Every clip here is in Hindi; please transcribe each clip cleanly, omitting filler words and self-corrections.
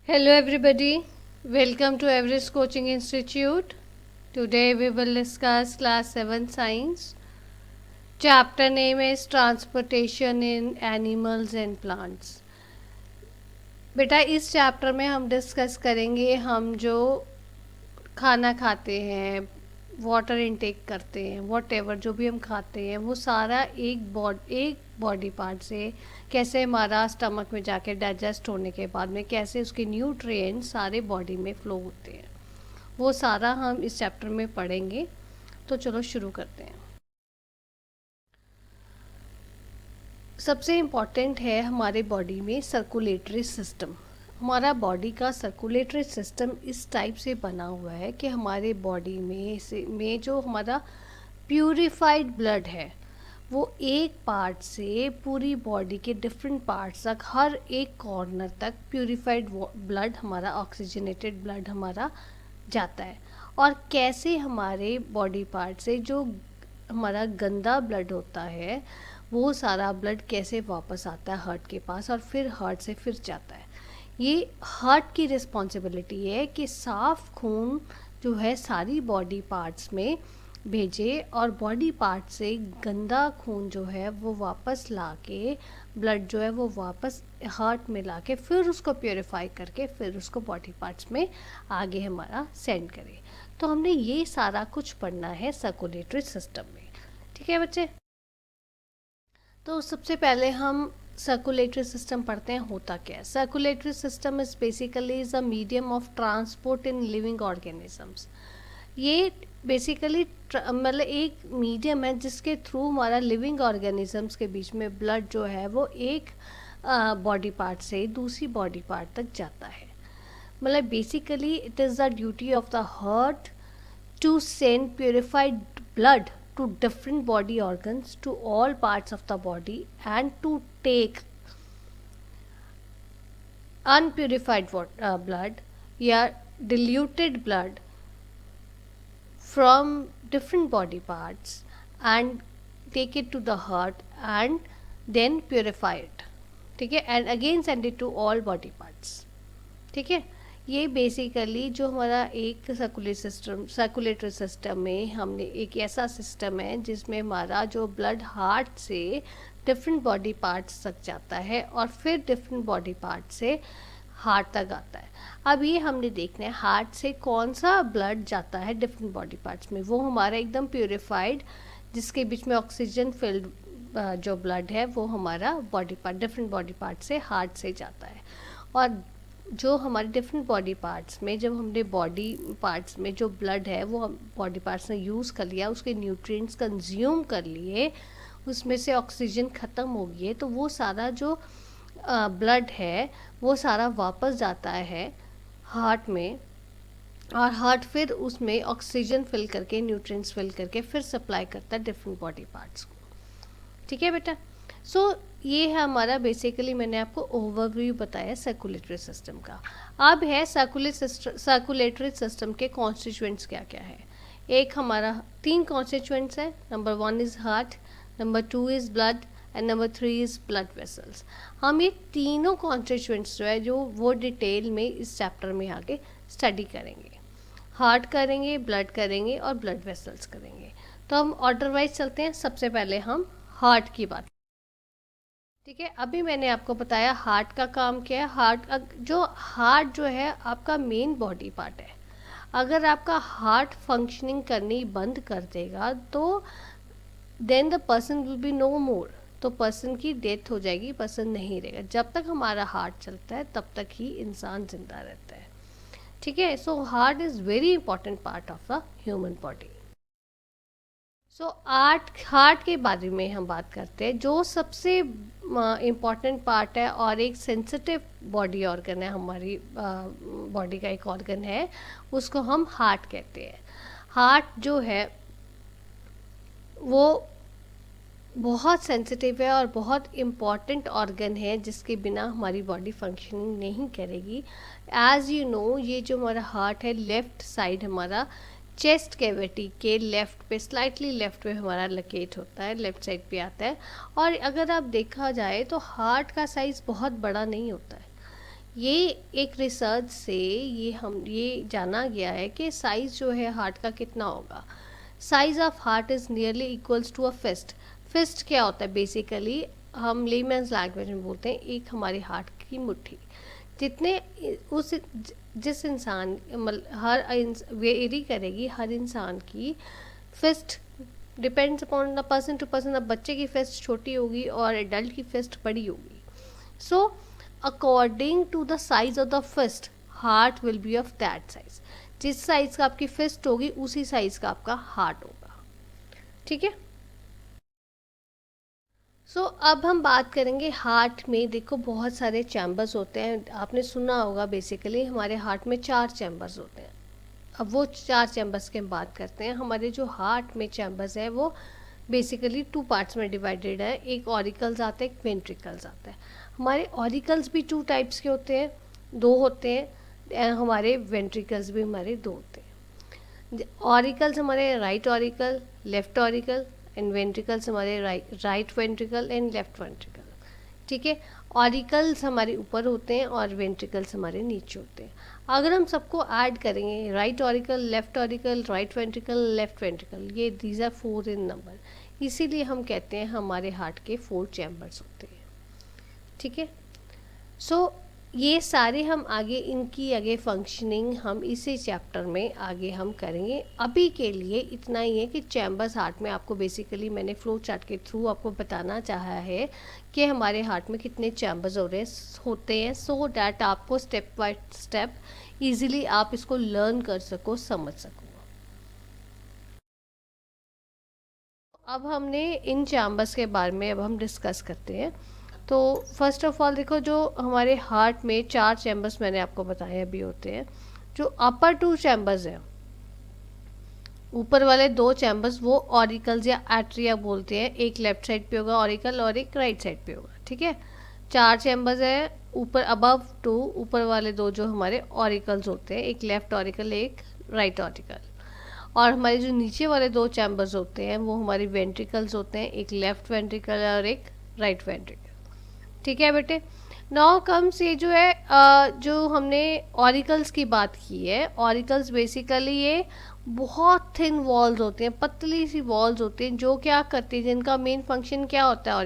Hello everybody, welcome to Everest Coaching Institute. Today we will discuss class 7 science. Chapter name is Transportation in Animals and Plants. बेटा इस चैप्टर में हम डिस्कस करेंगे हम जो खाना खाते हैं, वाटर इनटेक करते हैं, वॉट जो भी हम खाते हैं वो सारा एक बॉडी पार्ट से कैसे हमारा स्टमक में जाके डाइजेस्ट होने के बाद में कैसे उसके न्यूट्रिएंट सारे बॉडी में फ्लो होते हैं, वो सारा हम इस चैप्टर में पढ़ेंगे। तो चलो शुरू करते हैं। सबसे इम्पॉर्टेंट है हमारे बॉडी में सर्कुलेटरी सिस्टम। हमारा बॉडी का सर्कुलेटरी सिस्टम इस टाइप से बना हुआ है कि हमारे बॉडी में जो हमारा प्यूरिफाइड ब्लड है वो एक पार्ट से पूरी बॉडी के डिफरेंट पार्ट्स तक, हर एक कॉर्नर तक प्यूरिफाइड ब्लड हमारा, ऑक्सीजनेटेड ब्लड हमारा जाता है। और कैसे हमारे बॉडी पार्ट से जो हमारा गंदा ब्लड होता है वो सारा ब्लड कैसे वापस आता है हार्ट के पास और फिर हार्ट से फिर जाता है। ये हार्ट की रिस्पॉन्सिबिलिटी है कि साफ़ खून जो है सारी बॉडी पार्ट्स में भेजे और बॉडी पार्ट से गंदा खून जो है वो वापस ला के, ब्लड जो है वो वापस हार्ट में ला के फिर उसको प्योरीफाई करके फिर उसको बॉडी पार्ट्स में आगे हमारा सेंड करे। तो हमने ये सारा कुछ पढ़ना है सर्कुलेटरी सिस्टम में। ठीक है बच्चे, तो सबसे पहले हम सर्कुलेटरी सिस्टम पढ़ते हैं। होता क्या है? Circulatory system is basically is a medium of transport in living organisms. ये बेसिकली मतलब एक मीडियम है जिसके थ्रू हमारा लिविंग ऑर्गेनिजम्स के बीच में ब्लड जो है वो एक बॉडी पार्ट से दूसरी बॉडी पार्ट तक जाता है। मतलब basically it is the duty of the heart to send purified blood to different body organs, to all parts of the body, and to take unpurified blood या diluted blood from different body parts and take it to the heart and then purify it. ठीक है, and again send it to all body parts. ठीक है, ये बेसिकली जो हमारा एक सर्कुलेटरी सिस्टम में हमने एक ऐसा सिस्टम है जिसमें हमारा जो ब्लड हार्ट से डिफरेंट बॉडी पार्ट्स तक जाता है और फिर डिफरेंट बॉडी पार्ट से हार्ट तक आता है। अब ये हमने देखना है हार्ट से कौन सा ब्लड जाता है डिफरेंट बॉडी पार्ट्स में, वो हमारा एकदम प्योरीफाइड जिसके बीच में ऑक्सीजन फिल्ड जो ब्लड है वो हमारा body part, different body part से हार्ट से जाता है। और जो हमारे डिफरेंट बॉडी पार्ट्स में जब हमने बॉडी पार्ट्स में जो ब्लड है वो बॉडी पार्ट्स ने यूज़ कर लिया, उसके न्यूट्रिएंट्स कंज्यूम कर लिए, उसमें से ऑक्सीजन ख़त्म हो गई है, तो वो सारा जो ब्लड है वो सारा वापस जाता है हार्ट में और हार्ट फिर उसमें ऑक्सीजन फिल करके, न्यूट्रिएंट्स फिल करके फिर सप्लाई करता है डिफरेंट बॉडी पार्ट्स को। ठीक है बेटा, सो ये है हमारा बेसिकली मैंने आपको ओवरव्यू बताया सर्कुलेटरी सिस्टम का। अब है सर्कुलेटरी सिस्टम के कॉन्स्टिट्यूएंट्स क्या क्या है। एक हमारा 3 कॉन्स्टिट्यूएंट्स है। Number 1 is heart, number 2 is blood and number 3 is blood vessels. हम ये तीनों कॉन्स्टिट्यूएंट्स जो है जो वो डिटेल में इस चैप्टर में आगे स्टडी करेंगे। हार्ट करेंगे, ब्लड करेंगे और ब्लड वेसल्स करेंगे। तो हम ऑर्डर वाइज चलते हैं। सबसे पहले हम हार्ट की बात। ठीक है, अभी मैंने आपको बताया हार्ट का काम क्या है। हार्ट जो है आपका मेन बॉडी पार्ट है। अगर आपका हार्ट फंक्शनिंग करनी बंद कर देगा तो then the person will be no more, तो पर्सन की डेथ हो जाएगी, पर्सन नहीं रहेगा। जब तक हमारा हार्ट चलता है तब तक ही इंसान जिंदा रहता है। ठीक है, so heart is very important part of the human body. So heart के बारे में हम बात करते हैं। जो सबसे इम्पॉर्टेंट पार्ट है और एक सेंसिटिव बॉडी ऑर्गन है, हमारी बॉडी का एक ऑर्गन है, उसको हम हार्ट कहते हैं। हार्ट जो है वो बहुत सेंसिटिव है और बहुत इम्पॉर्टेंट ऑर्गन है जिसके बिना हमारी बॉडी फंक्शनिंग नहीं करेगी। एज़ यू नो, ये जो हमारा हार्ट है लेफ़्ट साइड हमारा चेस्ट कैविटी के लेफ़्ट पे, स्लाइटली लेफ़्ट पे हमारा लोकेट होता है, लेफ़्ट साइड पे आता है। और अगर आप देखा जाए तो हार्ट का साइज़ बहुत बड़ा नहीं होता है। ये एक रिसर्च से ये जाना गया है कि साइज़ जो है हार्ट का कितना होगा। Size of heart is nearly equals to a fist. Fist क्या होता है बेसिकली, हम लेमैन्स लैंग्वेज में बोलते हैं एक हमारी हार्ट की मुट्ठी। जितने उस जिस इंसान मतलब वेरी करेगी हर इंसान की fist, depends upon the person to person. अब बच्चे की फिस्ट छोटी होगी और एडल्ट की फिस्ट बड़ी होगी। So according to the size of the fist, heart will be of that size. जिस साइज का आपकी फिस्ट होगी उसी साइज का आपका हार्ट होगा। ठीक है। अब हम बात करेंगे हार्ट में। देखो बहुत सारे चैम्बर्स होते हैं, आपने सुना होगा बेसिकली हमारे हार्ट में 4 चैम्बर्स होते हैं। अब वो 4 चैम्बर्स की हम बात करते हैं। हमारे जो हार्ट में चैम्बर्स है वो बेसिकली 2 पार्ट्स में डिवाइडेड है। एक ऑरिकल्स आता है, एक वेंट्रिकल्स आता है। हमारे ऑरिकल्स भी 2 टाइप्स के होते हैं, 2 होते हैं। हमारे वेंट्रिकल्स भी हमारे 2 होते हैं। ऑरिकल्स हमारे right auricle, left auricle and ventricles हमारे right ventricle and left ventricle. ठीक है। ऑरिकल्स हमारे ऊपर होते हैं और वेंट्रिकल्स हमारे नीचे होते हैं। अगर हम सबको ऐड करेंगे, right auricle, left auricle, right ventricle, left ventricle, ये दीज आर 4 इन नंबर, इसीलिए हम कहते हैं हमारे हार्ट के 4 चैम्बर्स होते हैं। ठीक है। ये सारे हम आगे फंक्शनिंग हम इसी चैप्टर में आगे हम करेंगे। अभी के लिए इतना ही है कि चैम्बर्स हार्ट में आपको बेसिकली मैंने फ्लो चार्ट के थ्रू आपको बताना चाहा है कि हमारे हार्ट में कितने चैम्बर्स होते हैं, सो डैट आपको स्टेप बाय स्टेप इजीली आप इसको लर्न कर सको, समझ सको। अब हमने इन चैम्बर्स के बारे में अब हम डिस्कस करते हैं। तो फर्स्ट ऑफ ऑल देखो, जो हमारे हार्ट में 4 चैम्बर्स मैंने आपको बताए अभी होते हैं। जो अपर 2 चैम्बर्स हैं, ऊपर वाले 2 चैम्बर्स वो ऑरिकल्स या एट्रिया बोलते हैं। एक लेफ्ट साइड पे होगा ऑरिकल और एक राइट साइड पे होगा। ठीक है। 4 चैम्बर्स हैं ऊपर, अबव 2 ऊपर वाले 2 जो हमारे ऑरिकल्स होते हैं, एक लेफ्ट ऑरिकल एक राइट ऑरिकल। और हमारे जो नीचे वाले 2 चैम्बर्स होते हैं वो हमारे वेंट्रिकल्स होते हैं, एक लेफ्ट वेंट्रिकल और एक राइट वेंट्रिकल। ठीक है बेटे। नाउ कम्स ये जो है जो हमने ऑरिकल्स की बात की है। ऑरिकल्स बेसिकली ये बहुत थिन वॉल्स होते हैं, पतली सी वॉल्स होती हैं, जो क्या करती हैं, जिनका मेन फंक्शन क्या होता है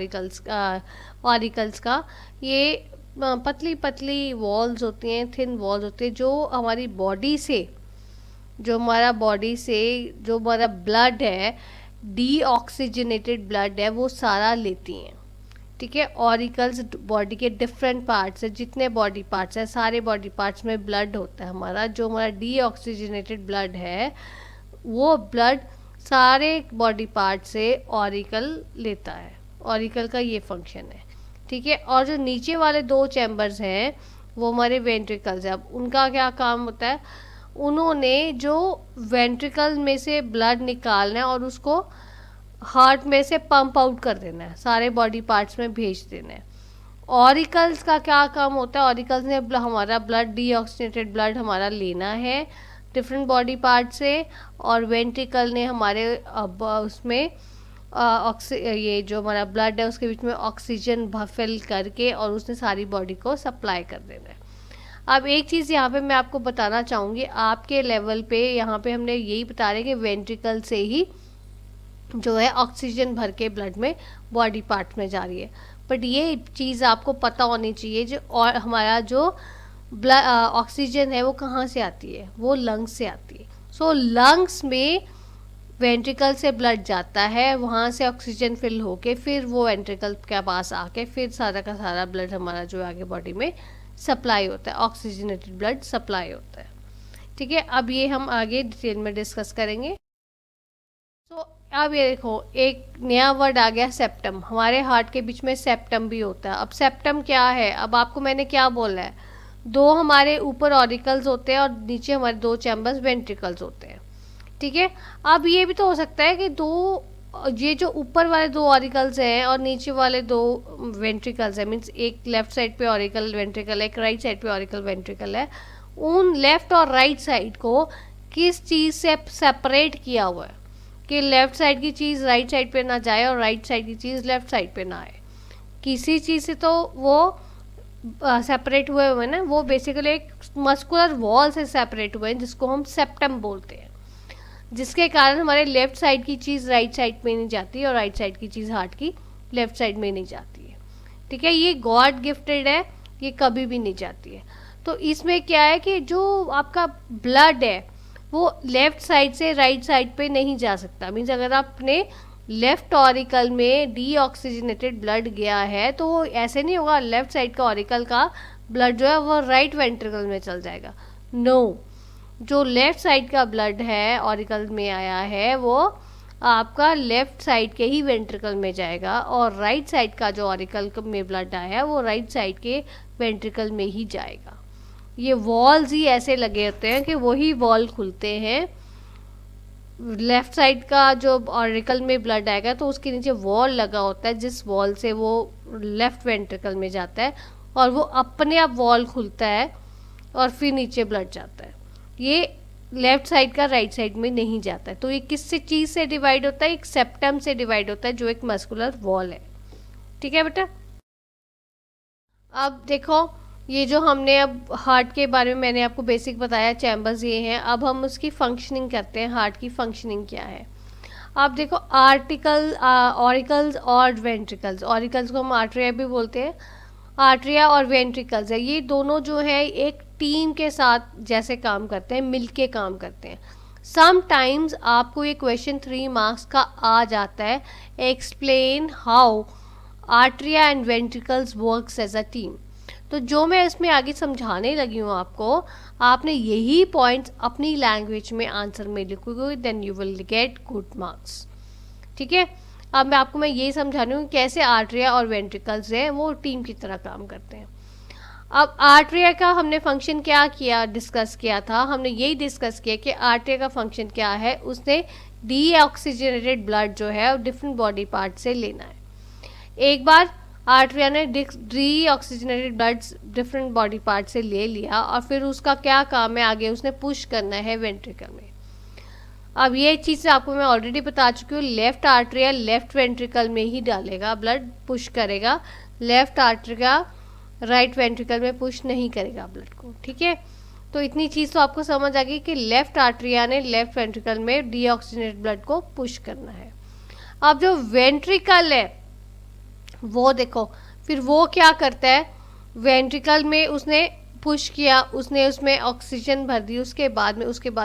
ऑरिकल्स का, ये पतली पतली वॉल्स होती हैं, थिन वॉल्स होती हैं, जो हमारी बॉडी से जो हमारा ब्लड है, डीऑक्सीजनेटेड ब्लड है, वो सारा लेती हैं। ठीक है। ऑरिकल्स बॉडी के डिफरेंट पार्ट्स है, जितने बॉडी पार्ट्स हैं सारे बॉडी पार्ट्स में ब्लड होता है हमारा। जो हमारा डीऑक्सीजनेटेड ब्लड है वो ब्लड सारे बॉडी पार्ट से ऑरिकल लेता है। ऑरिकल का ये फंक्शन है। ठीक है। और जो नीचे वाले 2 चैम्बर्स हैं वो हमारे वेंट्रिकल्स हैं। अब उनका क्या काम होता है, उन्होंने जो वेंट्रिकल में से ब्लड निकालना है और उसको हार्ट में से पंप आउट कर देना है, सारे बॉडी पार्ट्स में भेज देना है। ऑरिकल्स का क्या काम होता है, ऑरिकल्स ने हमारा ब्लड, डीऑक्सीजनेटेड ब्लड हमारा लेना है डिफरेंट बॉडी पार्ट से, और वेंट्रिकल ने हमारे अब उसमें ये जो हमारा ब्लड है उसके बीच में ऑक्सीजन फिल करके और उसने सारी बॉडी को सप्लाई कर देना है। अब एक चीज़ यहाँ पे मैं आपको बताना चाहूँगी, आपके लेवल पे यहाँ पे हमने यही बता रहे कि वेंट्रिकल से ही जो है ऑक्सीजन भर के ब्लड में बॉडी पार्ट में जा रही है। बट ये चीज़ आपको पता होनी चाहिए, जो और हमारा जो ब्लड ऑक्सीजन है वो कहाँ से आती है, वो लंग्स से आती है। सो लंग्स में वेंट्रिकल से ब्लड जाता है, वहाँ से ऑक्सीजन फिल होके फिर वो वेंट्रिकल के पास आके फिर सारा का सारा ब्लड हमारा जो आगे बॉडी में सप्लाई होता है, ऑक्सीजनेटेड ब्लड सप्लाई होता है। ठीक है। अब ये हम आगे डिटेल में डिस्कस करेंगे। तो अब ये देखो, एक नया वर्ड आ गया सेप्टम। हमारे हार्ट के बीच में सेप्टम भी होता है। अब सेप्टम क्या है, अब आपको मैंने क्या बोला है, 2 हमारे ऊपर ऑरिकल्स होते हैं और नीचे हमारे 2 चैम्बर्स वेंट्रिकल्स होते हैं। ठीक है। अब ये भी तो हो सकता है कि ये जो ऊपर वाले 2 ऑरिकल्स हैं और नीचे वाले 2 वेंट्रिकल्स हैं, मीन्स एक लेफ्ट साइड पे ऑरिकल वेंट्रिकल है, एक राइट साइड पे ऑरिकल वेंट्रिकल है, उन लेफ्ट और राइट साइड को किस चीज़ से सेपरेट किया हुआ है कि लेफ्ट साइड की चीज़ राइट साइड पे ना जाए और राइट साइड की चीज़ लेफ्ट साइड पे ना आए। किसी चीज़ से तो वो सेपरेट हुए हुए ना, वो बेसिकली एक मस्कुलर वॉल से सेपरेट हुए हैं जिसको हम सेप्टम बोलते हैं, जिसके कारण हमारे लेफ्ट साइड की चीज़ राइट साइड में नहीं जाती और राइट साइड की चीज़ हार्ट की लेफ्ट साइड में नहीं जाती है। ठीक है, ये गॉड गिफ्टेड है, ये कभी भी नहीं जाती है। तो इसमें क्या है कि जो आपका ब्लड है वो लेफ्ट साइड से राइट साइड पे नहीं जा सकता। मीन्स अगर आपने लेफ्ट ऑरिकल में डीऑक्सीजनेटेड ब्लड गया है तो वो ऐसे नहीं होगा लेफ्ट साइड का ऑरिकल का ब्लड जो है वो राइट वेंट्रिकल में चल जाएगा। नो, जो लेफ्ट साइड का ब्लड है ऑरिकल में आया है वो आपका लेफ्ट साइड के ही वेंट्रिकल में जाएगा, और राइट साइड का जो ऑरिकल में ब्लड आया है वो राइट साइड के वेंट्रिकल में ही जाएगा। ये वॉल्स ही ऐसे लगे होते हैं कि वही वॉल खुलते हैं। लेफ्ट साइड का जो ऑरिकल में ब्लड आएगा तो उसके नीचे वॉल लगा होता है जिस वॉल से वो लेफ्ट वेंट्रिकल में जाता है, और वो अपने आप वॉल खुलता है और फिर नीचे ब्लड जाता है। ये लेफ्ट साइड का राइट साइड में नहीं जाता है। तो ये किस चीज़ से डिवाइड होता है? एक सेप्टम से डिवाइड होता है जो एक मस्कुलर वॉल है। ठीक है बेटा, अब देखो ये जो हमने अब हार्ट के बारे में मैंने आपको बेसिक बताया, चैम्बर्स ये हैं। अब हम उसकी फंक्शनिंग करते हैं, हार्ट की फंक्शनिंग क्या है। अब देखो ऑरिकल्स और वेंट्रिकल्स, ऑरिकल्स को हम आर्टरिया भी बोलते हैं, आर्टरिया और वेंट्रिकल्स है, ये दोनों जो है एक टीम के साथ जैसे काम करते हैं, मिलके काम करते हैं। समटाइम्स आपको ये क्वेश्चन 3 मार्क्स का आ जाता है, explain how atria and ventricles works as a team. तो जो मैं इसमें आगे समझाने लगी हूँ आपको, आपने यही पॉइंट्स अपनी लैंग्वेज में आंसर में लिखोगे, then you will get good marks. ठीक है, अब मैं यही समझा रही हूँ कैसे आर्टरिया और वेंट्रिकल्स हैं वो टीम की तरह काम करते हैं। अब आर्टरिया का हमने फंक्शन क्या किया, डिस्कस किया था, हमने यही डिस्कस किया कि आर्टरिया का फंक्शन क्या है। उसने डीऑक्सीजनेटेड ब्लड जो है डिफरेंट बॉडी पार्ट से लेना है। एक बार आर्टरिया ने deoxygenated blood different body part से ले लिया और फिर उसका क्या काम है, आगे उसने पुश करना है वेंट्रिकल में। अब ये चीज़ आपको मैं ऑलरेडी बता चुकी हूँ, लेफ्ट आर्टरिया लेफ्ट वेंट्रिकल में ही डालेगा ब्लड, पुश करेगा। लेफ्ट आर्टरिया राइट वेंट्रिकल में पुश नहीं करेगा ब्लड को। ठीक है, तो इतनी चीज़ तो आपको समझ आ गई कि लेफ्ट आर्टरिया ने लेफ्ट वेंट्रिकल में डीऑक्सीजनेटेड ब्लड को पुश करना है। अब जो वेंट्रिकल है वो देखो फिर वो क्या करता है, वेंट्रिकल में उसने पुश किया, उसने उसमें ऑक्सीजन भर दी, उसके बाद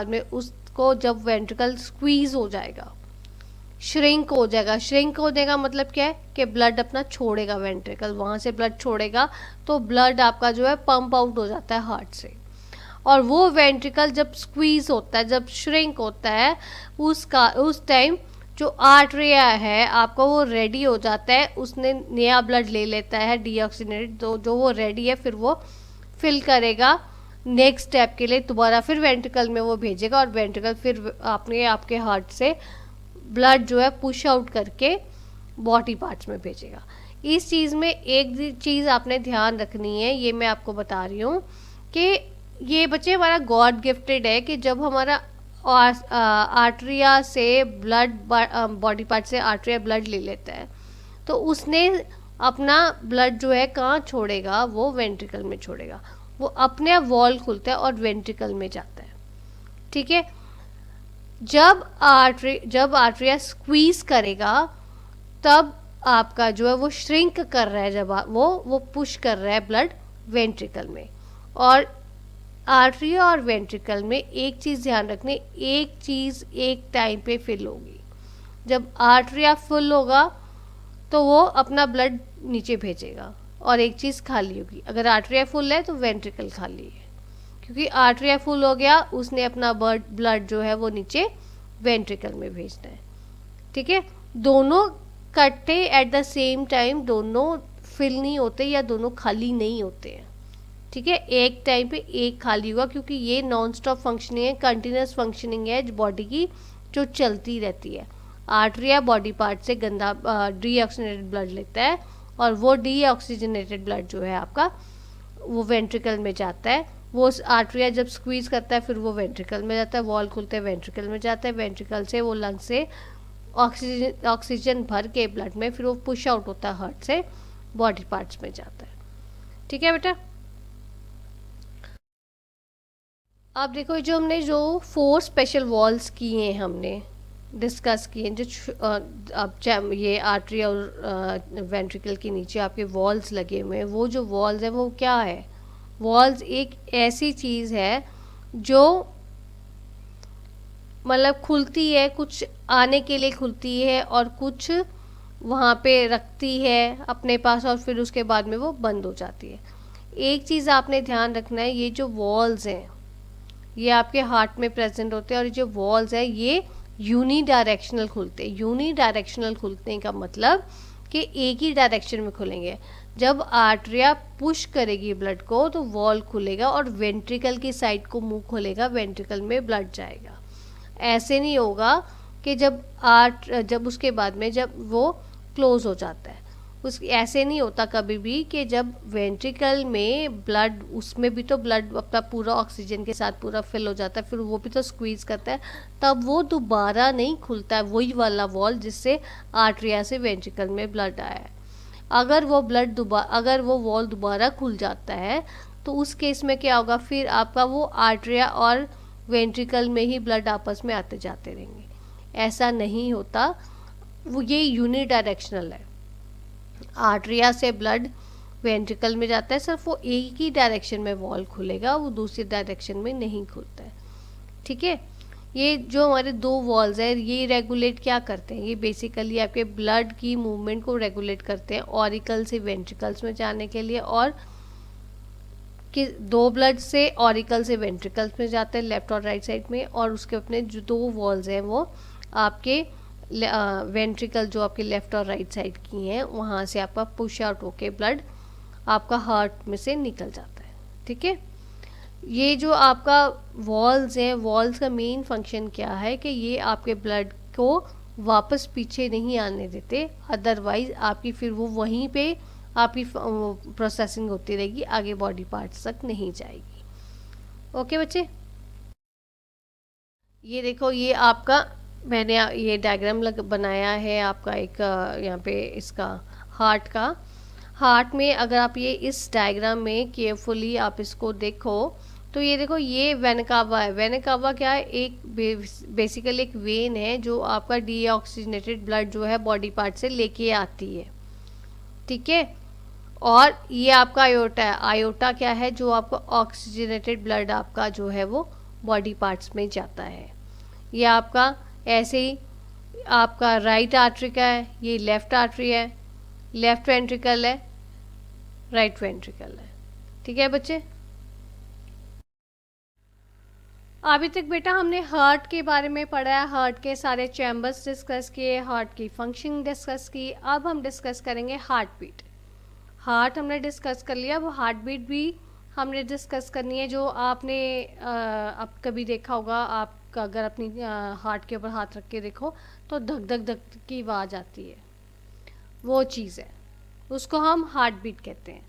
में उसको जब वेंट्रिकल स्क्वीज हो जाएगा, श्रिंक हो जाएगा, श्रिंक होने का मतलब क्या है कि ब्लड अपना छोड़ेगा, वेंट्रिकल वहाँ से ब्लड छोड़ेगा, तो ब्लड आपका जो है पंप आउट हो जाता है हार्ट से। और वो वेंट्रिकल जब स्क्वीज होता है, जब श्रिंक होता है, उस टाइम जो आर्टरिया है आपका वो रेडी हो जाता है, उसने नया ब्लड ले लेता है डीऑक्सीजनेटेड, तो जो वो रेडी है फिर वो फिल करेगा नेक्स्ट स्टेप के लिए, दोबारा फिर वेंट्रिकल में वो भेजेगा, और वेंट्रिकल फिर आपके हार्ट से ब्लड जो है पुश आउट करके बॉडी पार्ट्स में भेजेगा। इस चीज़ में एक चीज़ आपने ध्यान रखनी है, ये मैं आपको बता रही हूँ कि ये बच्चे हमारा गॉड गिफ्टेड है कि जब हमारा आर्टरिया से ब्लड बॉडी पार्ट से आर्टरिया ब्लड ले लेता है तो उसने अपना ब्लड जो है कहाँ छोड़ेगा, वो वेंट्रिकल में छोड़ेगा, वो अपने आप वॉल खुलता है और वेंट्रिकल में जाता है। ठीक है, जब आर्टरिया स्क्वीज करेगा तब आपका जो है वो श्रिंक कर रहा है, जब वो पुश कर रहा है ब्लड वेंट्रिकल में। और आर्टरिया और वेंट्रिकल में एक चीज़ ध्यान रखनी, एक चीज़ एक टाइम पे फिल होगी। जब आर्टरिया फुल होगा तो वो अपना ब्लड नीचे भेजेगा और एक चीज़ खाली होगी। अगर आर्टरिया फुल है तो वेंट्रिकल खाली है, क्योंकि आर्टरिया फुल हो गया, उसने अपना ब्लड जो है वो नीचे वेंट्रिकल में भेजना है। ठीक है, दोनों इकट्ठे एट द सेम टाइम दोनों फिल नहीं होते या दोनों खाली नहीं होते हैं। ठीक है, एक टाइम पे एक खाली होगा, क्योंकि ये नॉन स्टॉप फंक्शनिंग है, कंटिन्यूस फंक्शनिंग है बॉडी की जो चलती रहती है। आर्टरिया बॉडी पार्ट से गंदा डीऑक्सीजनेटेड ब्लड लेता है और वो डीऑक्सीजनेटेड ब्लड जो है आपका वो वेंट्रिकल में जाता है। वो आर्टरिया जब स्क्वीज करता है फिर वो वेंट्रिकल में जाता है, वॉल खुलते हैं वेंट्रिकल में जाता है, वेंट्रिकल से वो लंग से ऑक्सीजन भर के ब्लड में फिर वो पुश आउट होता है हार्ट से, बॉडी पार्ट्स में जाता है। ठीक है बेटा। अब देखो जो हमने जो 4 स्पेशल वॉल्स किए हैं, हमने डिस्कस किए जो अब ये आर्टरी और वेंट्रिकल के नीचे आपके वॉल्स लगे हुए हैं, वो जो वॉल्स हैं वो क्या है? वॉल्स एक ऐसी चीज़ है जो मतलब खुलती है, कुछ आने के लिए खुलती है और कुछ वहाँ पे रखती है अपने पास और फिर उसके बाद में वो बंद हो जाती है। एक चीज़ आपने ध्यान रखना है, ये जो वॉल्स हैं ये आपके हार्ट में प्रेजेंट होते हैं और जो वॉल्स है ये यूनी डायरेक्शनल खुलते हैं। यूनी डायरेक्शनल खुलने का मतलब कि एक ही डायरेक्शन में खुलेंगे। जब आर्टरिया पुश करेगी ब्लड को तो वॉल खुलेगा और वेंट्रिकल की साइड को मुंह खोलेगा, वेंट्रिकल में ब्लड जाएगा। ऐसे नहीं होगा कि जब उसके बाद में जब वो क्लोज हो जाता है, उस ऐसे नहीं होता कभी भी कि जब वेंट्रिकल में ब्लड, उसमें भी तो ब्लड अपना पूरा ऑक्सीजन के साथ पूरा फिल हो जाता है, फिर वो भी तो स्क्वीज करता है, तब वो दोबारा नहीं खुलता है वही वाला वॉल जिससे आर्टरिया से वेंट्रिकल में ब्लड आया है। अगर वो वॉल दोबारा खुल जाता है तो उस केस में क्या होगा, फिर आपका वो आर्टरिया और वेंट्रिकल में ही ब्लड आपस में आते जाते रहेंगे। ऐसा नहीं होता, वो ये यूनिडायरेक्शनल है। आर्टरिया से ब्लड वेंट्रिकल में जाता है, सिर्फ वो एक ही डायरेक्शन में वॉल खुलेगा, वो दूसरी डायरेक्शन में नहीं खुलता है। ठीक है, ये जो हमारे 2 वॉल्स है ये रेगुलेट क्या करते हैं, ये बेसिकली आपके ब्लड की मूवमेंट को रेगुलेट करते हैं ऑरिकल से वेंट्रिकल्स में जाने के लिए, और कि 2 ब्लड से ऑरिकल से वेंट्रिकल्स में जाते हैं लेफ्ट और राइट साइड में, और उसके अपने जो 2 वॉल्स हैं वो आपके वेंट्रिकल जो आपके लेफ्ट और राइट साइड की हैं वहाँ से आपका पुश आउट होके ब्लड आपका हार्ट में से निकल जाता है। ठीक है, ये जो आपका वॉल्स हैं, वॉल्स का मेन फंक्शन क्या है कि ये आपके ब्लड को वापस पीछे नहीं आने देते, अदरवाइज आपकी फिर वो वहीं पे आपकी प्रोसेसिंग होती रहेगी, आगे बॉडी पार्ट्स तक नहीं जाएगी। ओके बच्चे, ये देखो ये आपका मैंने ये डायग्राम बनाया है आपका एक यहाँ पे इसका हार्ट में अगर आप ये इस डायग्राम में केयरफुली आप इसको देखो तो ये देखो ये वेना कावा है। वेना कावा क्या है, एक बेसिकली एक वेन है जो आपका डीऑक्सीजनेटेड ब्लड जो है बॉडी पार्ट से लेके आती है। ठीक है, और ये आपका आयोटा है। आयोटा क्या है, जो आपका ऑक्सीजनेटेड ब्लड आपका जो है वो बॉडी पार्ट्स में जाता है। ये आपका ऐसे ही आपका राइट आर्टरी का है, ये लेफ्ट आर्टरी है, लेफ्ट वेंट्रिकल है, राइट वेंट्रिकल है। ठीक है बच्चे, अभी तक बेटा हमने हार्ट के बारे में पढ़ा है, हार्ट के सारे चैम्बर्स डिस्कस किए, हार्ट की फंक्शनिंग डिस्कस की। अब हम डिस्कस करेंगे हार्ट बीट। हार्ट हमने डिस्कस कर लिया, अब हार्ट बीट भी हमने डिस्कस करनी है। जो आपने अब कभी देखा होगा, आप अगर अपनी हार्ट के ऊपर हाथ रख के देखो तो धक धक धक की आवाज़ आती है, वो चीज़ है, उसको हम हार्ट बीट कहते हैं।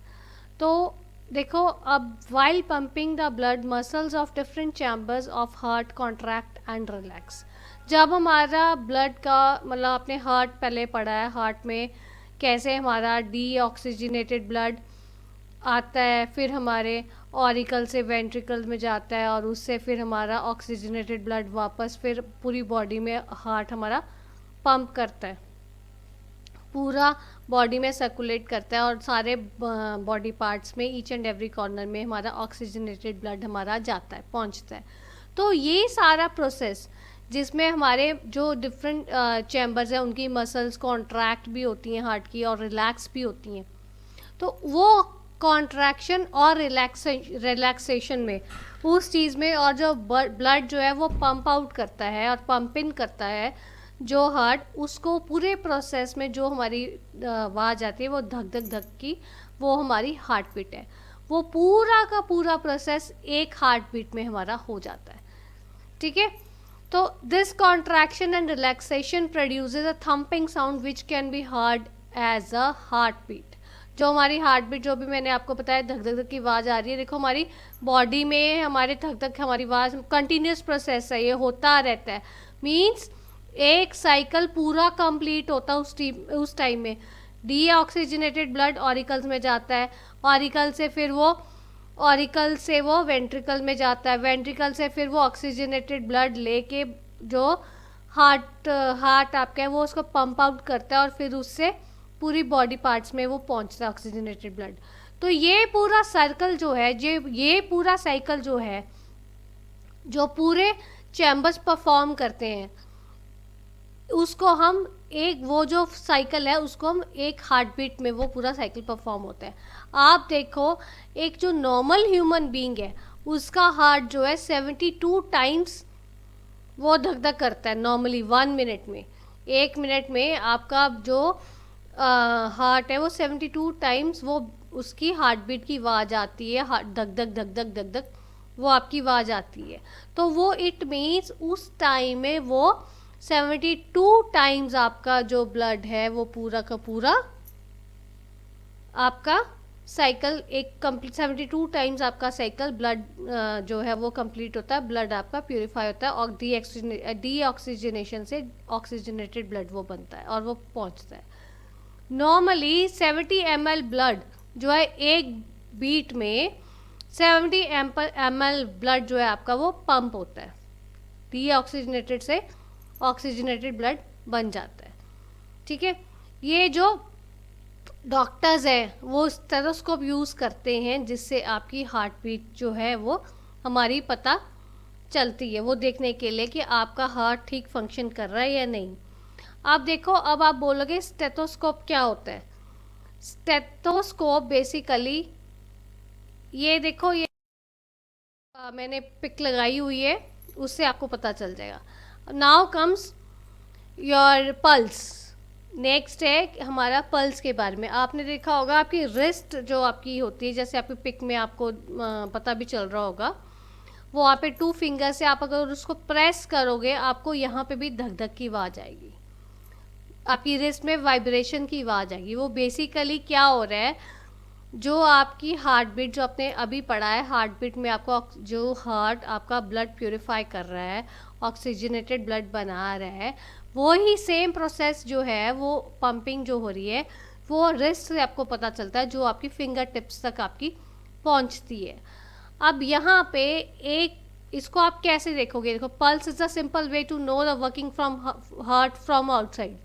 तो देखो अब while pumping the blood muscles of different chambers of heart contract and relax. जब हमारा ब्लड का मतलब आपने हार्ट पहले पढ़ा है, हार्ट में कैसे हमारा डीऑक्सीजनेटेड ब्लड आता है, फिर हमारे ऑरिकल से वेंट्रिकल में जाता है और उससे फिर हमारा ऑक्सीजनेटेड ब्लड वापस फिर पूरी बॉडी में हार्ट हमारा पंप करता है, पूरा बॉडी में सर्कुलेट करता है और सारे बॉडी पार्ट्स में ईच एंड एवरी कॉर्नर में हमारा ऑक्सीजनेटेड ब्लड हमारा जाता है, पहुंचता है। तो ये सारा प्रोसेस जिसमें हमारे जो डिफरेंट चैम्बर्स हैं उनकी मसल्स कॉन्ट्रैक्ट भी होती हैं हार्ट की और रिलैक्स भी होती हैं, तो वो कॉन्ट्रैक्शन और रिलैक्सेशन में उस चीज़ में और जो ब्लड जो है वो पंप आउट करता है और पंप इन करता है जो हार्ट, उसको पूरे प्रोसेस में जो हमारी आवाज़ आती है वो धक धक धक की, वो हमारी हार्ट बीट है। वो पूरा का पूरा प्रोसेस एक हार्ट बीट में हमारा हो जाता है। ठीक है, तो this contraction and relaxation produces a thumping sound which can be heard as a heart beat. जो हमारी हार्ट बीट जो भी मैंने आपको बताया धक धक धक की आवाज़ आ रही है, देखो हमारी बॉडी में हमारे धक धक हमारी आवाज़ कंटिन्यूस प्रोसेस है, ये होता रहता है। मीन्स एक साइकिल पूरा कंप्लीट होता है उस टाइम में। डीऑक्सीजनेटेड ब्लड ऑरिकल्स में जाता है, ऑरिकल से फिर वो ऑरिकल से वो वेंट्रिकल में जाता है, वेंट्रिकल से फिर वो ऑक्सीजनेटेड ब्लड लेके जो हार्ट आपका है वो उसको पंप आउट करता है और फिर उससे पूरी बॉडी पार्ट्स में वो पहुंचता है ऑक्सीजनेटेड ब्लड। तो ये पूरा सर्कल जो है, ये पूरा साइकिल जो है, जो पूरे चैम्बर्स परफॉर्म करते हैं, उसको हम एक वो जो साइकिल है उसको हम एक हार्ट बीट में वो पूरा साइकिल परफॉर्म होता है। आप देखो एक जो नॉर्मल ह्यूमन बीइंग है उसका हार्ट जो है 72 टाइम्स वो धक धक करता है नॉर्मली 1 मिनट में। 1 मिनट में आपका जो हार्ट है वो 72 टाइम्स वो उसकी हार्ट बीट की आवाज़ आती है, हार्ट धक धक धक धक धक धक वो आपकी आवाज़ आती है। तो वो इट मीन्स उस टाइम में वो 72 टाइम्स आपका जो ब्लड है वो पूरा का पूरा आपका साइकिल एक कंप्लीट 72 टाइम्स आपका साइकिल ब्लड जो है वो कंप्लीट होता है, ब्लड आपका प्यूरिफाई होता है और डीऑक्सीजनेशन से ऑक्सीजनेटेड ब्लड वो बनता है और वो पहुंचता है। नॉर्मली 70 ml ब्लड जो है एक बीट में 70 ml ब्लड जो है आपका वो पंप होता है, डीऑक्सीजनेटेड से ऑक्सीजनेटेड ब्लड बन जाता है। ठीक है, ये जो डॉक्टर्स हैं वो स्टेथोस्कोप यूज़ करते हैं जिससे आपकी हार्ट बीट जो है वो हमारी पता चलती है, वो देखने के लिए कि आपका हार्ट ठीक फंक्शन कर रहा है या नहीं। आप देखो, अब आप बोलोगे स्टेथोस्कोप क्या होता है। स्टेथोस्कोप बेसिकली ये देखो, ये मैंने पिक लगाई हुई है, उससे आपको पता चल जाएगा। Now comes your pulse. Next है हमारा पल्स के बारे में। आपने देखा होगा आपकी रिस्ट जो आपकी होती है, जैसे आपकी पिक में आपको पता भी चल रहा होगा, वो आप पे 2 फिंगर से आप अगर उसको प्रेस करोगे आपको यहाँ पे भी धक धक की आवाज़ आएगी, आपकी रिस्ट में वाइब्रेशन की आवाज़ आएगी। वो बेसिकली क्या हो रहा है, जो आपकी हार्ट बीट जो आपने अभी पढ़ा है, हार्ट बीट में आपको जो हार्ट आपका ब्लड प्यूरिफाई कर रहा है, ऑक्सीजनेटेड ब्लड बना रहा है, वो ही सेम प्रोसेस जो है वो पंपिंग जो हो रही है वो रिस्ट से आपको पता चलता है, जो आपकी फिंगर टिप्स तक आपकी पहुंचती है। अब यहाँ पे एक इसको आप कैसे देखोगे, देखो pulse is a simple way to know the working from heart from outside.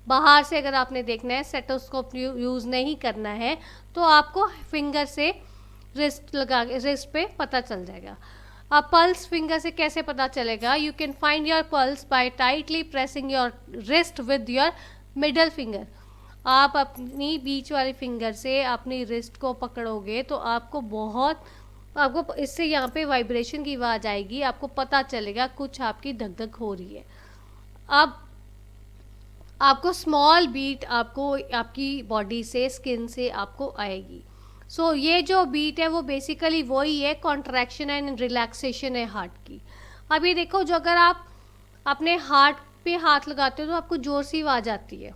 बाहर से अगर आपने देखना है, स्टेथोस्कोप यूज़ नहीं करना है, तो आपको फिंगर से रिस्ट लगा के रिस्ट पे पता चल जाएगा। अब पल्स फिंगर से कैसे पता चलेगा? You can find your pulse by tightly pressing your wrist with your middle finger. आप अपनी बीच वाली फिंगर से अपनी रिस्ट को पकड़ोगे तो आपको इससे यहाँ पे वाइब्रेशन की आवाज़ आएगी, आपको पता चलेगा कुछ आपकी धक धक हो रही है। अब आपको स्मॉल बीट आपको आपकी बॉडी से, स्किन से आपको आएगी। सो ये जो बीट है वो बेसिकली वही है, कॉन्ट्रैक्शन एंड रिलैक्सेशन है हार्ट की। अब ये देखो, जो अगर आप अपने हार्ट पे हाथ लगाते हो तो आपको ज़ोर सी आवाज़ आती है,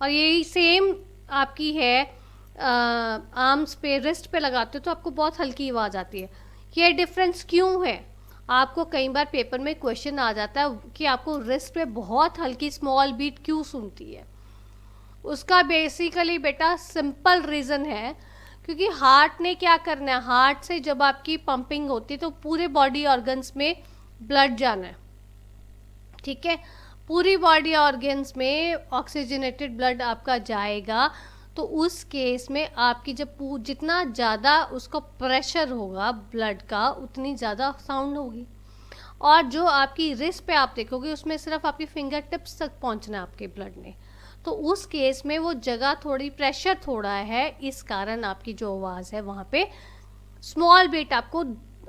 और यही सेम आपकी है आर्म्स पे, रिस्ट पे लगाते हो तो आपको बहुत हल्की आवाज़ आती है। ये डिफरेंस क्यों है? आपको कई बार पेपर में क्वेश्चन आ जाता है कि आपको रिस्ट पे बहुत हल्की स्मॉल बीट क्यों सुनती है। उसका बेसिकली बेटा सिंपल रीज़न है, क्योंकि हार्ट ने क्या करना है, हार्ट से जब आपकी पंपिंग होती है तो पूरे बॉडी ऑर्गन्स में ब्लड जाना है। ठीक है, पूरी बॉडी ऑर्गन्स में ऑक्सीजनेटेड ब्लड आपका जाएगा, तो उस केस में आपकी जब जितना ज़्यादा उसको प्रेशर होगा ब्लड का, उतनी ज़्यादा साउंड होगी। और जो आपकी रिस्ट पे आप देखोगे उसमें सिर्फ आपकी फिंगर टिप्स तक पहुंचना है आपके ब्लड ने, तो उस केस में वो जगह थोड़ी प्रेशर थोड़ा है, इस कारण आपकी जो आवाज़ है वहाँ पे स्मॉल बीट आपको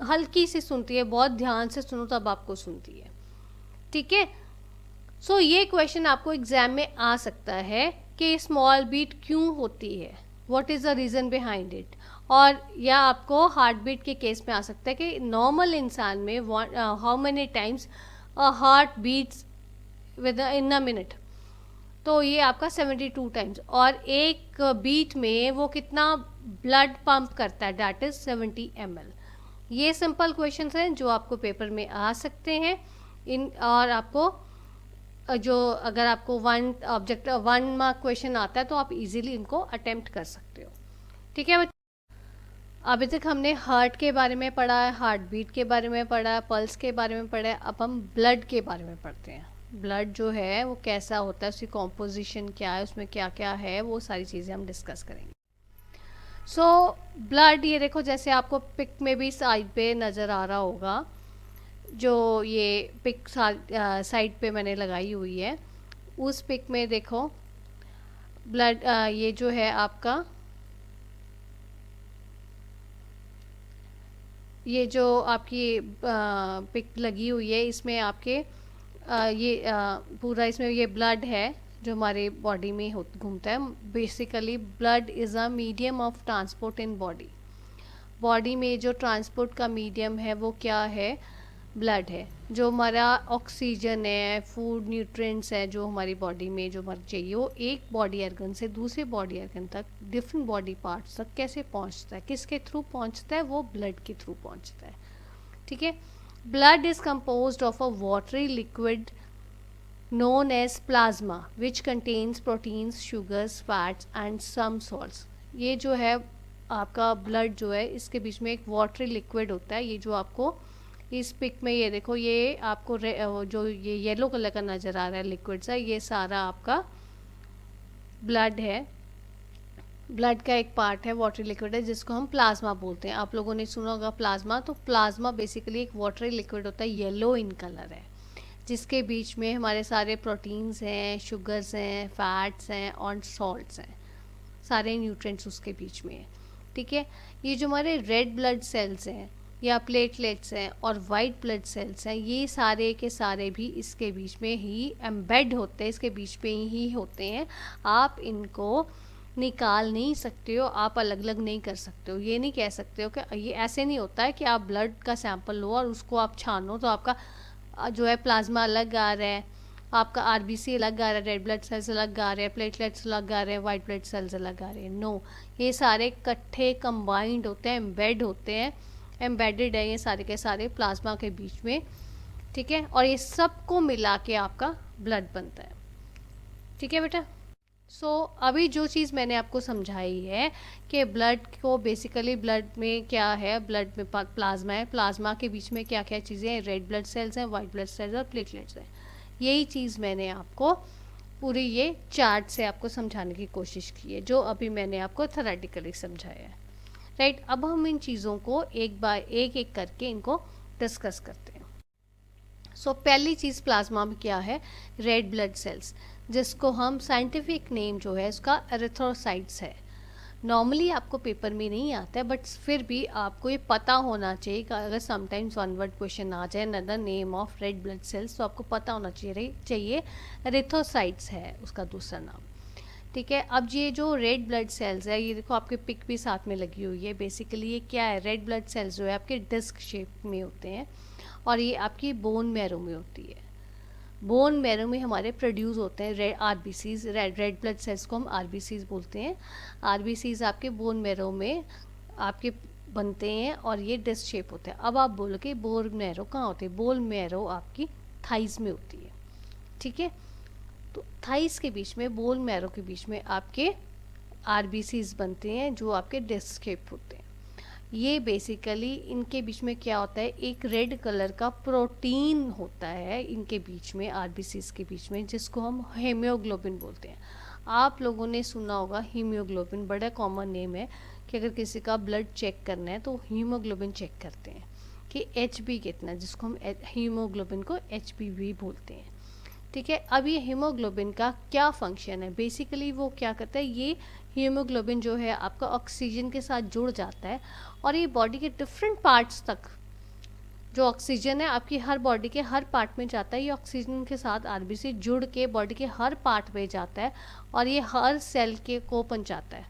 हल्की सी सुनती है। बहुत ध्यान से सुनो तब आपको सुनती है। ठीक है, सो ये क्वेश्चन आपको एग्जाम में आ सकता है कि स्मॉल बीट क्यों होती है, what is the reason behind it. और या आपको हार्ट बीट के केस में आ सकता है कि नॉर्मल इंसान में how many times heart beats within a minute, तो ये आपका 72 टाइम्स, और एक बीट में वो कितना ब्लड पंप करता है, डैट इज़ 70 ml। ये सिंपल क्वेश्चंस हैं जो आपको पेपर में आ सकते हैं और आपको जो अगर आपको वन ऑब्जेक्ट 1 मार्क क्वेश्चन आता है तो आप इजीली इनको अटेम्प्ट कर सकते हो। ठीक है, अभी तक हमने हार्ट के बारे में पढ़ा है, हार्ट बीट के बारे में पढ़ा है, पल्स के बारे में पढ़ा है। अब हम ब्लड के बारे में पढ़ते हैं। ब्लड जो है वो कैसा होता है, उसकी कॉम्पोजिशन क्या है, उसमें क्या क्या है, वो सारी चीज़ें हम डिस्कस करेंगे। सो ब्लड, ये देखो जैसे आपको पिक में भी साइड पे नज़र आ रहा होगा, जो ये पिक साइड पे मैंने लगाई हुई है, उस पिक में देखो ब्लड, ये जो है आपका, ये जो आपकी पिक लगी हुई है, इसमें आपके ये पूरा इसमें ये ब्लड है जो हमारे बॉडी में घूमता है। Basically blood is a medium of transport in body. Body में जो ट्रांसपोर्ट का मीडियम है वो क्या है, ब्लड है। जो हमारा ऑक्सीजन है, फूड, न्यूट्रिएंट्स है जो हमारी बॉडी में जो हमारे चाहिए, वो एक बॉडी ऑर्गन से दूसरे बॉडी ऑर्गन तक, डिफरेंट बॉडी पार्ट्स तक कैसे पहुंचता है, किसके थ्रू पहुंचता है, वो ब्लड के थ्रू पहुंचता है। ठीक है, blood is composed of a watery liquid known as plasma which contains proteins, sugars, fats and some salts। ये जो है आपका ब्लड जो है, इसके बीच में एक वाटरी लिक्विड होता है। ये जो आपको इस पिक में, ये देखो, ये आपको जो ये येलो कलर का नज़र आ रहा है लिक्विड सा, ये सारा आपका ब्लड है। ब्लड का एक पार्ट है, वाटरी लिक्विड है, जिसको हम प्लाज्मा बोलते हैं। आप लोगों ने सुना होगा प्लाज्मा। तो प्लाज्मा बेसिकली एक वाटरी लिक्विड होता है, येलो इन कलर है, जिसके बीच में हमारे सारे प्रोटीन्स हैं, शुगर्स हैं, फैट्स हैं और सॉल्ट्स हैं, सारे न्यूट्रिएंट्स उसके बीच में है। ठीक है, ये जो हमारे रेड ब्लड सेल्स हैं या प्लेटलेट्स हैं और वाइट ब्लड सेल्स हैं, ये सारे के सारे भी इसके बीच में ही एम्बेड होते हैं, इसके बीच में ही होते हैं। आप इनको निकाल नहीं सकते हो, आप अलग अलग नहीं कर सकते हो। ये नहीं कह सकते हो कि ये ऐसे नहीं होता है कि आप ब्लड का सैंपल लो और उसको आप छानो तो आपका जो है प्लाज्मा अलग आ रहा है, आपका आरबीसी अलग आ रहा है, रेड ब्लड सेल्स अलग आ रहे हैं, प्लेटलेट्स अलग आ रहे हैं, वाइट ब्लड सेल्स अलग आ रहे हैं। नो, ये सारे इकट्ठे कंबाइंड होते हैं, एम्बेड होते हैं, एम्बेडेड है ये सारे के सारे प्लाज्मा के बीच में। ठीक है, और ये सबको मिला के आपका ब्लड बनता है। ठीक है बेटा। अभी जो चीज़ मैंने आपको समझाई है कि ब्लड को बेसिकली, ब्लड में क्या है, ब्लड में प्लाज्मा है, प्लाज्मा के बीच में क्या क्या चीज़ें हैं, रेड ब्लड सेल्स हैं, वाइट ब्लड सेल्स और प्लेटलेट्स हैं। यही चीज़ मैंने आपको पूरी ये चार्ट से आपको समझाने की कोशिश की है, जो अभी मैंने आपको थेरेटिकली समझाया है। राइट, अब हम इन चीज़ों को एक बार एक करके इनको डिस्कस करते हैं। पहली चीज़ प्लाज्मा में क्या है, रेड ब्लड सेल्स, जिसको हम साइंटिफिक नेम जो है उसका एरिथ्रोसाइट्स है। नॉर्मली आपको पेपर में नहीं आता है, बट फिर भी आपको ये पता होना चाहिए कि अगर समटाइम्स वन वर्ड क्वेश्चन आ जाए, another name of red blood cells, तो आपको पता होना चाहिए एरिथ्रोसाइट्स है उसका दूसरा नाम। ठीक है, अब ये जो रेड ब्लड सेल्स है, ये देखो आपके पिक भी साथ में लगी हुई है। बेसिकली ये क्या है, रेड ब्लड सेल्स जो है आपके डिस्क शेप में होते हैं और ये आपकी बोन मैरो में होती है। बोन मैरो में हमारे प्रोड्यूस होते हैं red RBCs, red blood cells को हम आरबीसीज बोलते हैं। आरबीसीज आपके बोन मैरो में आपके बनते हैं और ये डिस्क शेप होते हैं। अब आप बोलोगे बोन मैरो कहाँ होते हैं, बोन मैरो आपकी थाइस में होती है। ठीक है, तो थाइस के बीच में, बोन मैरो के बीच में आपके आरबीसीज बनते हैं जो आपके डिस्क शेप होते हैं। ये बेसिकली इनके बीच में क्या होता है, एक रेड कलर का प्रोटीन होता है इनके बीच में, आरबीसीज के बीच में, जिसको हम हीमोग्लोबिन बोलते हैं। आप लोगों ने सुना होगा हीमोग्लोबिन, बड़ा कॉमन नेम है कि अगर किसी का ब्लड चेक करना है तो हीमोग्लोबिन चेक करते हैं कि एचबी कितना, जिसको हम हीमोग्लोबिन को एचबी बोलते हैं। ठीक है, अब ये हीमोग्लोबिन का क्या फंक्शन है, बेसिकली वो क्या करता है, ये हीमोग्लोबिन जो है आपका ऑक्सीजन के साथ जुड़ जाता है और ये बॉडी के डिफरेंट पार्ट्स तक, जो ऑक्सीजन है आपकी हर बॉडी के हर पार्ट में जाता है, ये ऑक्सीजन के साथ आरबीसी जुड़ के बॉडी के हर पार्ट में जाता है और ये हर सेल के को पहुंचाता है,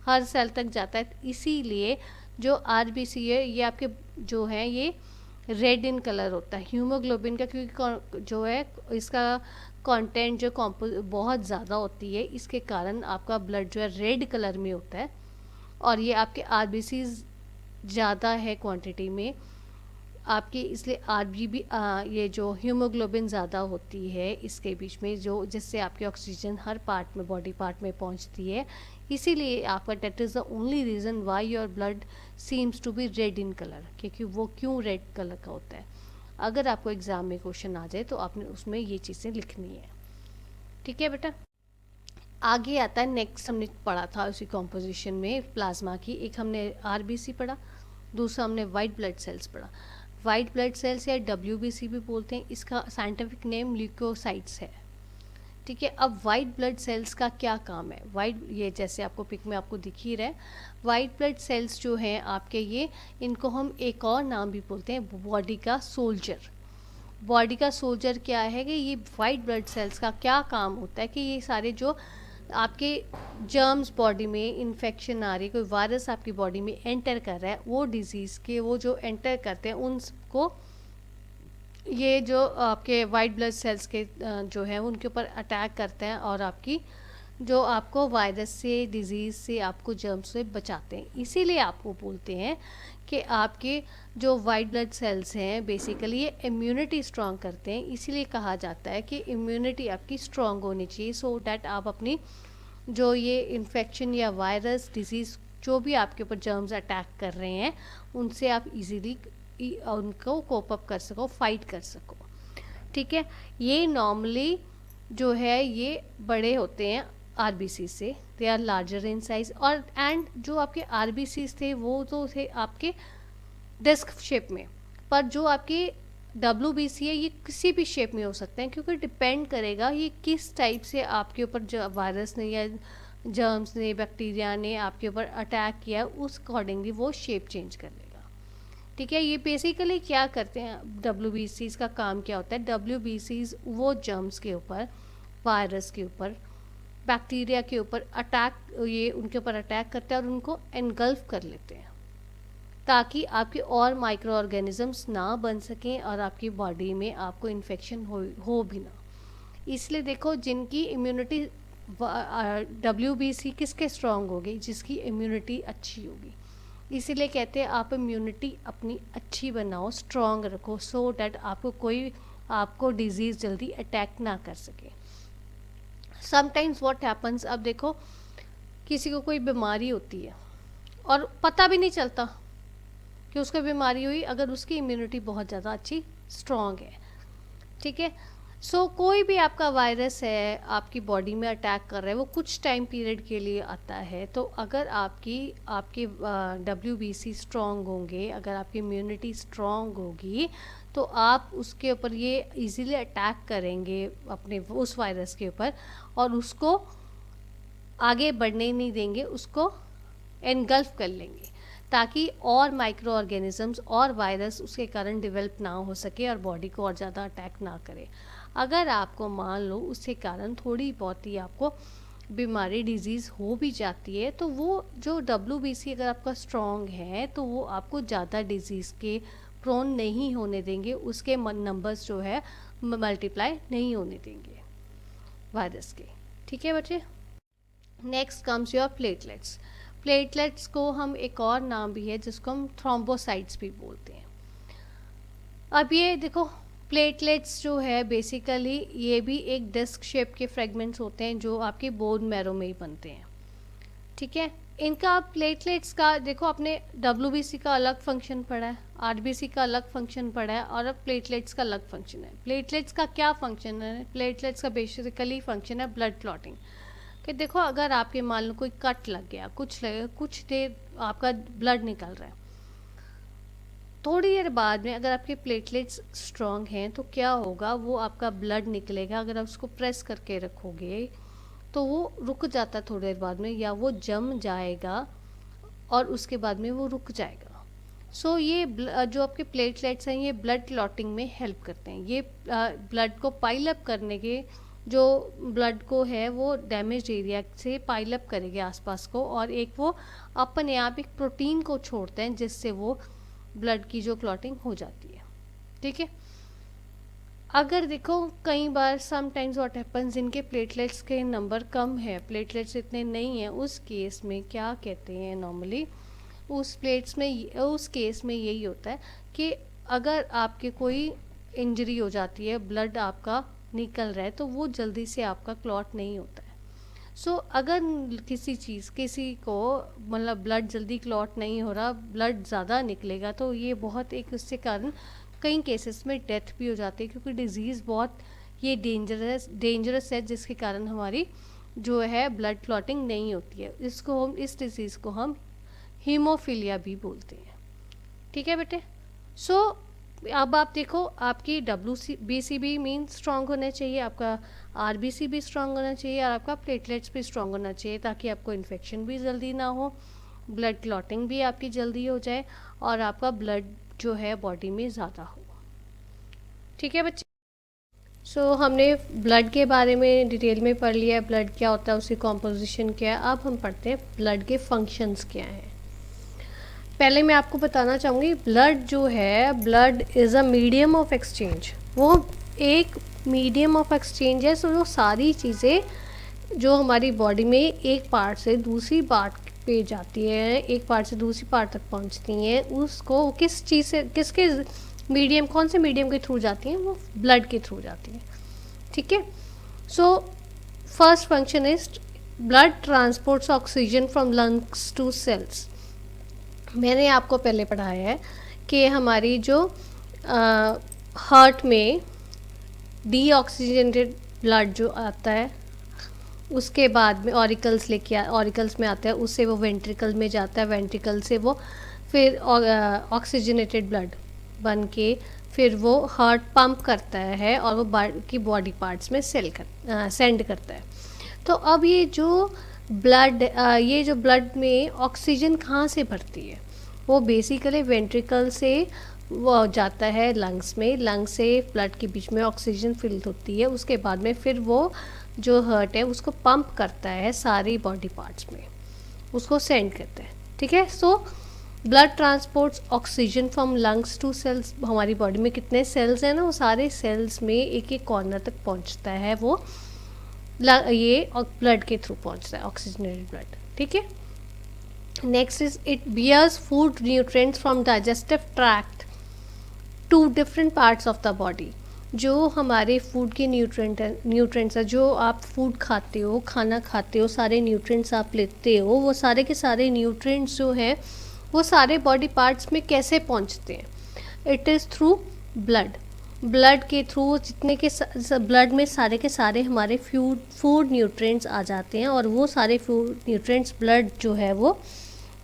हर सेल तक जाता है। इसीलिए जो आरबीसी है ये आपके जो है ये रेड इन कलर होता है हीमोग्लोबिन का, क्योंकि जो है इसका कंटेंट जो बहुत ज़्यादा होती है, इसके कारण आपका ब्लड जो है रेड कलर में होता है और ये आपके आरबीसीज ज़्यादा है क्वांटिटी में, आपके, इसलिए आरबीबी ये जो हीमोग्लोबिन ज़्यादा होती है इसके बीच में, जो जिससे आपकी ऑक्सीजन हर पार्ट में, बॉडी पार्ट में पहुंचती है, इसीलिए आपका that is the only reason why your blood seems to be red in colour, क्योंकि वो क्यों रेड कलर का होता है। अगर आपको एग्ज़ाम में क्वेश्चन आ जाए तो आपने उसमें ये चीज़ें लिखनी है। ठीक है बेटा। आगे आता है नेक्स्ट, हमने पढ़ा था उसी कॉम्पोजिशन में प्लाज्मा की, एक हमने आरबीसी पढ़ा, दूसरा हमने वाइट ब्लड सेल्स पढ़ा। वाइट ब्लड सेल्स या डब्ल्यूबीसी भी बोलते हैं, इसका साइंटिफिक नेम ल्यूकोसाइट्स है। ठीक है। अब वाइट ब्लड सेल्स का क्या काम है? वाइट, ये जैसे आपको पिक में आपको दिख ही रहा है, वाइट ब्लड सेल्स जो हैं आपके, ये इनको हम एक और नाम भी बोलते हैं बॉडी का सोल्जर। बॉडी का सोल्जर क्या है कि ये वाइट ब्लड सेल्स का क्या काम होता है कि ये सारे जो आपके जर्म्स बॉडी में इन्फेक्शन आ रही है, कोई वायरस आपकी बॉडी में एंटर कर रहा है, वो डिजीज़ के वो जो एंटर करते हैं उनको ये जो आपके वाइट ब्लड सेल्स के जो है उनके ऊपर अटैक करते हैं और आपकी जो आपको वायरस से, डिजीज़ से, आपको जर्म्स से बचाते हैं। इसीलिए आपको बोलते हैं कि आपके जो वाइट ब्लड सेल्स हैं बेसिकली ये इम्यूनिटी स्ट्रॉन्ग करते हैं। इसीलिए कहा जाता है कि इम्यूनिटी आपकी स्ट्रॉन्ग होनी चाहिए, सो डैट आप अपनी जो ये इन्फेक्शन या वायरस, डिजीज़, जो भी आपके ऊपर जर्म्स अटैक कर रहे हैं उनसे आप इजीली उनको कोप अप कर सको, फाइट कर सको। ठीक है। ये नॉर्मली जो है ये बड़े होते हैं आरबीसी से, they are larger in size, और एंड जो आपके आरबीसी थे वो तो थे आपके डिस्क शेप में, पर जो आपके डब्ल्यूबीसी है ये किसी भी शेप में हो सकते हैं, क्योंकि डिपेंड करेगा ये किस टाइप से आपके ऊपर जो वायरस ने या जर्म्स ने, बैक्टीरिया ने आपके ऊपर अटैक किया, उस अकॉर्डिंगली वो शेप चेंज कर लेगा। ठीक है। ये बेसिकली क्या करते हैं, डब्ल्यूबीसीज का काम क्या होता है? डब्ल्यूबीसीज वो जर्म्स के ऊपर, वायरस के ऊपर, बैक्टीरिया के ऊपर अटैक, ये उनके ऊपर अटैक करते हैं और उनको एनगल्फ कर लेते हैं, ताकि आपके और माइक्रो ऑर्गेनिजम्स ना बन सकें और आपकी बॉडी में आपको इन्फेक्शन हो भी ना। इसलिए देखो, जिनकी इम्यूनिटी डब्ल्यूबीसी किसके स्ट्रॉन्ग होगी? जिसकी इम्यूनिटी अच्छी होगी। इसीलिए कहते हैं आप इम्यूनिटी अपनी अच्छी बनाओ, स्ट्रॉन्ग रखो, सो डैट आपको डिजीज़ जल्दी अटैक ना कर सके। समटाइम्स व्हाट हैपन्स, अब देखो किसी को कोई बीमारी होती है और पता भी नहीं चलता कि उसको बीमारी हुई, अगर उसकी इम्यूनिटी बहुत ज़्यादा अच्छी स्ट्रॉन्ग है। ठीक है। सो कोई भी आपका वायरस है आपकी बॉडी में अटैक कर रहा है, वो कुछ टाइम पीरियड के लिए आता है, तो अगर आपकी डब्ल्यूबीसी स्ट्रॉन्ग होंगे, अगर आपकी इम्यूनिटी स्ट्रॉन्ग होगी, तो आप उसके ऊपर ये इजीली अटैक करेंगे अपने उस वायरस के ऊपर, और उसको आगे बढ़ने नहीं देंगे, उसको एनगल्फ कर लेंगे, ताकि और माइक्रो ऑर्गेनिजम्स और वायरस उसके कारण डेवलप ना हो सके और बॉडी को और ज़्यादा अटैक ना करे। अगर आपको मान लो उसके कारण थोड़ी बहुत ही आपको बीमारी, डिजीज़ हो भी जाती है, तो वो जो डब्ल्यूबीसी अगर आपका स्ट्रॉन्ग है तो वो आपको ज़्यादा डिजीज़ के प्रोन नहीं होने देंगे, उसके नंबर्स जो है मल्टीप्लाई नहीं होने देंगे वायरस के। ठीक है बच्चे। Next comes your platelets. Platelets को हम एक और नाम भी है जिसको हम थ्रोम्बोसाइट्स भी बोलते हैं। अब ये देखो, प्लेटलेट्स जो है बेसिकली ये भी एक डिस्क शेप के फ्रेगमेंट्स होते हैं जो आपके बोन मैरो में ही बनते हैं। ठीक है। इनका प्लेटलेट्स का देखो, आपने डब्ल्यूबीसी का अलग फंक्शन पढ़ा है, आरबीसी का अलग फंक्शन पढ़ा है, और अब प्लेटलेट्स का अलग फंक्शन है। प्लेटलेट्स का क्या फंक्शन है? प्लेटलेट्स का बेसिकली फंक्शन है ब्लड क्लॉटिंग। कि देखो, अगर आपके मान लो कोई कट लग गया, कुछ देर आपका ब्लड निकल रहा है, थोड़ी देर बाद में अगर आपके प्लेटलेट्स स्ट्रॉन्ग हैं तो क्या होगा, वो आपका ब्लड निकलेगा, अगर आप उसको प्रेस करके रखोगे तो वो रुक जाता है थोड़ी देर बाद में, या वो जम जाएगा और उसके बाद में वो रुक जाएगा। सो ये जो आपके प्लेटलेट्स हैं ये ब्लड क्लॉटिंग में हेल्प करते हैं। ये ब्लड को पाइल अप करने के, जो ब्लड को है वो डैमेज एरिया से पाइल अप करेंगे आसपास को, और एक वो अपने आप एक प्रोटीन को छोड़ते हैं जिससे वो ब्लड की जो क्लॉटिंग हो जाती है। ठीक है। अगर देखो कई बार समटाइम्स व्हाट हैपन्स, इनके प्लेटलेट्स के नंबर कम है, प्लेटलेट्स इतने नहीं हैं, उस केस में क्या कहते हैं नॉर्मली, उस केस में यही होता है कि अगर आपके कोई इंजरी हो जाती है, ब्लड आपका निकल रहा है, तो वो जल्दी से आपका क्लॉट नहीं होता है। सो अगर किसी को मतलब ब्लड जल्दी क्लॉट नहीं हो रहा, ब्लड ज़्यादा निकलेगा, तो ये बहुत एक उससे कारण कई केसेस में डेथ भी हो जाती है, क्योंकि डिज़ीज़ बहुत ये डेंजरस है, जिसके कारण हमारी जो है ब्लड क्लॉटिंग नहीं होती है। इस डिज़ीज़ को हम हीमोफीलिया भी बोलते हैं। ठीक है बेटे। सो अब आप देखो, आपकी WBC भी मीन स्ट्रांग होना चाहिए, आपका RBC भी स्ट्रांग होना चाहिए, और आपका प्लेटलेट्स भी स्ट्रांग होना चाहिए, ताकि आपको इन्फेक्शन भी जल्दी ना हो, ब्लड क्लॉटिंग भी आपकी जल्दी हो जाए, और आपका ब्लड जो है बॉडी में ज़्यादा हो। ठीक है बच्चे। सो हमने ब्लड के बारे में डिटेल में पढ़ लिया है, ब्लड क्या होता है, उसकी कॉम्पोजिशन क्या है। अब हम पढ़ते हैं ब्लड के फंक्शंस क्या हैं। पहले मैं आपको बताना चाहूँगी, ब्लड जो है, blood is a medium of exchange. वो एक मीडियम ऑफ एक्सचेंज है। सो जो सारी चीज़ें जो हमारी बॉडी में एक पार्ट से दूसरी पार्ट पे जाती है, एक पार्ट से दूसरी पार्ट तक पहुंचती हैं, उसको किस चीज़ से, किसके मीडियम, कौन से मीडियम के थ्रू जाती हैं, वो ब्लड के थ्रू जाती हैं। ठीक है। So first function is blood transports oxygen from lungs to cells. मैंने आपको पहले पढ़ाया है कि हमारी जो हार्ट में डीऑक्सीजनेटेड ब्लड जो आता है, उसके बाद में ऑरिकल्स में आता है, उससे वो वेंट्रिकल में जाता है, वेंट्रिकल से वो फिर ऑक्सीजनेटेड ब्लड बन के फिर वो हार्ट पंप करता है, और वो बॉडी पार्ट्स में सेंड करता है। तो अब ये जो ब्लड में ऑक्सीजन कहाँ से भरती है, वो बेसिकली वेंट्रिकल से वो जाता है लंग्स में, लंग्स से ब्लड के बीच में ऑक्सीजन फिल होती है, उसके बाद में फिर वो जो हार्ट है उसको पंप करता है सारी बॉडी पार्ट्स में, उसको सेंड करता है। ठीक है। So blood transports oxygen from lungs to cells. हमारी बॉडी में कितने सेल्स हैं ना, वो सारे सेल्स में एक एक कॉर्नर तक पहुंचता है, वो ये ब्लड के थ्रू पहुंचता है, ऑक्सीजनेटेड ब्लड। ठीक है। Next is it bears food nutrients from digestive tract to different parts of the body. जो हमारे फूड के न्यूट्रिएंट्स है, जो आप फूड खाते हो, खाना खाते हो, सारे न्यूट्रिएंट्स आप लेते हो, वो सारे के सारे न्यूट्रिएंट्स जो हैं वो सारे बॉडी पार्ट्स में कैसे पहुंचते हैं? इट इज़ थ्रू ब्लड के थ्रू, जितने के ब्लड में सारे के सारे हमारे फूड न्यूट्रिएंट्स आ जाते हैं, और वो सारे फूड न्यूट्रिएंट्स ब्लड जो है वो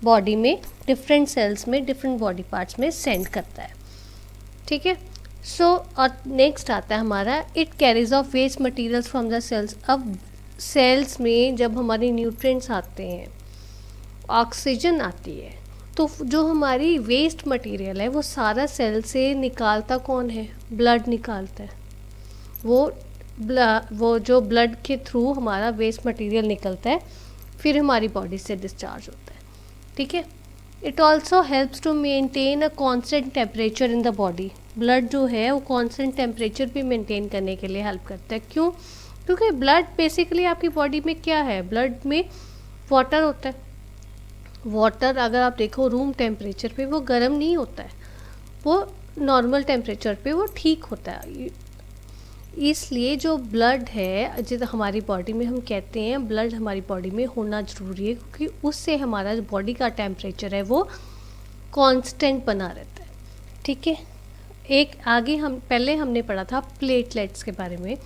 बॉडी में डिफरेंट सेल्स में, डिफरेंट बॉडी पार्ट्स में सेंड करता है। ठीक है। सो और नेक्स्ट आता है हमारा, it carries of waste materials from the cells. अब सेल्स में जब हमारे न्यूट्रिएंट्स आते हैं, ऑक्सीजन आती है, तो जो हमारी वेस्ट मटेरियल है वो सारा सेल से निकालता कौन है? ब्लड निकालता है। वो जो ब्लड के थ्रू हमारा वेस्ट मटेरियल निकलता है, फिर हमारी बॉडी से डिस्चार्ज होता है। ठीक है। It also helps to maintain a constant temperature in the body. Blood जो है वो कांस्टेंट टेम्परेचर भी मेंटेन करने के लिए हेल्प करता है। क्यों? क्योंकि ब्लड बेसिकली आपकी बॉडी में क्या है, ब्लड में वाटर होता है। वाटर अगर आप देखो रूम टेम्परेचर पे वो गर्म नहीं होता है, वो नॉर्मल टेम्परेचर पे वो ठीक होता है। इसलिए जो ब्लड है, जिस हमारी बॉडी में, हम कहते हैं ब्लड हमारी बॉडी में होना ज़रूरी है, क्योंकि उससे हमारा जो बॉडी का टेम्परेचर है वो कांस्टेंट बना रहता है। ठीक है। एक आगे पहले हमने पढ़ा था प्लेटलेट्स के बारे में,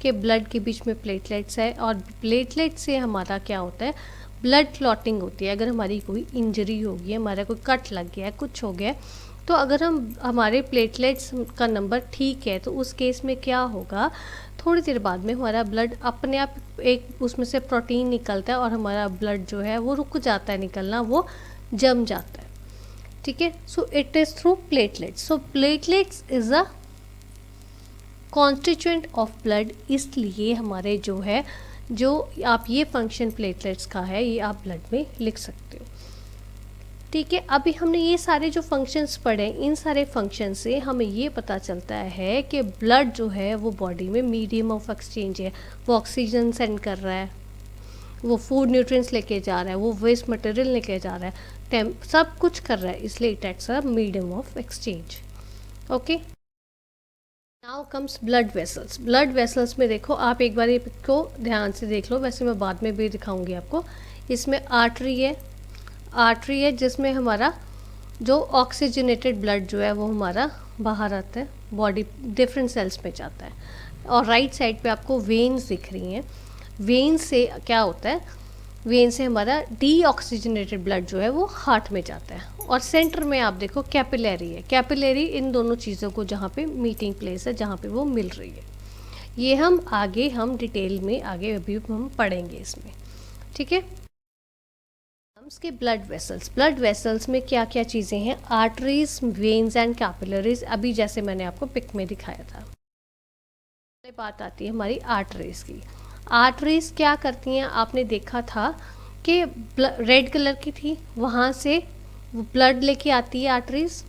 कि ब्लड के बीच में प्लेटलेट्स है, और प्लेटलेट से हमारा क्या होता है, ब्लड क्लॉटिंग होती है। अगर हमारी कोई इंजरी हो गई है, हमारा कोई कट लग गया है, कुछ हो गया है, तो अगर हमारे प्लेटलेट्स का नंबर ठीक है, तो उस केस में क्या होगा, थोड़ी देर बाद में हमारा ब्लड अपने आप एक उसमें से प्रोटीन निकलता है, और हमारा ब्लड जो है वो रुक जाता है निकलना, वो जम जाता है। ठीक है। So it is through platelets. So platelets is a constituent of blood. इसलिए हमारे जो है, जो आप ये फंक्शन प्लेटलेट्स का है, ये आप ब्लड में लिख सकते हो। ठीक है। अभी हमने ये सारे जो फंक्शंस पढ़े, इन सारे फंक्शन से हमें ये पता चलता है कि ब्लड जो है वो बॉडी में मीडियम ऑफ एक्सचेंज है। वो ऑक्सीजन सेंड कर रहा है, वो फूड न्यूट्रिएंट्स लेके जा रहा है, वो वेस्ट मटेरियल लेके जा रहा है, सब कुछ कर रहा है, इसलिए it acts a medium of exchange. Okay, now comes blood vessels. Blood vessels में देखो आप एक बार ये पिक को ध्यान से देख लो, वैसे मैं बाद में भी दिखाऊंगी आपको। इसमें आर्टरी है, आर्टरी है जिसमें हमारा जो ऑक्सीजनेटेड ब्लड जो है वो हमारा बाहर आता है, बॉडी डिफरेंट सेल्स में जाता है। और राइट साइड पे आपको वेन्स दिख रही हैं। वेन्स से क्या होता है, वेन से हमारा डीऑक्सीजनेटेड ब्लड जो है वो हार्ट में जाता है। और सेंटर में आप देखो कैपिलरी है, कैपिलरी इन दोनों चीज़ों को जहाँ पे मीटिंग प्लेस है, जहाँ पे वो मिल रही है। ये हम डिटेल में आगे अभी हम पढ़ेंगे इसमें, ठीक है। के ब्लड वेसल्स, ब्लड वेसल्स में क्या क्या चीज़ें हैं, आर्टरीज, वेन्स एंड कैपिलरीज। अभी जैसे मैंने आपको पिक में दिखाया था। बात आती है हमारी आर्टरीज की। आर्टरीज क्या करती हैं, आपने देखा था कि रेड कलर की थी, वहाँ से ब्लड लेके आती है आर्टरीज,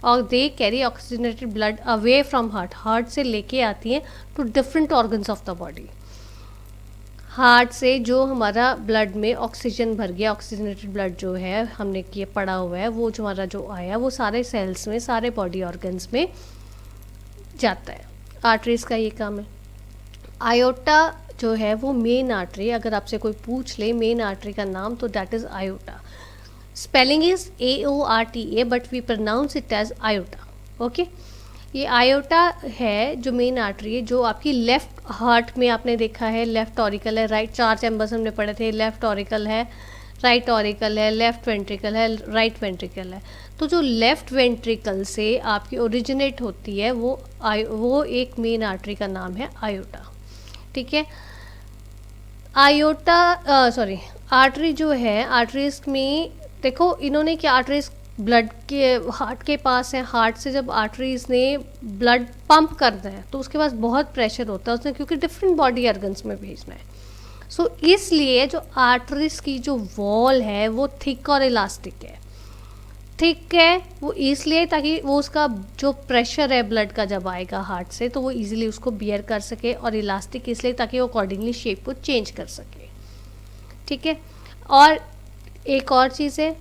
और they carry oxygenated blood away from heart, heart से लेके आती हैं to different organs of the body. Heart से जो हमारा ब्लड में ऑक्सीजन भर गया, ऑक्सीजनेटेड ब्लड जो है हमने ये पड़ा हुआ है, वो जो हमारा जो आया वो सारे सेल्स में, सारे बॉडी ऑर्गन्स में जाता है। आर्टरीज का ये काम है। आयोटा जो है वो मेन आर्टरी, अगर आपसे कोई पूछ ले मेन आर्टरी का नाम तो that is aorta. Spelling is AORTA but we pronounce it as aorta. Okay, ये आयोटा है जो मेन आर्टरी है, जो आपकी लेफ्ट हार्ट में आपने देखा है, लेफ्ट ऑरिकल है, राइट, 4 चैम्बर्स हमने पढ़े थे, लेफ्ट ऑरिकल है, राइट ऑरिकल है, लेफ्ट वेंट्रिकल है, राइट वेंट्रिकल है। तो जो लेफ्ट वेंट्रिकल से आपकी ओरिजिनेट होती है वो एक मेन आर्टरी का नाम है आयोटा, ठीक है। आयोटा सॉरी आर्टरी जो है, आर्टरीज में देखो इन्होंने क्या, आर्टरीज ब्लड के हार्ट के पास है, हार्ट से जब आर्टरीज ने ब्लड पंप करना है तो उसके पास बहुत प्रेशर होता है उसने, क्योंकि डिफरेंट बॉडी ऑर्गन्स में भेजना है। सो इसलिए जो आर्टरीज की जो वॉल है वो थिक और इलास्टिक है। थिक है वो इसलिए ताकि वो उसका जो प्रेशर है ब्लड का जब आएगा हार्ट से तो वो इजीली उसको बियर कर सके, और इलास्टिक इसलिए ताकि वो अकॉर्डिंगली शेप को चेंज कर सके, ठीक है। और एक और चीज़ है,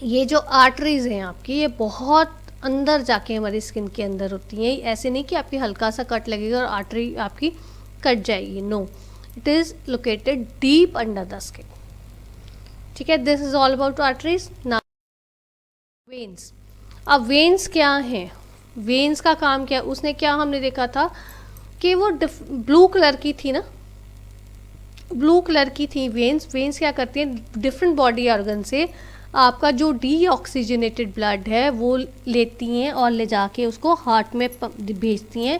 ये जो आर्टरीज हैं आपकी ये बहुत अंदर जाके हमारी स्किन के अंदर होती हैं। ऐसे नहीं कि आपकी हल्का सा कट लगेगा और आर्टरी आपकी कट जाएगी, no, it is located deep under the skin, ठीक है। This is all about arteries. Now veins. अब वेन्स क्या हैं, वेन्स का काम क्या है, उसने क्या हमने देखा था कि वो ब्लू कलर की थी ना, ब्लू कलर की थी वेन्स। वेन्स क्या करती हैं, डिफरेंट बॉडी ऑर्गन से आपका जो डीऑक्सीजनेटेड ब्लड है वो लेती हैं और ले जाके उसको हार्ट में भेजती हैं,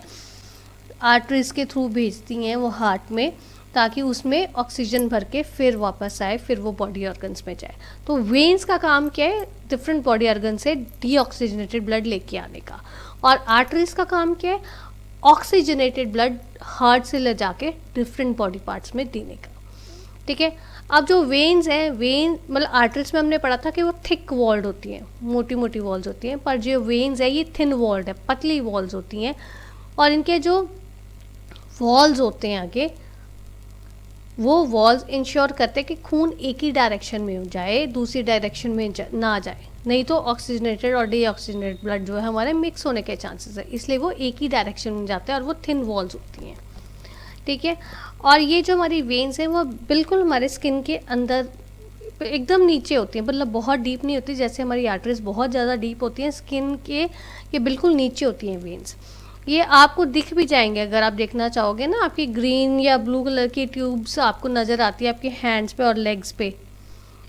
आर्टरीज के थ्रू भेजती हैं वो हार्ट में, ताकि उसमें ऑक्सीजन भर के फिर वापस आए, फिर वो बॉडी ऑर्गन्स में जाए। तो वेन्स का काम क्या है, डिफरेंट बॉडी ऑर्गन से डीऑक्सीजनेटेड ब्लड लेके आने का, और आर्टरीज का काम क्या है, ऑक्सीजनेटेड ब्लड हार्ट से ले जाके डिफरेंट बॉडी पार्ट्स में देने का, ठीक है। अब जो वेन्स हैं, वेन मतलब आर्टरीज में हमने पढ़ा था कि वो थिक वॉल्ड होती हैं, मोटी मोटी वॉल्स होती हैं, पर जो वेन्स है ये थिन वॉल्ड है, पतली वॉल्स होती हैं। और इनके जो वॉल्स होते हैं आगे, वो वॉल्स इंश्योर करते हैं कि खून एक ही डायरेक्शन में हो जाए, दूसरी डायरेक्शन में ना जाए, नहीं तो ऑक्सीजनेटेड और डीऑक्सीजनेटेड ब्लड जो है हमारे मिक्स होने के चांसेस है, इसलिए वो एक ही डायरेक्शन में जाते हैं और वो थिन वॉल्स होती हैं, ठीक है। और ये जो हमारी वेन्स हैं वो बिल्कुल हमारे स्किन के अंदर एकदम नीचे होती हैं, मतलब बहुत डीप नहीं होती, जैसे हमारी आर्टरीज बहुत ज़्यादा डीप होती हैं, स्किन के ये बिल्कुल नीचे होती हैं वेन्स। ये आपको दिख भी जाएंगे अगर आप देखना चाहोगे ना, आपकी ग्रीन या ब्लू कलर की ट्यूब्स आपको नज़र आती है आपके हैंड्स पे और लेग्स पे।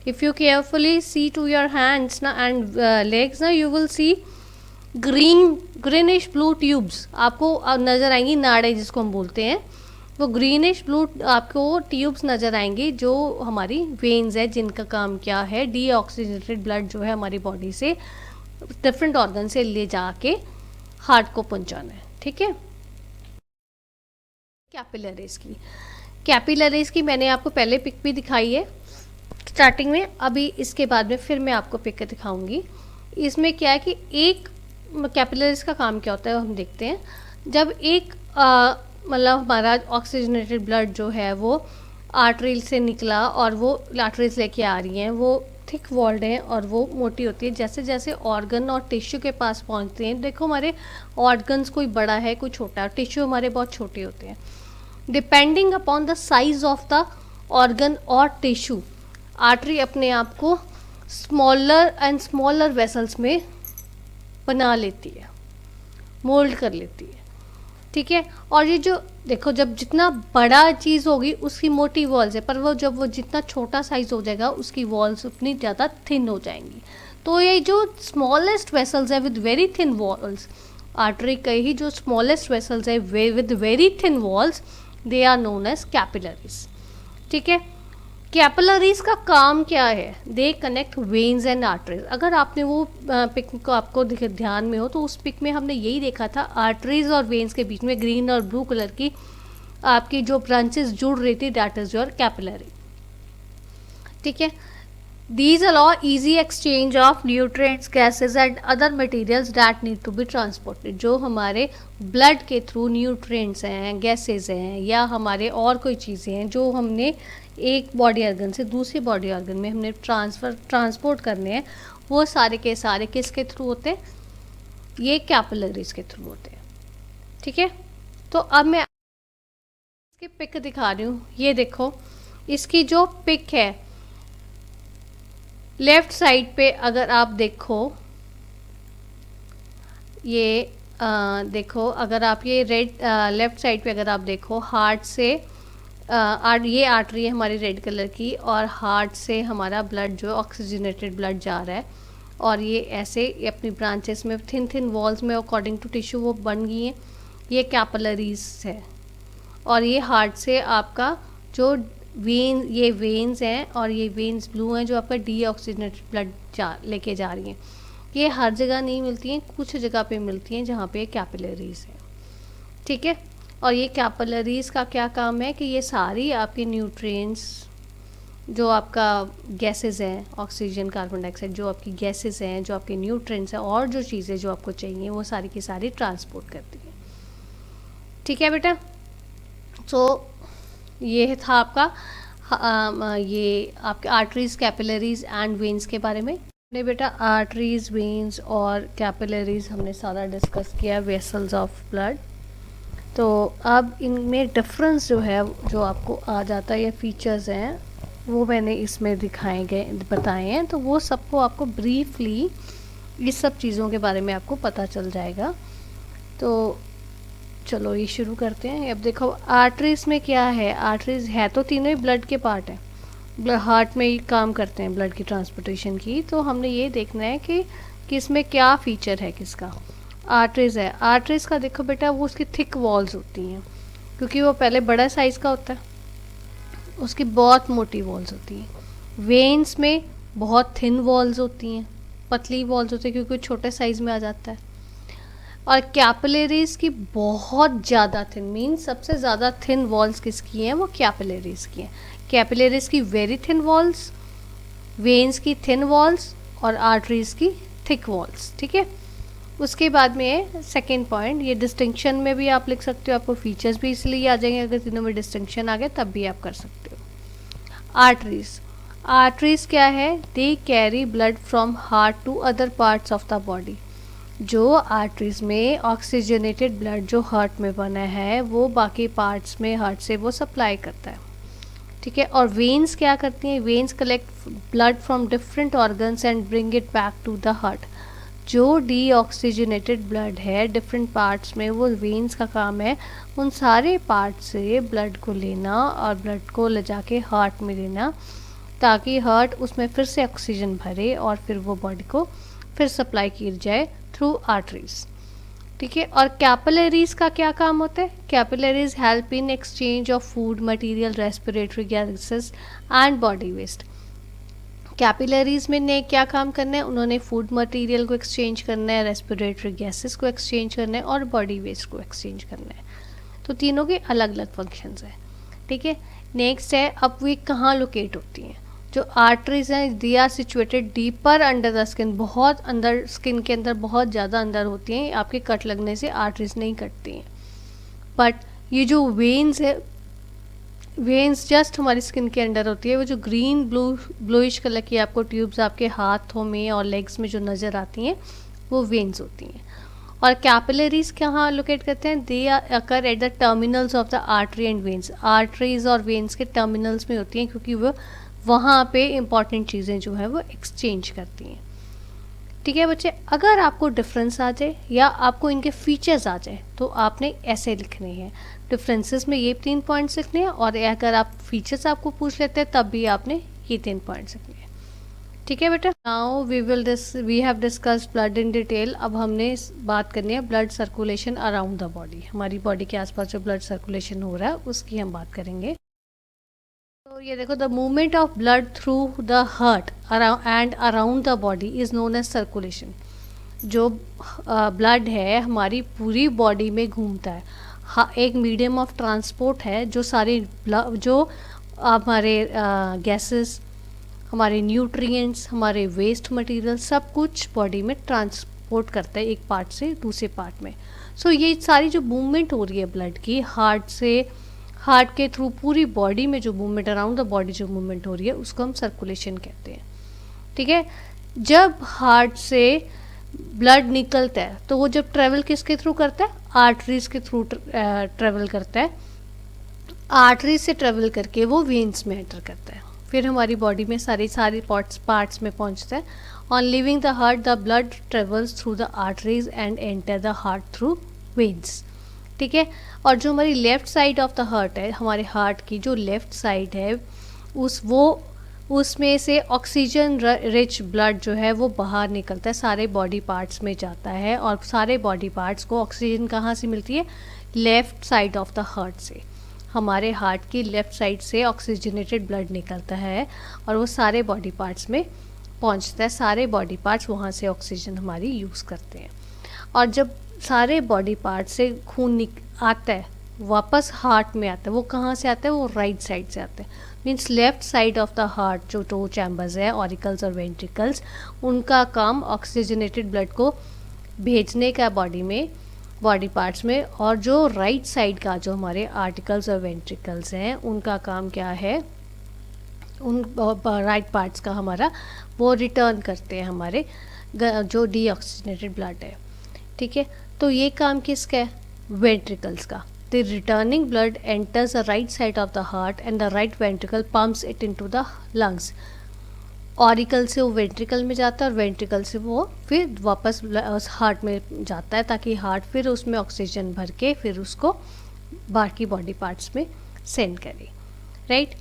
If you carefully see to your hands ना एंड लेग्स ना, you will see greenish blue tubes आपको नज़र आएंगी, नाड़े जिसको हम बोलते हैं, वो ग्रीनिश ब्लू आपको ट्यूब्स नज़र आएंगी, जो हमारी वेन्स है, जिनका काम क्या है, डीऑक्सीजनेटेड ब्लड जो है हमारी बॉडी से डिफरेंट ऑर्गन से ले जाके हार्ट को पहुंचाना है, ठीक है। कैपिलरीज की, कैपिलरीज की मैंने आपको पहले पिक भी दिखाई है स्टार्टिंग में, अभी इसके बाद में फिर मैं आपको पिक दिखाऊंगी। इसमें क्या है कि एक कैपिलरीज का काम क्या होता है हम देखते हैं। जब एक मतलब हमारा ऑक्सीजनेटेड ब्लड जो है वो आर्टरी से निकला और वो आर्टरीज लेके आ रही हैं, वो थिक वॉल्ड हैं और वो मोटी होती है। जैसे जैसे ऑर्गन और टिश्यू के पास पहुंचते हैं, देखो हमारे ऑर्गन्स कोई बड़ा है कोई छोटा है, टिश्यू हमारे बहुत छोटे होते हैं। Depending upon the size of the organ और टिश्यू, आर्टरी अपने आप को स्मॉलर एंड स्मॉलर वेसल्स में बना लेती है, मोल्ड कर लेती है, ठीक है। और ये जो देखो, जब जितना बड़ा चीज़ होगी उसकी मोटी वॉल्स है, पर वो जब वो जितना छोटा साइज हो जाएगा उसकी वॉल्स उतनी ज़्यादा थिन हो जाएंगी। तो ये जो स्मॉलेस्ट वेसल्स है with very thin walls, artery के ही जो स्मॉलेस्ट वेसल्स है with very thin walls, they are known as capillaries, ठीक है। कैपिलरीज का काम क्या है? They connect veins and arteries. अगर आपने वो पिक को आपको ध्यान में हो तो उस पिक में हमने यही देखा था, आर्टरीज और वेन्स के बीच में ग्रीन और ब्लू कलर की आपकी जो ब्रांचेस जुड़ रही थी, दैट इज योर कैपिलरी, ठीक है। These allow easy exchange of nutrients, gases and other materials that need to be transported। जो हमारे ब्लड के थ्रू न्यूट्रिएंट्स हैं, गैसेस हैं, या हमारे और कोई चीज़ें हैं जो हमने एक बॉडी ऑर्गन से दूसरे बॉडी ऑर्गन में हमने ट्रांसपोर्ट करने हैं, वो सारे के सारे किसके थ्रू होते हैं? ये कैपिलरीज के थ्रू होते हैं, ठीक है। तो अब मैं इसकी पिक दिखा रही हूँ। ये देखो, इसकी जो पिक है लेफ़्ट साइड पे अगर आप देखो, ये देखो, अगर आप ये रेड लेफ़्ट साइड पे अगर आप देखो, हार्ट से ये आर्टरी है हमारी रेड कलर की, और हार्ट से हमारा ब्लड जो ऑक्सीजनेटेड ब्लड जा रहा है, और ये ऐसे अपनी ब्रांचेस में थिन थिन वॉल्स में अकॉर्डिंग टू टिश्यू वो बन गई हैं। ये कैपिलरीज है। और ये हार्ट से आपका जो ये वेन्स हैं, और ये वेन्स ब्लू हैं जो आपका डीऑक्सीजनेटेड ब्लड लेके जा रही हैं। ये हर जगह नहीं मिलती हैं, कुछ जगह पे मिलती हैं जहाँ पे कैपिलरीज है, ठीक है। और ये कैपिलरीज का क्या काम है कि ये सारी आपकी न्यूट्रिएंट्स, जो आपका गैसेस हैं, ऑक्सीजन, कार्बन डाइऑक्साइड, जो आपकी गैसेस हैं, जो आपके न्यूट्रिएंट्स हैं, और जो चीज़ें जो आपको चाहिए वो सारी की सारी ट्रांसपोर्ट करती हैं, ठीक है बेटा। तो ये था आपका ये आपके आर्टरीज, कैपिलरीज एंड वेन्स के बारे में। हमने बेटा आर्टरीज, वेन्स और कैपिलरीज हमने सारा डिस्कस किया, वेसल्स ऑफ ब्लड। तो अब इनमें डिफरेंस जो है, जो आपको आ जाता है, या फीचर्स हैं, वो मैंने इसमें बताए हैं। तो वो सबको आपको ब्रीफली इस सब चीज़ों के बारे में आपको पता चल जाएगा। तो चलो ये शुरू करते हैं। अब देखो आर्टरीज में क्या है। आर्टरीज है तो तीनों ही ब्लड के पार्ट हैं, हार्ट में ही काम करते हैं ब्लड की ट्रांसपोर्टेशन की। तो हमने ये देखना है कि किसमें क्या फीचर है किसका। आर्टरीज है, आर्टरीज का देखो बेटा, वो उसकी थिक वॉल्स होती हैं, क्योंकि वो पहले बड़ा साइज़ का होता है, उसकी बहुत मोटी वॉल्स होती हैं। वेन्स में बहुत थिन वॉल्स होती हैं, पतली वॉल्स होती हैं, क्योंकि छोटे साइज़ में आ जाता है। और कैपिलरीज की बहुत ज़्यादा थिन, मीन्स सबसे ज़्यादा थिन वॉल्स किसकी हैं? वो कैपिलरीज की हैं। कैपिलरीज की वेरी थिन वॉल्स, वेन्स की थिन वॉल्स, और आर्टरीज की थिक वॉल्स, ठीक है। उसके बाद में सेकेंड पॉइंट, ये डिस्टिंक्शन में भी आप लिख सकते हो, आपको फीचर्स भी इसलिए आ जाएंगे, अगर तीनों में डिस्टिंक्शन आ गए तब भी आप कर सकते हो। आर्टरीज, आर्टरीज क्या है? They carry blood from heart to other parts of the body. जो आर्टरीज में ऑक्सीजनेटेड ब्लड जो हार्ट में बना है, वो बाकी पार्ट्स में हार्ट से वो सप्लाई करता है, ठीक है। और वेन्स क्या करती हैं? Veins collect blood from different organs and bring it back to the heart. जो डीऑक्सीजनेटेड ब्लड है डिफरेंट पार्ट्स में, वो वेन्स का काम है उन सारे पार्ट से ब्लड को लेना और ब्लड को ले जाके हार्ट में देना, ताकि हार्ट उसमें फिर से ऑक्सीजन भरे और फिर वो बॉडी को फिर सप्लाई की जाए थ्रू आर्टरीज, ठीक है। और कैपिलरीज का क्या काम होता है? Capillaries help in exchange of food material, respiratory gases and body waste. Capillaries में ने क्या काम करना है? उन्होंने फूड मटेरियल को एक्सचेंज करना है, रेस्पिरेटरी गैसेस को एक्सचेंज करना है, और बॉडी वेस्ट को एक्सचेंज करना है। तो तीनों के अलग अलग फंक्शंस हैं, ठीक है। नेक्स्ट है, अब वे कहाँ लोकेट होती हैं? जो आर्टरीज हैं, they are situated deeper under the skin, बहुत अंदर, स्किन के अंदर बहुत ज़्यादा अंदर होती हैं। आपके कट लगने से आर्टरीज नहीं कटती हैं। बट ये जो वेन्स है, वेन्स जस्ट हमारी स्किन के अंडर होती है। वो जो ग्रीन ब्लूइश कलर की आपको ट्यूब्स आपके हाथों में और लेग्स में जो नज़र आती हैं वो वेन्स होती हैं। और कैपिलरीज कहाँ लोकेट करते हैं? They occur at the terminals of the artery and veins. Arteries और वेन्स के टर्मिनल्स में होती हैं, क्योंकि वो वहाँ पे इंपॉर्टेंट चीज़ें जो है वो एक्सचेंज करती हैं। ठीक है बच्चे, अगर आपको डिफरेंस आ जाए या आपको इनके फीचर्स आ जाए तो आपने ऐसे लिखने हैं। डिफरेंसेस में ये 3 पॉइंट्स लिखने हैं, और अगर आप फीचर्स आपको पूछ लेते हैं तब भी आपने ये 3 पॉइंट्स लिखने हैं। ठीक है बेटा, now we have discussed blood in detail. अब हमने बात करनी है blood circulation around the body. हमारी बॉडी के आसपास जो ब्लड सर्कुलेशन हो रहा है उसकी हम बात करेंगे। तो ये देखो, the movement of blood through the heart and around the body is known as circulation. जो ब्लड है हमारी पूरी बॉडी में घूमता है, एक मीडियम ऑफ ट्रांसपोर्ट है जो सारे जो हमारे गैसेस, हमारे न्यूट्रिएंट्स, हमारे वेस्ट मटेरियल सब कुछ बॉडी में ट्रांसपोर्ट करता है एक पार्ट से दूसरे पार्ट में। सो ये सारी जो मूवमेंट हो रही है ब्लड की, हार्ट के थ्रू पूरी बॉडी में जो मूवमेंट, अराउंड द बॉडी जो मूवमेंट हो रही है उसको हम सर्कुलेशन कहते हैं। ठीक है, जब हार्ट से ब्लड निकलता है तो वो जब ट्रेवल किसके थ्रू करता है? आर्टरीज के थ्रू ट्रेवल करता है। आर्टरीज से ट्रेवल करके वो वेन्स में एंटर करता है, फिर हमारी बॉडी में सारी पार्ट्स में पहुंचता है। On living the heart the blood travels through the arteries and enter the heart through veins. ठीक है, और जो हमारी left side of the heart है, हमारे हार्ट की जो लेफ़्ट साइड है उसमें से ऑक्सीजन रिच ब्लड जो है वो बाहर निकलता है, सारे बॉडी पार्ट्स में जाता है। और सारे बॉडी पार्ट्स को ऑक्सीजन कहाँ से मिलती है? Left side of the heart से। हमारे हार्ट की लेफ़्ट साइड से ऑक्सीजनेटेड ब्लड निकलता है और वो सारे बॉडी पार्ट्स में पहुंचता है। सारे बॉडी पार्ट्स वहाँ से ऑक्सीजन हमारी यूज़ करते हैं। और जब सारे बॉडी पार्ट से खून आता है वापस हार्ट में आता है, वो कहाँ से आता है? वो राइट साइड से आता है। Means left side of the heart जो 2 चैम्बर्स है, ऑरिकल्स और वेंट्रिकल्स, उनका काम ऑक्सीजनेटेड ब्लड को भेजने का बॉडी पार्ट्स में। और जो राइट साइड का जो हमारे आर्टिकल्स और वेंट्रिकल्स हैं उनका काम क्या है? उन राइट पार्ट्स का हमारा वो रिटर्न करते हैं हमारे जो डीऑक्सीजनेटेड ब्लड है। ठीक है, तो ये काम किसका है? वेंट्रिकल्स का। The returning blood enters the right side of the heart and the right ventricle pumps it into the lungs. Auricle से वो वेंट्रिकल में जाता है और वेंट्रिकल से वो फिर वापस उस हार्ट में जाता है, ताकि हार्ट फिर उसमें ऑक्सीजन भर के फिर उसको बाकी बॉडी पार्ट्स में सेंड करे। Right,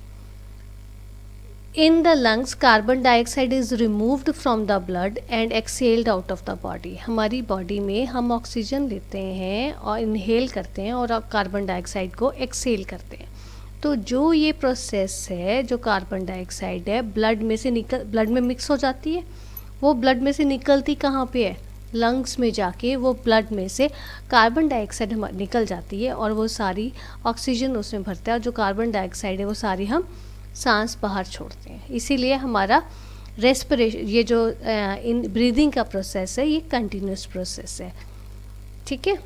in the lungs carbon dioxide is removed from the blood and excelled out of the body. हमारी बॉडी में हम ऑक्सीजन लेते हैं और इनहेल करते हैं और कार्बन डाइऑक्साइड को एक्सेल करते हैं। तो जो ये प्रोसेस है, जो कार्बन डाइऑक्साइड है ब्लड में मिक्स हो जाती है। वो ब्लड में से निकलती कहाँ पे है? लंग्स में जाके वो ब्लड में से कार्बन डाइऑक्साइड निकल जाती है और वो सारी ऑक्सीजन उसमें भरता है, और जो कार्बन डाइऑक्साइड है वो सारी हम सांस बाहर छोड़ते हैं। इसीलिए हमारा रेस्पिरेशन, ये जो इन ब्रीदिंग का प्रोसेस है, ये कंटिन्यूस प्रोसेस है। ठीक है,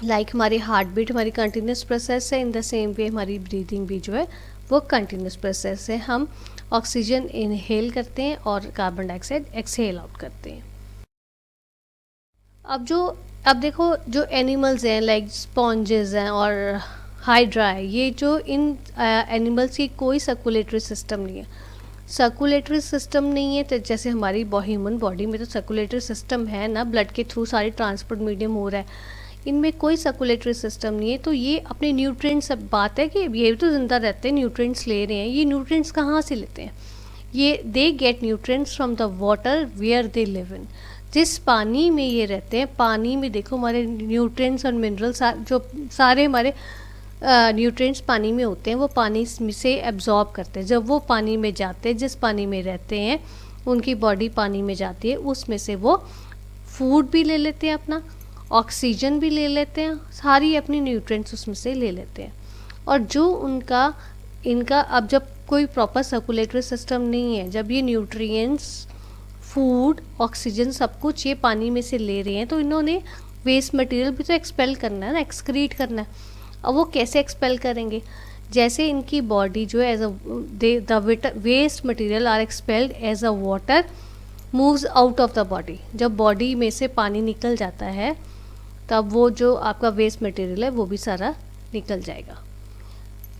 लाइक हमारी हार्ट बीट हमारी कंटिन्यूस प्रोसेस है, इन द सेम वे हमारी ब्रीदिंग भी जो है वो कंटिन्यूस प्रोसेस है। हम ऑक्सीजन इनहेल करते हैं और कार्बन डाइऑक्साइड एक्सहेल आउट करते हैं। अब देखो, जो एनिमल्स हैं लाइक स्पॉन्जेस हैं और हाइड्रा है, ये जो इन एनिमल्स की कोई सर्कुलेटरी सिस्टम नहीं है। सर्कुलेटरी सिस्टम नहीं है तो जैसे हमारी ह्यूमन बॉडी में तो सर्कुलेटरी सिस्टम है ना, ब्लड के थ्रू सारी ट्रांसपोर्ट मीडियम हो रहा है, इनमें कोई सर्कुलेटरी सिस्टम नहीं है। तो ये अपने न्यूट्रिएंट्स, सब बात है कि ये तो ज़िंदा रहते हैं, न्यूट्रिएंट्स ले रहे हैं। ये न्यूट्रिएंट्स कहाँ से लेते हैं? ये they get nutrients from the water where they live in. जिस पानी में ये रहते हैं, पानी में देखो हमारे न्यूट्रिएंट्स और मिनरल्स जो सारे हमारे न्यूट्रिएंट्स पानी में होते हैं, वो पानी से एब्जॉर्ब करते हैं। जब वो पानी में जाते हैं, जिस पानी में रहते हैं उनकी बॉडी पानी में जाती है, उसमें से वो फूड भी ले लेते हैं, अपना ऑक्सीजन भी ले लेते हैं, सारी अपनी न्यूट्रिएंट्स उसमें से ले लेते हैं। और जो इनका अब जब कोई प्रॉपर सर्कुलेटरी सिस्टम नहीं है, जब ये न्यूट्रिएंट्स, फूड, ऑक्सीजन सब कुछ ये पानी में से ले रहे हैं, तो इन्होंने वेस्ट मटेरियल भी तो एक्सपेल करना है ना, एक्सक्रीट करना है। अब वो कैसे एक्सपेल करेंगे? जैसे इनकी बॉडी जो है as the waste material are expelled as a water moves out of the body. जब बॉडी में से पानी निकल जाता है तब वो जो आपका वेस्ट मटेरियल है वो भी सारा निकल जाएगा।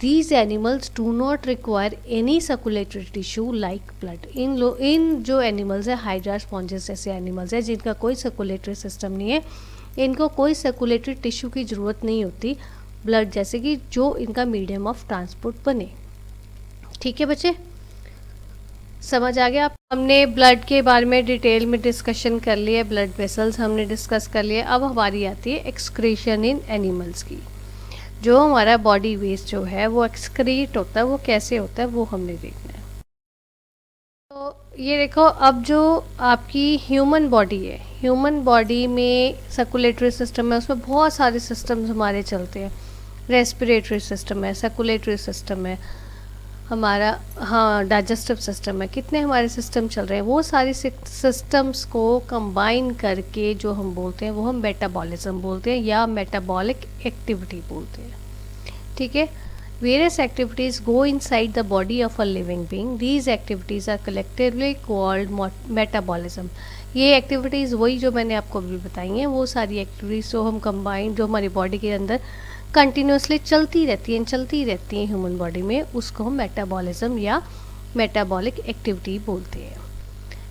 These animals do not require any circulatory tissue like blood. इन जो एनिमल्स है हाइड्रा स्पॉन्जेस जैसे एनिमल्स है जिनका कोई सर्कुलेटरी सिस्टम नहीं है, इनको कोई सर्कुलेटरी टिश्यू की ज़रूरत नहीं होती ब्लड जैसे कि जो इनका मीडियम ऑफ ट्रांसपोर्ट बने। ठीक है बच्चे, समझ आ गया? हमने ब्लड के बारे में डिटेल में डिस्कशन कर लिया, ब्लड वेसल्स हमने डिस्कस कर लिए। अब हमारी आती है एक्सक्रीशन इन एनिमल्स की। जो हमारा बॉडी वेस्ट जो है वो एक्सक्रीट होता है, वो कैसे होता है वो हमने देखना है। तो ये देखो, अब जो आपकी ह्यूमन बॉडी है, ह्यूमन बॉडी में सर्कुलेटरी सिस्टम है, उसमें बहुत सारे सिस्टम्स हमारे चलते हैं। रेस्पिरेटरी सिस्टम है, सर्कुलेटरी सिस्टम है हमारा, हाँ डाइजेस्टिव सिस्टम है, कितने हमारे सिस्टम चल रहे हैं। वो सारी सिस्टम्स को कंबाइन करके जो हम बोलते हैं वो हम मेटाबॉलिज्म बोलते हैं या मेटाबॉलिक एक्टिविटी बोलते हैं। ठीक है, various activities go inside the body of a living being, these activities are collectively called metabolism. ये एक्टिविटीज़ वही जो मैंने आपको अभी बताई हैं, वो सारी एक्टिविटीज़ जो हम कंबाइन जो हमारी बॉडी के अंदर कंटिन्यूसली चलती रहती हैं ह्यूमन बॉडी में, उसको हम मेटाबॉलिज्म या मेटाबॉलिक एक्टिविटी बोलते हैं।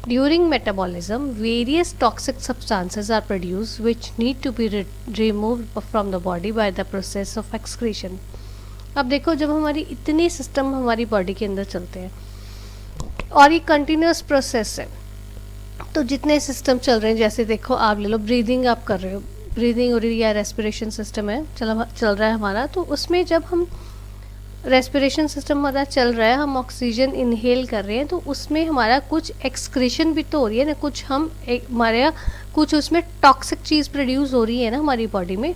During metabolism various toxic substances are produced which need to be removed from the body by the process of excretion. अब देखो, जब हमारी इतने सिस्टम हमारी बॉडी के अंदर चलते हैं और ये कंटिन्यूस प्रोसेस है, तो जितने सिस्टम चल रहे हैं, जैसे देखो आप ले लो, ब्रीदिंग आप कर रहे हो, ब्रीदिंग और या रेस्पिरेशन सिस्टम है चल रहा है हमारा, तो उसमें जब हम रेस्पिरेशन सिस्टम हमारा चल रहा है, हम ऑक्सीजन इनहेल कर रहे हैं, तो उसमें हमारा कुछ एक्सक्रीशन भी तो हो रही है ना, कुछ हम हमारे कुछ उसमें टॉक्सिक चीज़ प्रोड्यूस हो रही है ना हमारी बॉडी में।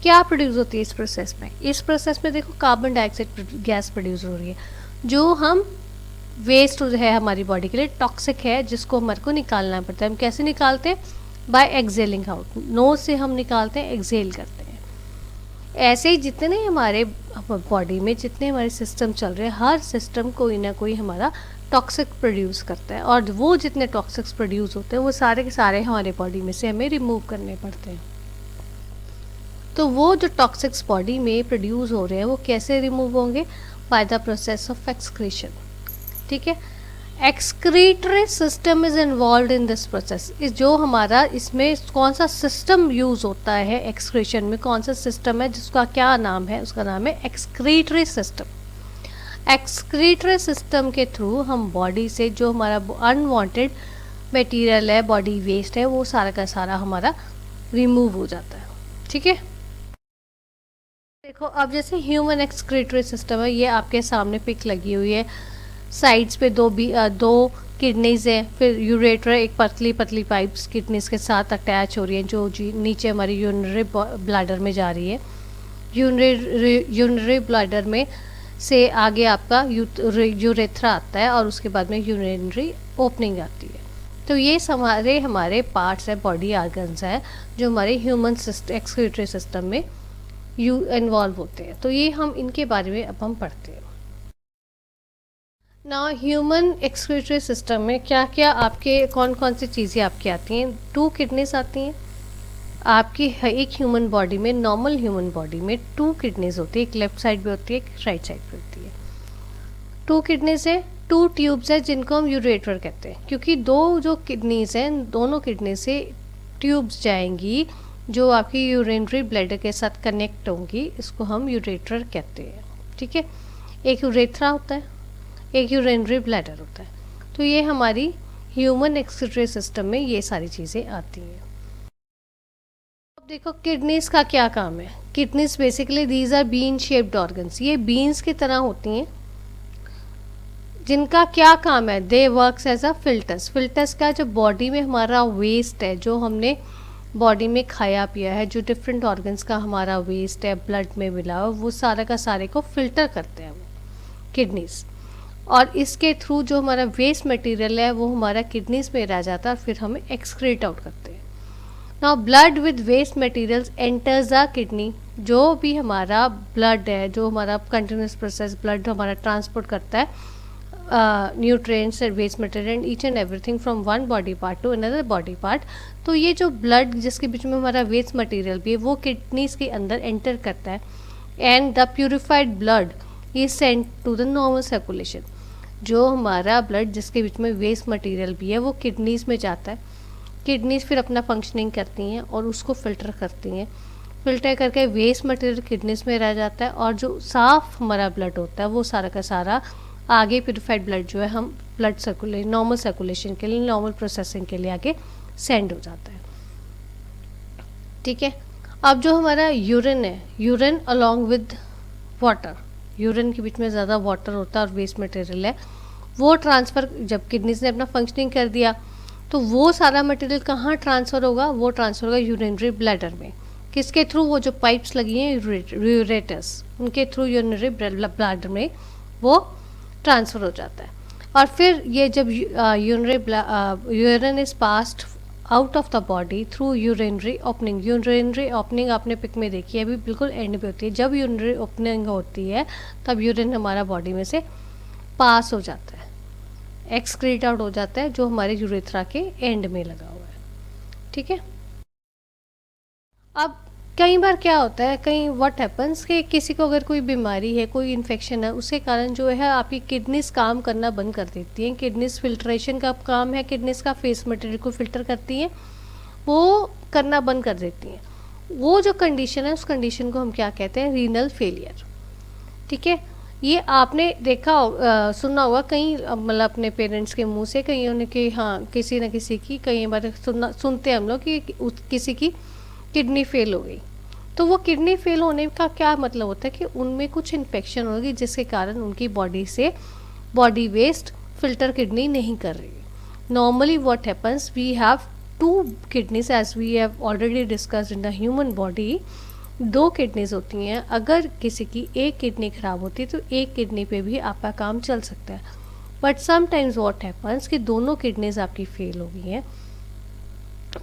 क्या प्रोड्यूस होती है इस प्रोसेस में? इस प्रोसेस में देखो कार्बन डाइऑक्साइड गैस प्रोड्यूस हो रही है, जो हम वेस्ट है हमारी बॉडी के लिए, टॉक्सिक है, जिसको हमारे को निकालना पड़ता है। हम कैसे निकालते हैं? बाय एक्सेलिंग आउट, नोज से हम निकालते हैं, एक्सेल करते हैं। ऐसे ही जितने हमारे बॉडी में जितने हमारे सिस्टम चल रहे हैं, हर सिस्टम कोई ना कोई हमारा टॉक्सिक प्रोड्यूस करता है, और वो जितने टॉक्सिक्स प्रोड्यूस होते हैं वो सारे के सारे हमारे बॉडी में से हमें रिमूव करने पड़ते हैं। तो वो जो टॉक्सिक्स बॉडी में प्रोड्यूस हो रहे हैं वो कैसे रिमूव होंगे? Bye the process of excretion. ठीक है, excretory system is involve in this process. इस जो हमारा इसमें कौन सा सिस्टम यूज होता है एक्सक्रीशन में, कौन सा सिस्टम है जिसका क्या नाम है? उसका नाम है एक्सक्रीटरी सिस्टम। एक्सक्रीटरी सिस्टम के थ्रू हम बॉडी से जो हमारा अनवांटेड मटेरियल है, बॉडी वेस्ट है, वो सारा का सारा हमारा रिमूव हो जाता है। ठीक है, देखो अब जैसे ह्यूमन एक्सक्रीटरी सिस्टम है, ये आपके सामने पिक लगी हुई है। साइड्स पे दो किडनीज है, फिर यूरेटर, एक पतली पतली पाइप्स किडनीज के साथ अटैच हो रही है, जो नीचे हमारी यूरिनरी ब्लैडर में जा रही है। यूरिनरी ब्लैडर में से आगे आपका यूरेथ्रा आता है और उसके बाद में यूरिनरी ओपनिंग आती है। तो ये हमारे पार्ट्स है, बॉडी ऑर्गन्स है, जो हमारे ह्यूमन एक्सक्रीटरी सिस्टम में इन्वॉल्व होते हैं। तो ये हम इनके बारे में अब हम पढ़ते हैं। ना ह्यूमन एक्सक्रीटरी सिस्टम में क्या क्या आपके कौन कौन सी चीज़ें आपकी आती हैं? 2 किडनीज आती हैं आपकी। एक ह्यूमन बॉडी में, नॉर्मल ह्यूमन बॉडी में 2 किडनीज होती है, एक लेफ्ट साइड पे होती है, एक राइट साइड पे होती है। 2 किडनीज है, 2 ट्यूब्स है जिनको हम यूरेटर कहते हैं, क्योंकि 2 जो किडनीज हैं, दोनों किडनी से ट्यूब्स जाएंगी जो आपकी यूरिनरी ब्लैडर के साथ कनेक्ट होंगी, इसको हम यूरेटर कहते हैं। ठीक है, एक यूरेथ्रा होता है, एक यूरिनरी ब्लैडर होता है। तो ये हमारी ह्यूमन एक्सक्रीटरी सिस्टम में ये सारी चीज़ें आती हैं। अब देखो किडनीज का क्या काम है। Kidneys basically these are bean shaped organs, ये बीन्स की तरह होती हैं, जिनका क्या काम है? They works as a filters. Filters का जो बॉडी में हमारा वेस्ट है, जो हमने बॉडी में खाया पिया है, जो डिफरेंट ऑर्गन्स का हमारा वेस्ट है ब्लड में मिला हो, वो सारा का सारे को फिल्टर करते हैं किडनीज। और इसके थ्रू जो हमारा वेस्ट मटेरियल है वो हमारा किडनीज में रह जाता है, फिर हमें एक्सक्रीट आउट करते हैं। Now blood with waste materials enters the kidney जो भी हमारा ब्लड है, जो हमारा कंटिन्यूस प्रोसेस ब्लड हमारा ट्रांसपोर्ट करता है nutrients and waste material and each and everything from one body part to another body part, तो ये जो ब्लड जिसके बीच में हमारा वेस्ट मटेरियल भी है वो किडनीज के अंदर एंटर करता है and the purified blood is sent to the normal circulation. जो हमारा ब्लड जिसके बीच में वेस्ट मटेरियल भी है वो किडनीज में जाता है, किडनीज फिर अपना फंक्शनिंग करती हैं और उसको फिल्टर करती हैं, फिल्टर करके वेस्ट मटेरियल किडनीज में रह जाता है और जो साफ हमारा ब्लड होता है वो सारा का सारा आगे प्यूरिफाइड ब्लड जो है हम ब्लड सर्कुलेशन नॉर्मल सर्कुलेशन के लिए नॉर्मल प्रोसेसिंग के लिए आगे सेंड हो जाता है। ठीक है, अब जो हमारा यूरिन है, urine along with water, urine के बीच में ज़्यादा वाटर होता है और वेस्ट मटेरियल है, वो ट्रांसफ़र जब किडनीज ने अपना फंक्शनिंग कर दिया तो वो सारा मटेरियल कहाँ ट्रांसफ़र होगा, वो ट्रांसफ़र होगा यूरिनरी ब्लैडर में। किसके थ्रू, वो जो पाइप्स लगी हैं यूरेटस, उनके थ्रू यूरिनरी ब्लैडर में वो ट्रांसफ़र हो जाता है। और फिर ये जब urine is passed out of the body through urinary opening, urinary opening आपने पिक में देखी है, अभी बिल्कुल एंड पे होती है। जब यूरिनरी ओपनिंग होती है तब यूरिन हमारा बॉडी में से पास हो जाता है, एक्सक्रीट आउट हो जाता है, जो हमारे यूरेथ्रा के एंड में लगा हुआ है। ठीक है, अब कई बार क्या होता है, कहीं व्हाट हैपन्स कि किसी को अगर कोई बीमारी है, कोई इन्फेक्शन है, उसके कारण जो है आपकी किडनीज काम करना बंद कर देती हैं। किडनीज फिल्ट्रेशन का काम है, किडनीज का फेस मटेरियल को फिल्टर करती हैं, वो करना बंद कर देती हैं। वो जो कंडीशन है उस कंडीशन को हम क्या कहते हैं, रीनल फेलियर। ठीक है, ये आपने देखा सुना होगा कहीं, मतलब अपने पेरेंट्स के मुंह से, कहीं उन्हें कि हाँ किसी न किसी की, कई बार सुनते हैं हम लोग कि किसी की किडनी फेल हो गई। तो वो किडनी फेल होने का क्या मतलब होता है कि उनमें कुछ इन्फेक्शन होगी जिसके कारण उनकी बॉडी से बॉडी वेस्ट फिल्टर किडनी नहीं कर रही है। Normally what happens, we have two kidneys as we have already discussed in the human body. दो किडनीज होती हैं, अगर किसी की एक किडनी खराब होती है तो एक किडनी पे भी आपका काम चल सकता है। बट समटाइम्स व्हाट हैपन्स कि दोनों किडनीज आपकी फेल हो गई हैं,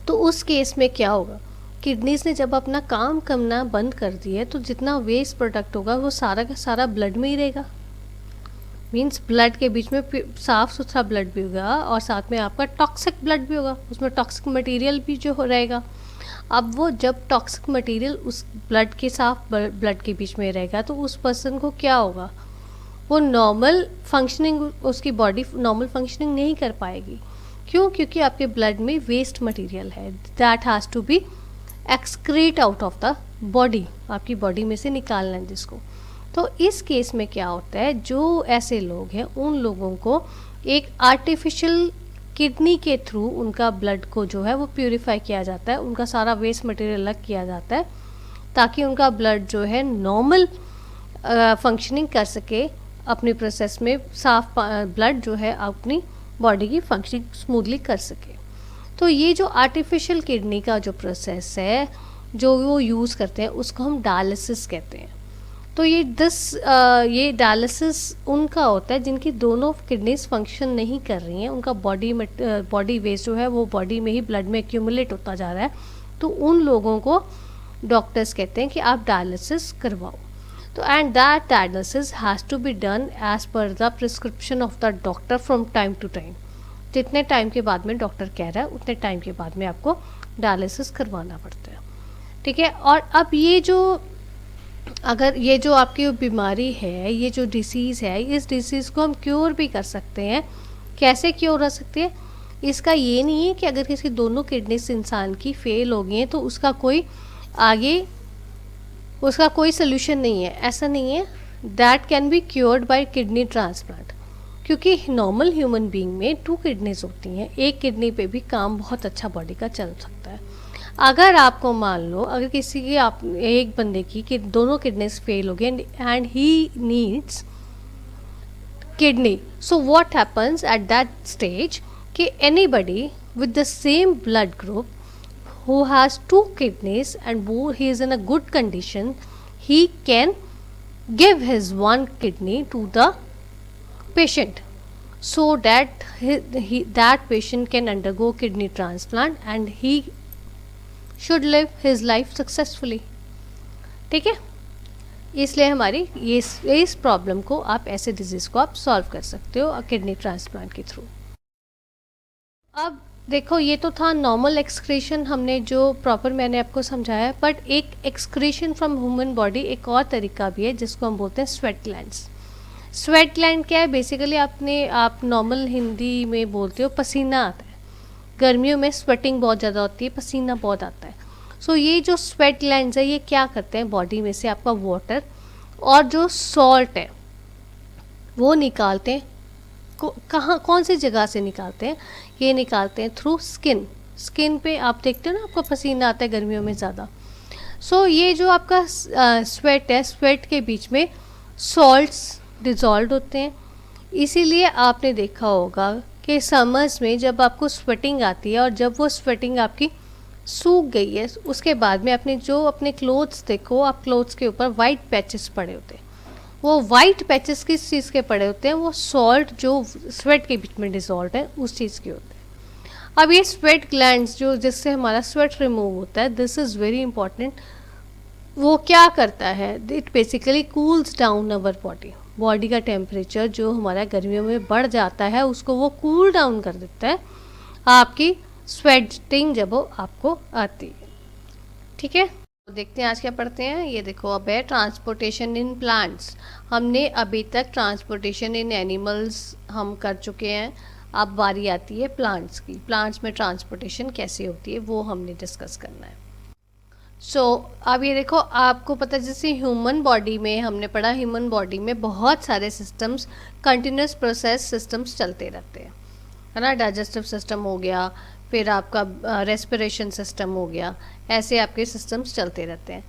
तो उस केस में क्या होगा, किडनीज ने जब अपना काम करना बंद कर दिया है तो जितना वेस्ट प्रोडक्ट होगा वो सारा का सारा ब्लड में ही रहेगा। मीन्स ब्लड के बीच में साफ़ सुथरा ब्लड भी होगा और साथ में आपका टॉक्सिक ब्लड भी होगा, उसमें टॉक्सिक मटेरियल भी जो रहेगा। अब वो जब टॉक्सिक मटेरियल उस ब्लड के साफ ब्लड के बीच में रहेगा तो उस पर्सन को क्या होगा, वो नॉर्मल फंक्शनिंग, उसकी बॉडी नॉर्मल फंक्शनिंग नहीं कर पाएगी। क्यों? क्योंकि आपके ब्लड में वेस्ट मटेरियल है that has to be excrete out of the body, आपकी बॉडी में से निकालना है जिसको। तो इस केस में क्या होता है, जो ऐसे लोग हैं उन लोगों को एक आर्टिफिशियल किडनी के थ्रू उनका ब्लड को जो है वो प्यूरिफाई किया जाता है, उनका सारा वेस्ट मटेरियल अलग किया जाता है ताकि उनका ब्लड जो है नॉर्मल फंक्शनिंग कर सके, अपनी प्रोसेस में साफ ब्लड जो है अपनी बॉडी की फंक्शनिंग स्मूथली कर सके। तो ये जो आर्टिफिशियल किडनी का जो प्रोसेस है जो वो यूज़ करते हैं उसको हम डायलिसिस कहते हैं। तो ये डायलिसिस उनका होता है जिनकी दोनों किडनीज फंक्शन नहीं कर रही हैं, उनका बॉडी वेस्ट जो है वो बॉडी में ही ब्लड में एक्यूमुलेट होता जा रहा है, तो उन लोगों को डॉक्टर्स कहते हैं कि आप डायलिसिस करवाओ। तो and that dialysis has to be done as per the prescription of the doctor from time to time. जितने टाइम के बाद में डॉक्टर कह रहा है उतने टाइम के बाद में आपको डायलिसिस करवाना पड़ता है। ठीक है, और अब ये जो अगर ये जो आपकी बीमारी है, ये जो डिसीज़ है, इस डिसीज़ को हम क्योर भी कर सकते हैं। कैसे क्योर हो सकती है? इसका ये नहीं है कि अगर किसी दोनों किडनीज इंसान की फेल हो गई हैं तो उसका कोई सोल्यूशन नहीं है, ऐसा नहीं है। That can be cured by kidney transplant, क्योंकि नॉर्मल ह्यूमन बीइंग में 2 किडनीज होती हैं, एक किडनी पे भी काम बहुत अच्छा बॉडी का चल सकता है। अगर आपको मान लो अगर किसी की एक बंदे की कि दोनों किडनीज फेल हो गए and he needs kidney, so what happens at that stage कि anybody with the same blood group who has 2 kidneys and he is in a good condition, he can give his 1 kidney to the patient so that that patient can undergo kidney transplant and he should live his life successfully. ठीक है। इसलिए हमारी ये इस प्रॉब्लम को आप ऐसे डिजीज़ को आप सॉल्व कर सकते हो किडनी ट्रांसप्लांट के थ्रू। अब देखो, ये तो था नॉर्मल एक्सक्रीशन, हमने जो प्रॉपर मैंने आपको समझाया, बट एक एक्सक्रीशन फ्रॉम ह्यूमन बॉडी एक और तरीका भी है जिसको हम बोलते हैं स्वेट ग्लैंड्स। स्वेट ग्लैंड क्या है? बेसिकली आप नॉर्मल हिंदी में बोलते हो पसीना आता है, गर्मियों में स्वेटिंग बहुत ज़्यादा होती है, पसीना बहुत आता है। सो ये जो स्वेट ग्लैंड्स है ये क्या करते हैं, बॉडी में से आपका वाटर और जो सॉल्ट है वो निकालते हैं। कहाँ, कौन सी जगह से निकालते हैं? ये निकालते हैं थ्रू स्किन। स्किन पे आप देखते हो ना, आपको पसीना आता है गर्मियों में ज़्यादा। सो ये जो आपका स्वेट है, स्वेट के बीच में सॉल्ट्स डिज़ोल्व होते हैं। इसीलिए आपने देखा होगा कि समर्स में जब आपको स्वेटिंग आती है और जब वो स्वेटिंग आपकी सूख गई है, उसके बाद में आपने जो अपने क्लोथ्स देखो, आप क्लोथ्स के ऊपर वाइट पैचेस पड़े होते हैं। वो वाइट पैचेस किस चीज़ के पड़े होते हैं? वो सॉल्ट जो स्वेट के बीच में डिसॉल्व है उस चीज़ के होते हैं। अब ये स्वेट ग्लैंड्स जो जिससे हमारा स्वेट रिमूव होता है, दिस इज़ वेरी इंपॉर्टेंट। वो क्या करता है? It basically cools down our body का टेम्परेचर जो हमारा गर्मियों में बढ़ जाता है उसको वो कूल डाउन कर देता है आपकी स्वेटिंग जब वो आपको आती है। ठीक है, तो देखते हैं आज क्या पढ़ते हैं। ये देखो, अब है ट्रांसपोर्टेशन इन प्लांट्स। हमने अभी तक ट्रांसपोर्टेशन इन एनिमल्स हम कर चुके हैं, अब बारी आती है प्लांट्स की। प्लांट्स में ट्रांसपोर्टेशन कैसे होती है वो हमने डिस्कस करना है। अब ये देखो, आपको पता है जैसे ह्यूमन बॉडी में हमने पढ़ा, ह्यूमन बॉडी में बहुत सारे सिस्टम्स, कंटिन्यूस प्रोसेस सिस्टम्स चलते रहते हैं, है ना। डाइजेस्टिव सिस्टम हो गया, फिर आपका रेस्पिरेशन सिस्टम हो गया, ऐसे आपके सिस्टम्स चलते रहते हैं।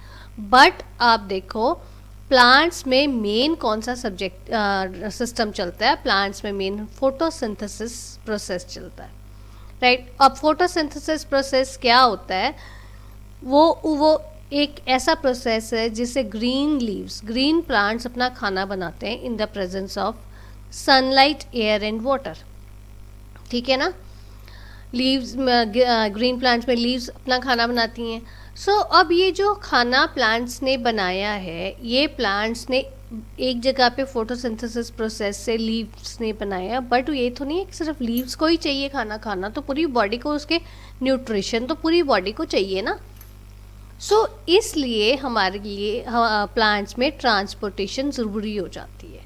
बट आप देखो, प्लांट्स में मेन कौन सा सिस्टम चलता है? प्लांट्स में मेन फोटोसिंथेसिस प्रोसेस चलता है, राइट। अब फोटोसिंथेसिस प्रोसेस क्या होता है? वो एक ऐसा प्रोसेस है जिससे ग्रीन प्लांट्स अपना खाना बनाते हैं in the presence of sunlight, air and water. ठीक है ना। लीव्स, ग्रीन प्लांट्स में लीव्स अपना खाना बनाती हैं। अब ये जो खाना प्लांट्स ने बनाया है, ये प्लांट्स ने एक जगह पे फोटोसिंथेसिस प्रोसेस से लीव्स ने बनाया, बट ये तो नहीं है कि सिर्फ लीव्स को ही चाहिए खाना, तो पूरी बॉडी को उसके न्यूट्रिशन तो पूरी बॉडी को चाहिए ना। इसलिए हमारे लिए प्लांट्स में ट्रांसपोर्टेशन ज़रूरी हो जाती है।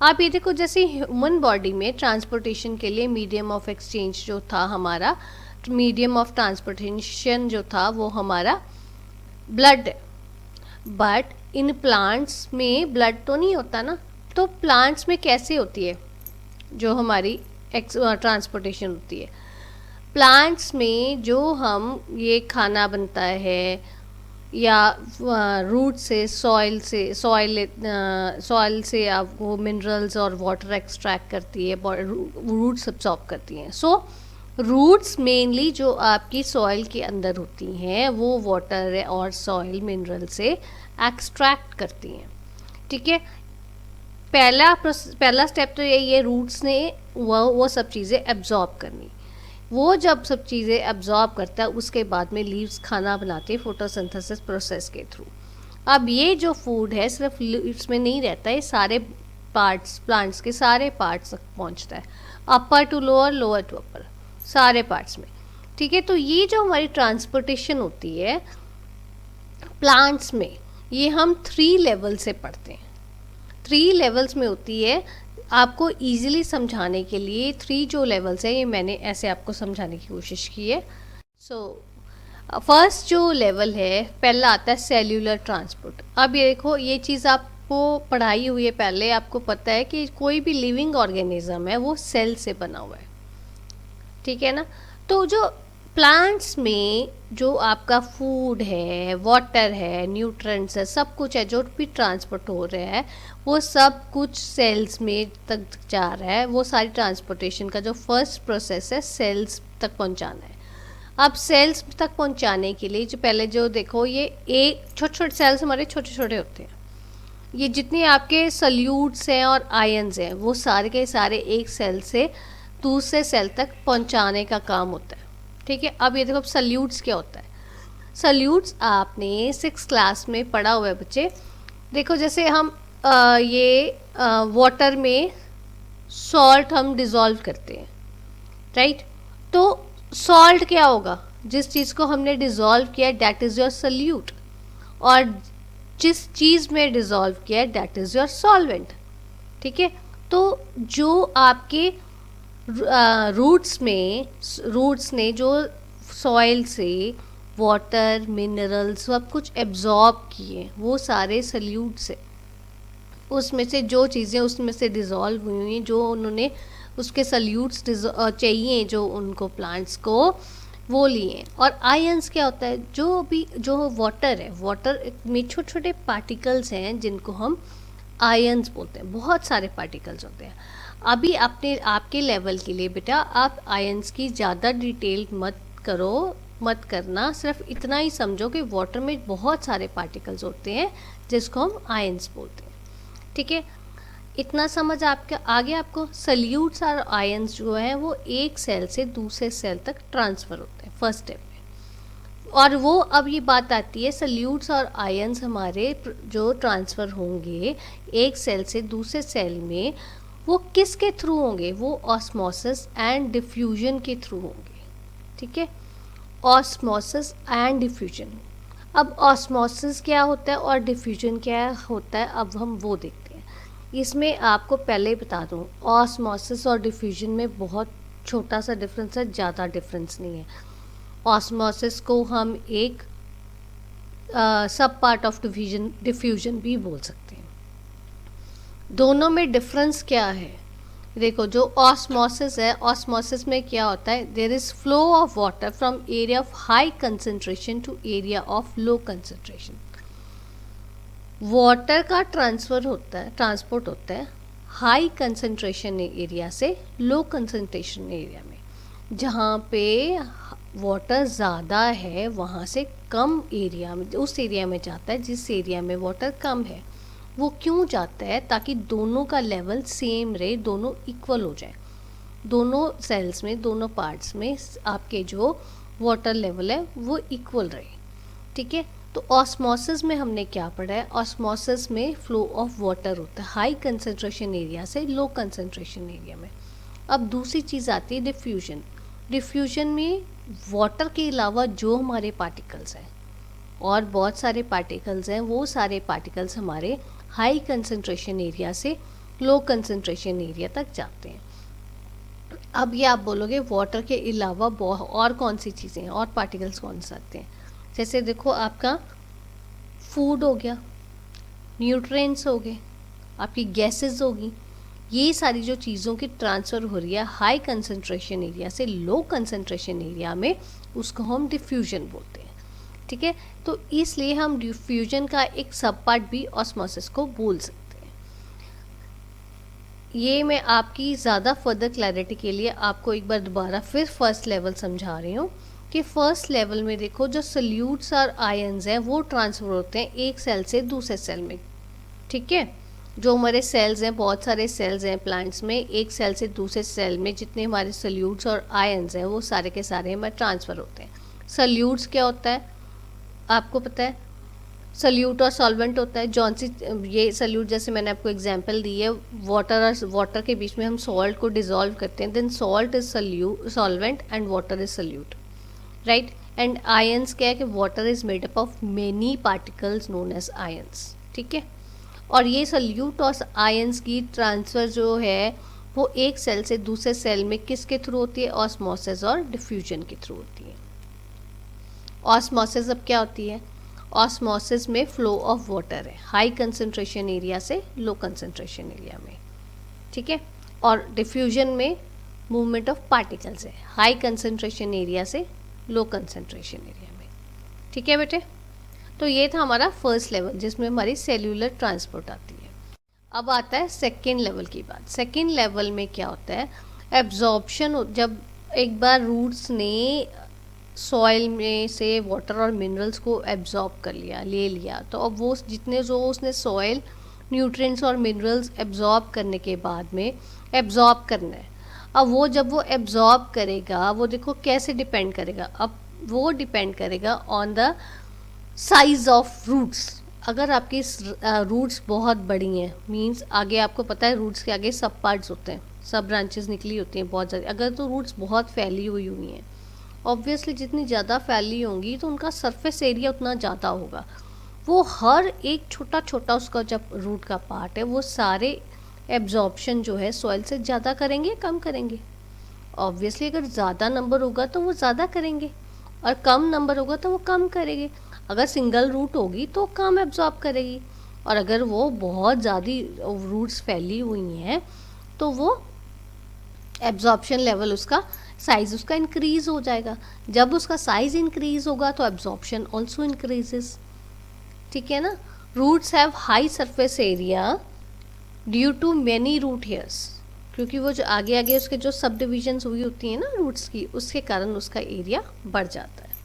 आप ये देखो, जैसे ह्यूमन बॉडी में ट्रांसपोर्टेशन के लिए मीडियम ऑफ एक्सचेंज जो था हमारा, मीडियम ऑफ ट्रांसपोर्टेशन जो था वो हमारा ब्लड है। बट इन प्लांट्स में ब्लड तो नहीं होता ना। तो प्लांट्स में कैसे होती है जो हमारी ट्रांसपोर्टेशन होती है? प्लांट्स में जो हम ये खाना बनता है या रूट से, सॉइल से आप वो मिनरल्स और वाटर एक्सट्रैक्ट करती है, रूट्स अब्सॉर्ब करती हैं। रूट्स मेनली जो आपकी सॉइल के अंदर होती हैं वो वाटर और सॉइल मिनरल से एक्सट्रैक्ट करती हैं। ठीक है, पहला स्टेप तो यही है, रूट्स ने वो सब चीज़ें एब्जॉर्ब करनी। वो जब सब चीज़ें एब्जॉर्ब करता है उसके बाद में लीव्स खाना बनाती है फोटोसिंथेसिस प्रोसेस के थ्रू। अब ये जो फूड है सिर्फ लीव्स में नहीं रहता है, ये सारे पार्ट्स, प्लांट्स के सारे पार्ट्स तक पहुंचता है, upper to lower, lower to upper, सारे पार्ट्स में। ठीक है, तो ये जो हमारी ट्रांसपोर्टेशन होती है प्लांट्स में, ये हम 3 लेवल से पढ़ते हैं। 3 लेवल्स में होती है। आपको इजीली समझाने के लिए 3 जो लेवल्स है ये मैंने ऐसे आपको समझाने की कोशिश की है। फर्स्ट जो लेवल है, पहला आता है सेल्यूलर ट्रांसपोर्ट। अब ये देखो, ये चीज़ आपको पढ़ाई हुई है पहले, आपको पता है कि कोई भी लिविंग ऑर्गेनिज्म है वो सेल से बना हुआ है। ठीक है ना। तो जो प्लांट्स में जो आपका फूड है, वाटर है, न्यूट्रिएंट्स है, सब कुछ है जो भी ट्रांसपोर्ट हो रहा है, वो सब कुछ सेल्स में तक जा रहा है। वो सारी ट्रांसपोर्टेशन का जो फर्स्ट प्रोसेस है सेल्स तक पहुंचाना है। अब सेल्स तक पहुंचाने के लिए जो पहले जो देखो, ये एक छोटे छोटे सेल्स हमारे छोटे छोटे होते हैं। ये जितने आपके सल्यूट्स हैं और आयंस हैं वो सारे के सारे एक सेल से दूसरे सेल तक पहुंचाने का काम होता है। ठीक है, अब ये देखो, अब सल्यूट्स क्या होता है? सल्यूट्स आपने 6 क्लास में पढ़ा हुआ है बच्चे। देखो जैसे हम ये वाटर में सॉल्ट हम डिज़ोल्व करते हैं, राइट। तो सॉल्ट क्या होगा, जिस चीज़ को हमने डिज़ोल्व किया दैट इज़ योर सल्यूट, और जिस चीज़ में डिज़ोल्व किया दैट इज़ योर सॉल्वेंट, ठीक है। तो जो आपके रूट्स ने जो सॉइल से वाटर मिनरल्स सब कुछ एब्जॉर्ब किए, वो सारे सल्यूट्स है। उसमें से जो चीज़ें उसमें से डिज़ोल्व हुई हुई, जो उन्होंने उसके सल्यूट्स चाहिए जो उनको प्लांट्स को, वो लिए। और आयंस क्या होता है, जो वाटर है, वाटर में छोटे छोटे पार्टिकल्स हैं जिनको हम आयंस बोलते हैं। बहुत सारे पार्टिकल्स होते हैं। अभी आपके लेवल के लिए बेटा आप आयंस की ज़्यादा डिटेल मत करना, सिर्फ इतना ही समझो कि वाटर में बहुत सारे पार्टिकल्स होते हैं जिसको हम आयंस बोलते हैं, ठीक है। इतना समझ आपके आगे आपको सल्यूट्स और आयंस जो है वो एक सेल से दूसरे सेल तक ट्रांसफ़र होते हैं फर्स्ट स्टेप में। और वो अब ये बात आती है, सल्यूट्स और आयंस हमारे जो ट्रांसफ़र होंगे एक सेल से दूसरे सेल में, वो किसके थ्रू होंगे, वो ऑस्मोसिस एंड डिफ्यूजन के थ्रू होंगे, ठीक है। Osmosis and diffusion. अब ऑस्मोसिस क्या होता है और डिफ्यूजन क्या होता है, अब हम वो देखते हैं। इसमें आपको पहले ही बता दूं, ऑस्मोसिस और डिफ्यूजन में बहुत छोटा सा डिफरेंस है, ज़्यादा डिफरेंस नहीं है। ऑस्मोसिस को हम एक सब पार्ट ऑफ डिफ्यूजन भी बोल सकते हैं। दोनों में डिफरेंस क्या है, देखो जो ऑस्मोसिस है, ऑस्मोसिस में क्या होता है, there is flow of water from area of high concentration to area of low concentration. Water का ट्रांसपोर्ट होता है हाई कंसंट्रेशन एरिया से लो कंसंट्रेशन एरिया में। जहाँ पे वाटर ज़्यादा है वहाँ से कम एरिया में, उस एरिया में जाता है जिस एरिया में वाटर कम है। वो क्यों जाता है, ताकि दोनों का लेवल सेम रहे, दोनों इक्वल हो जाए, दोनों सेल्स में, दोनों पार्ट्स में आपके जो वाटर लेवल है वो इक्वल रहे, ठीक है। तो ऑस्मोसिस में हमने क्या पढ़ा है, ऑस्मोसिस में फ्लो ऑफ वाटर होता है हाई कंसंट्रेशन एरिया से लो कंसंट्रेशन एरिया में। अब दूसरी चीज़ आती है डिफ्यूजन। डिफ्यूजन में वाटर के अलावा जो हमारे पार्टिकल्स हैं और बहुत सारे पार्टिकल्स हैं, वो सारे पार्टिकल्स हमारे हाई कंसंट्रेशन एरिया से लो कंसंट्रेशन एरिया तक जाते हैं। अब ये आप बोलोगे वाटर के अलावा और कौन सी चीज़ें हैं और पार्टिकल्स कौन से आते हैं, जैसे देखो आपका फूड हो गया, न्यूट्रिएंट्स हो गए, आपकी गैसेस होगी, ये सारी जो चीज़ों की ट्रांसफ़र हो रही है हाई कंसंट्रेशन एरिया से लो कंसंट्रेशन एरिया में, उसको हम डिफ्यूजन बोलते हैं, ठीक है। तो इसलिए हम डिफ्यूजन का एक सब पार्ट भी ऑस्मोसिस को बोल सकते हैं। ये मैं आपकी ज़्यादा फर्दर क्लैरिटी के लिए आपको एक बार दोबारा फिर फर्स्ट लेवल समझा रही हूँ कि फर्स्ट लेवल में देखो जो सल्यूट्स और आयंस हैं वो ट्रांसफ़र होते हैं एक सेल से दूसरे सेल में, ठीक है। जो हमारे सेल्स हैं, बहुत सारे सेल्स हैं प्लांट्स में, एक सेल से दूसरे सेल में जितने हमारे सल्यूट्स और आयंस हैं वो सारे के सारे हमें ट्रांसफ़र होते हैं। सल्यूट्स क्या होता है आपको पता है, सल्यूट और सॉल्वेंट होता है। जौन सी ये सल्यूट, जैसे मैंने आपको एग्जांपल दी है, वाटर और वाटर के बीच में हम सॉल्ट को डिज़ोल्व करते हैं, then salt is solvent and water is solute, right. And ions क्या है कि water is made up of many particles known as ions, ठीक है। और ये सल्यूट और आयंस की ट्रांसफ़र जो है वो एक सेल से दूसरे सेल में किसके थ्रू होती है, ऑस्मोसिस और डिफ्यूजन के थ्रू होती है। ऑस्मोसिस अब क्या होती है, ऑस्मोसिस में फ्लो ऑफ वाटर है हाई कंसंट्रेशन एरिया से लो कंसंट्रेशन एरिया में, ठीक है। और डिफ्यूजन में मूवमेंट ऑफ पार्टिकल्स है हाई कंसंट्रेशन एरिया से लो कंसंट्रेशन एरिया में, ठीक है बेटे। तो ये था हमारा फर्स्ट लेवल जिसमें हमारी सेल्यूलर ट्रांसपोर्ट आती है। अब आता है सेकेंड लेवल की बात। सेकेंड लेवल में क्या होता है, एब्जॉर्प्शन। जब एक बार रूट्स ने सॉइल में से वाटर और मिनरल्स को एब्जॉर्ब कर लिया, ले लिया, तो अब वो जितने जो उसने सॉइल न्यूट्रिएंट्स और मिनरल्स एब्जॉर्ब करने के बाद में एब्जॉर्ब करना है। अब वो जब वो एब्जॉर्ब करेगा, वो देखो कैसे डिपेंड करेगा। अब वो डिपेंड करेगा on the size of roots. अगर आपकी रूट्स बहुत बड़ी हैं, मींस आगे आपको पता है रूट्स के आगे सब पार्ट्स होते हैं, सब ब्रांचेस निकली होती हैं बहुत ज़्यादा, अगर तो रूट्स बहुत फैली हुई हुई हैं, ऑब्वियसली जितनी ज़्यादा फैली होंगी तो उनका सरफेस एरिया उतना ज़्यादा होगा, वो हर एक छोटा छोटा उसका जब रूट का पार्ट है वो सारे एब्जॉर्प्शन जो है सॉइल से ज़्यादा करेंगे कम करेंगे। ऑब्वियसली अगर ज़्यादा नंबर होगा तो वो ज़्यादा करेंगे और कम नंबर होगा तो वो कम करेंगे। अगर सिंगल रूट होगी तो कम एब्जॉर्ब करेगी, और अगर वो बहुत ज़्यादा रूट्स फैली हुई हैं तो वो एब्जॉर्प्शन लेवल उसका साइज़ उसका इंक्रीज़ हो जाएगा। जब उसका साइज़ इंक्रीज़ होगा तो एब्जॉर्प्शन ऑल्सो इंक्रीजेस। ठीक है ना। Roots have high surface area due to many root hairs, क्योंकि वो जो आगे आगे उसके जो सब डिविजन्स हुई होती हैं ना रूट्स की, उसके कारण उसका एरिया बढ़ जाता है।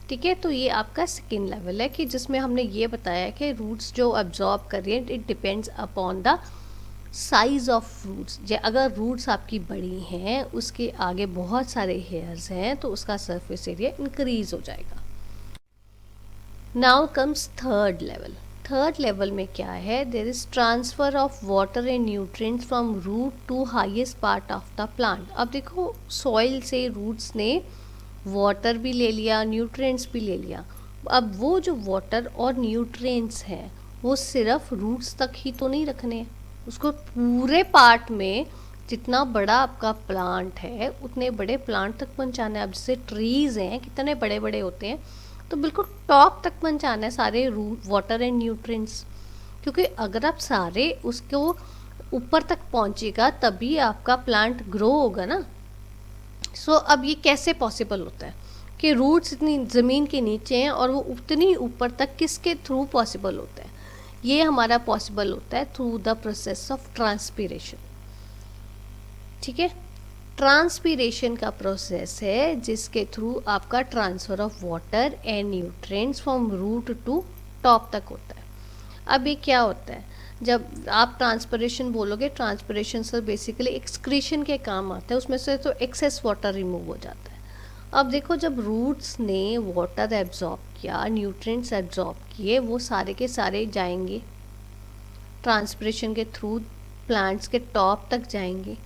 ठीक है, तो ये आपका सेकेंड लेवल है कि जिसमें हमने ये बताया कि रूट्स जो एब्जॉर्ब कर रही हैं it depends upon the size of roots. अगर रूट्स आपकी बड़ी हैं, उसके आगे बहुत सारे हेयर्स हैं, तो उसका सरफेस एरिया इंक्रीज हो जाएगा। Now comes third level. Third level में क्या है, there is transfer of water and nutrients from root to highest part of the plant. अब देखो सॉइल से रूट्स ने वाटर भी ले लिया, न्यूट्रिएंट्स भी ले लिया। अब वो जो वाटर और न्यूट्रिएंट्स हैं वो सिर्फ रूट्स तक ही तो नहीं रखने हैं, उसको पूरे पार्ट में जितना बड़ा आपका प्लांट है उतने बड़े प्लांट तक पहुंचाना है। अब जैसे ट्रीज़ हैं कितने बड़े बड़े होते हैं, तो बिल्कुल टॉप तक पहुंचाना है सारे रूट वाटर एंड न्यूट्रिएंट्स, क्योंकि अगर आप सारे उसको ऊपर तक पहुंचेगा तभी आपका प्लांट ग्रो होगा ना। सो अब ये कैसे पॉसिबल होता है कि रूट्स इतनी ज़मीन के नीचे हैं और वो उतनी ऊपर तक किसके थ्रू पॉसिबल होता है? ये हमारा पॉसिबल होता है through the process of transpiration. ठीक है, ट्रांसपीरेशन का प्रोसेस है जिसके थ्रू आपका transfer of water and nutrients from root to top तक होता है। अब ये क्या होता है, जब आप ट्रांसपरेशन बोलोगे, ट्रांसपरेशन से बेसिकली एक्सक्रीशन के काम आता है, उसमें से तो एक्सेस वाटर रिमूव हो जाता है। अब देखो जब रूट्स ने वाटर एब्जॉर्ब किया, न्यूट्रिएंट्स एब्जॉर्ब किए, वो सारे के सारे जाएंगे ट्रांसपरेशन के थ्रू प्लांट्स के टॉप तक जाएंगे।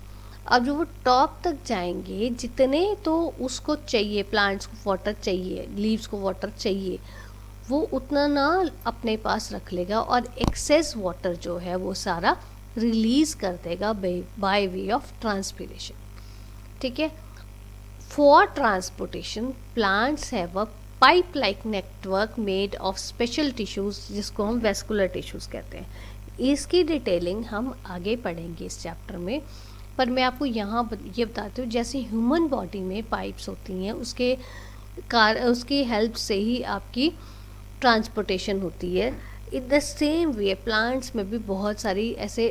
अब जो वो टॉप तक जाएंगे जितने तो उसको चाहिए, प्लांट्स को वाटर चाहिए, लीव्स को वाटर चाहिए, वो उतना ना अपने पास रख लेगा और एक्सेस वाटर जो है वो सारा रिलीज़ कर देगा बाय वे ऑफ ट्रांसपीरेशन। ठीक है, for transportation plants have a pipe like network made of special tissues जिसको हम वेस्कुलर टिश्यूज़ कहते हैं। इसकी डिटेलिंग हम आगे पढ़ेंगे इस चैप्टर में, पर मैं आपको यहाँ ये बताती हूँ जैसे ह्यूमन बॉडी में पाइप्स होती हैं उसकी हेल्प से ही आपकी ट्रांसपोर्टेशन होती है। In the same way plants में भी बहुत सारी ऐसे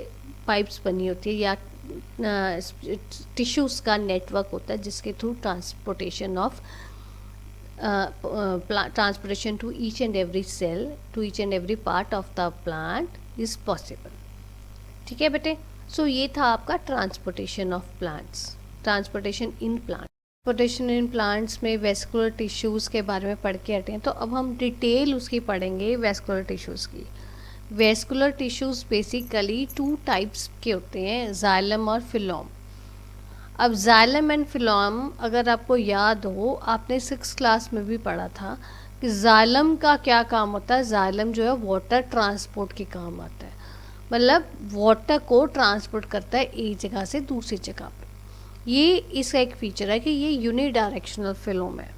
पाइप्स बनी होती है या टिश्यूज़ का नेटवर्क होता है जिसके through transportation of transportation to each and every cell, to each and every part of the plant is possible. ठीक है बेटे, सो ये था आपका transportation of plants, transportation in plant. Transportation in plants में वेस्कुलर टिश्यूज़ के बारे में पढ़ के हटे हैं, तो अब हम डिटेल उसकी पढ़ेंगे वेस्कुलर टिश्यूज़ की। वेस्कुलर टिश्यूज़ बेसिकली 2 टाइप्स के होते हैं, जाइलम और फिलोम। अब जाइलम एंड फिलोम अगर आपको याद हो, आपने 6th क्लास में भी पढ़ा था कि जाइलम का क्या काम होता है। जाइलम जो है वाटर ट्रांसपोर्ट के काम आता है, मतलब वाटर को ट्रांसपोर्ट करता है एक जगह से दूसरी जगह पर। ये इसका एक फीचर है कि ये यूनिडायरेक्शनल फिलोम है,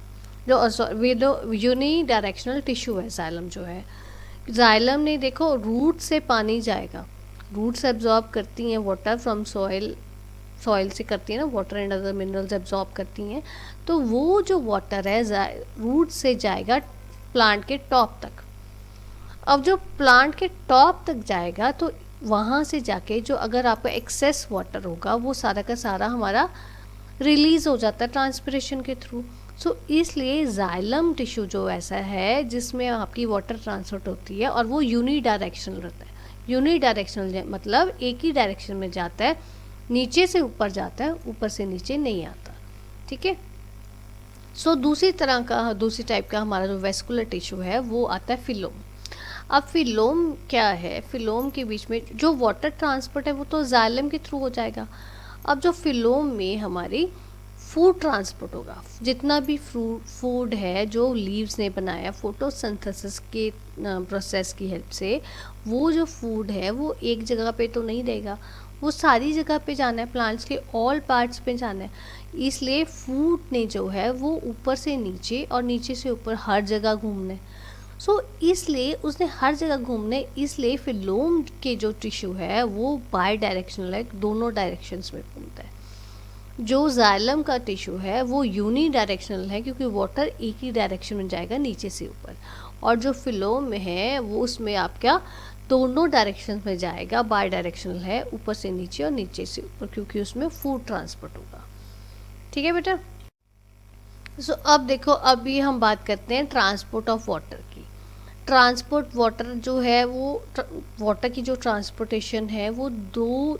जो यूनिडायरेक्शनल टिश्यू है जाइलम जो है। जाइलम ने देखो रूट से पानी जाएगा, रूट्स एब्जॉर्ब करती हैं वाटर फ्रॉम सॉइल से करती है ना, water and other minerals absorb करती हैं, तो वो जो वाटर है रूट से जाएगा प्लांट के टॉप तक। अब जो प्लांट के टॉप तक जाएगा तो वहाँ से जाके जो अगर आपका एक्सेस वाटर होगा वो सारा का सारा हमारा रिलीज़ हो जाता है ट्रांसपिरेशन के थ्रू। सो इसलिए जाइलम टिश्यू जो ऐसा है जिसमें आपकी वाटर ट्रांसफर होती है और वो यूनिडायरेक्शनल रहता है। यूनिडायरेक्शनल मतलब एक ही डायरेक्शन में जाता है, नीचे से ऊपर जाता है, ऊपर से नीचे नहीं आता। ठीक है, दूसरी टाइप का हमारा जो वेस्कुलर टिश्यू है वो आता है फिलोम। अब फिलोम क्या है, फिलोम के बीच में जो वाटर ट्रांसपोर्ट है वो तो जाइलम के थ्रू हो जाएगा। अब जो फिलोम में हमारी फूड ट्रांसपोर्ट होगा, जितना भी फूड है जो लीव्स ने बनाया फोटोसिंथेसिस के प्रोसेस की हेल्प से, वो जो फूड है वो एक जगह पे तो नहीं रहेगा, वो सारी जगह पे जाना है, प्लांट्स के ऑल पार्ट्स पे जाना है। इसलिए फूड ने जो है वो ऊपर से नीचे और नीचे से ऊपर हर जगह घूमना है। इसलिए उसने हर जगह घूमने, इसलिए फिलोम के जो टिश्यू है वो बाई डायरेक्शनल है, दोनों डायरेक्शंस में घूमता है। जो जाइलम का टिश्यू है वो यूनी डायरेक्शनल है, क्योंकि वाटर एक ही डायरेक्शन में जाएगा नीचे से ऊपर। और जो फिलोम में है वो उसमें आपका दोनों डायरेक्शन में जाएगा, बाई डायरेक्शनल है, ऊपर से नीचे और नीचे से ऊपर, क्योंकि उसमें फूड ट्रांसपोर्ट होगा। ठीक है बेटा। अब देखो, अभी हम बात करते हैं ट्रांसपोर्ट ऑफ वाटर की। ट्रांसपोर्ट वाटर जो है वो वाटर की जो ट्रांसपोर्टेशन है वो दो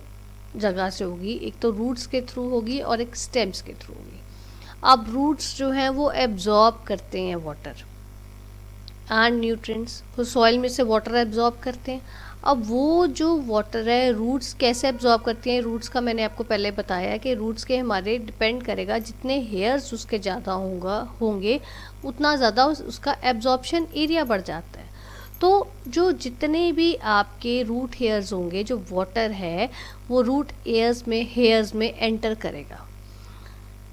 जगह से होगी, एक तो रूट्स के थ्रू होगी और एक स्टेम्स के थ्रू होगी। अब रूट्स जो हैं वो एब्जॉर्ब करते हैं वाटर एंड न्यूट्रिएंट्स, तो सॉइल में से वाटर एब्जॉर्ब करते हैं। अब वो जो वाटर है रूट्स कैसे एब्जॉर्ब करती हैं, रूट्स का मैंने आपको पहले बताया कि रूट्स के हमारे डिपेंड करेगा, जितने हेयर्स उसके ज़्यादा होंगे उतना ज़्यादा उसका एब्जॉर्प्शन एरिया बढ़ जाता है। तो जो जितने भी आपके रूट हेयर्स होंगे, जो वाटर है वो रूट हेयर्स में एंटर करेगा।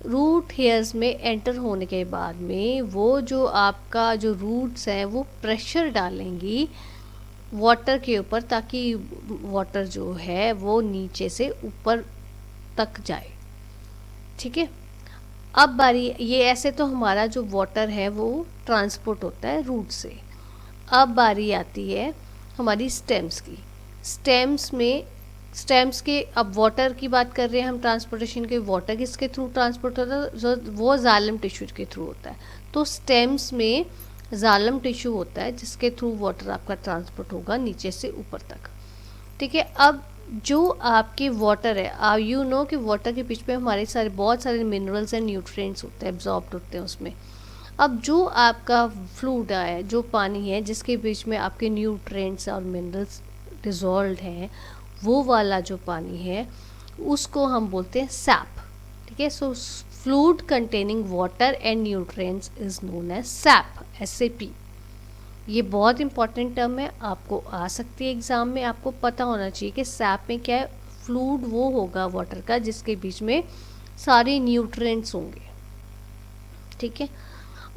रूट हेयर्स में एंटर होने के बाद में वो जो आपका जो रूट्स हैं वो प्रेशर डालेंगी वाटर के ऊपर, ताकि वाटर जो है वो नीचे से ऊपर तक जाए। ठीक है। अब बारी ये, ऐसे तो हमारा जो वाटर है वो ट्रांसपोर्ट होता है रूट से। अब बारी आती है हमारी स्टेम्स की। स्टेम्स के, अब वाटर की बात कर रहे हैं हम ट्रांसपोर्टेशन के, वाटर किसके थ्रू ट्रांसपोर्ट होता है, वो जाइलम टिश्यू के थ्रू होता है। तो स्टेम्स में जाइलम टिश्यू होता है जिसके थ्रू वाटर आपका ट्रांसपोर्ट होगा नीचे से ऊपर तक। ठीक है। अब जो आपके वाटर है, यू नो कि वाटर के बीच में हमारे बहुत सारे मिनरल्स एंड न्यूट्रिएंट्स होते हैं, एब्जॉर्ब होते हैं उसमें। अब जो आपका फ्लूइड है, जो पानी है जिसके बीच में आपके न्यूट्रिएंट्स और मिनरल्स डिजॉल्व हैं, वो वाला जो पानी है उसको हम बोलते हैं सैप। ठीक है। Fluid containing water and nutrients is known as sap, SAP। ये बहुत इंपॉर्टेंट टर्म है, आपको आ सकती है एग्जाम में, आपको पता होना चाहिए कि सैप में क्या है। फ्लूइड वो होगा वाटर का जिसके बीच में सारे न्यूट्रिएंट्स होंगे। ठीक है।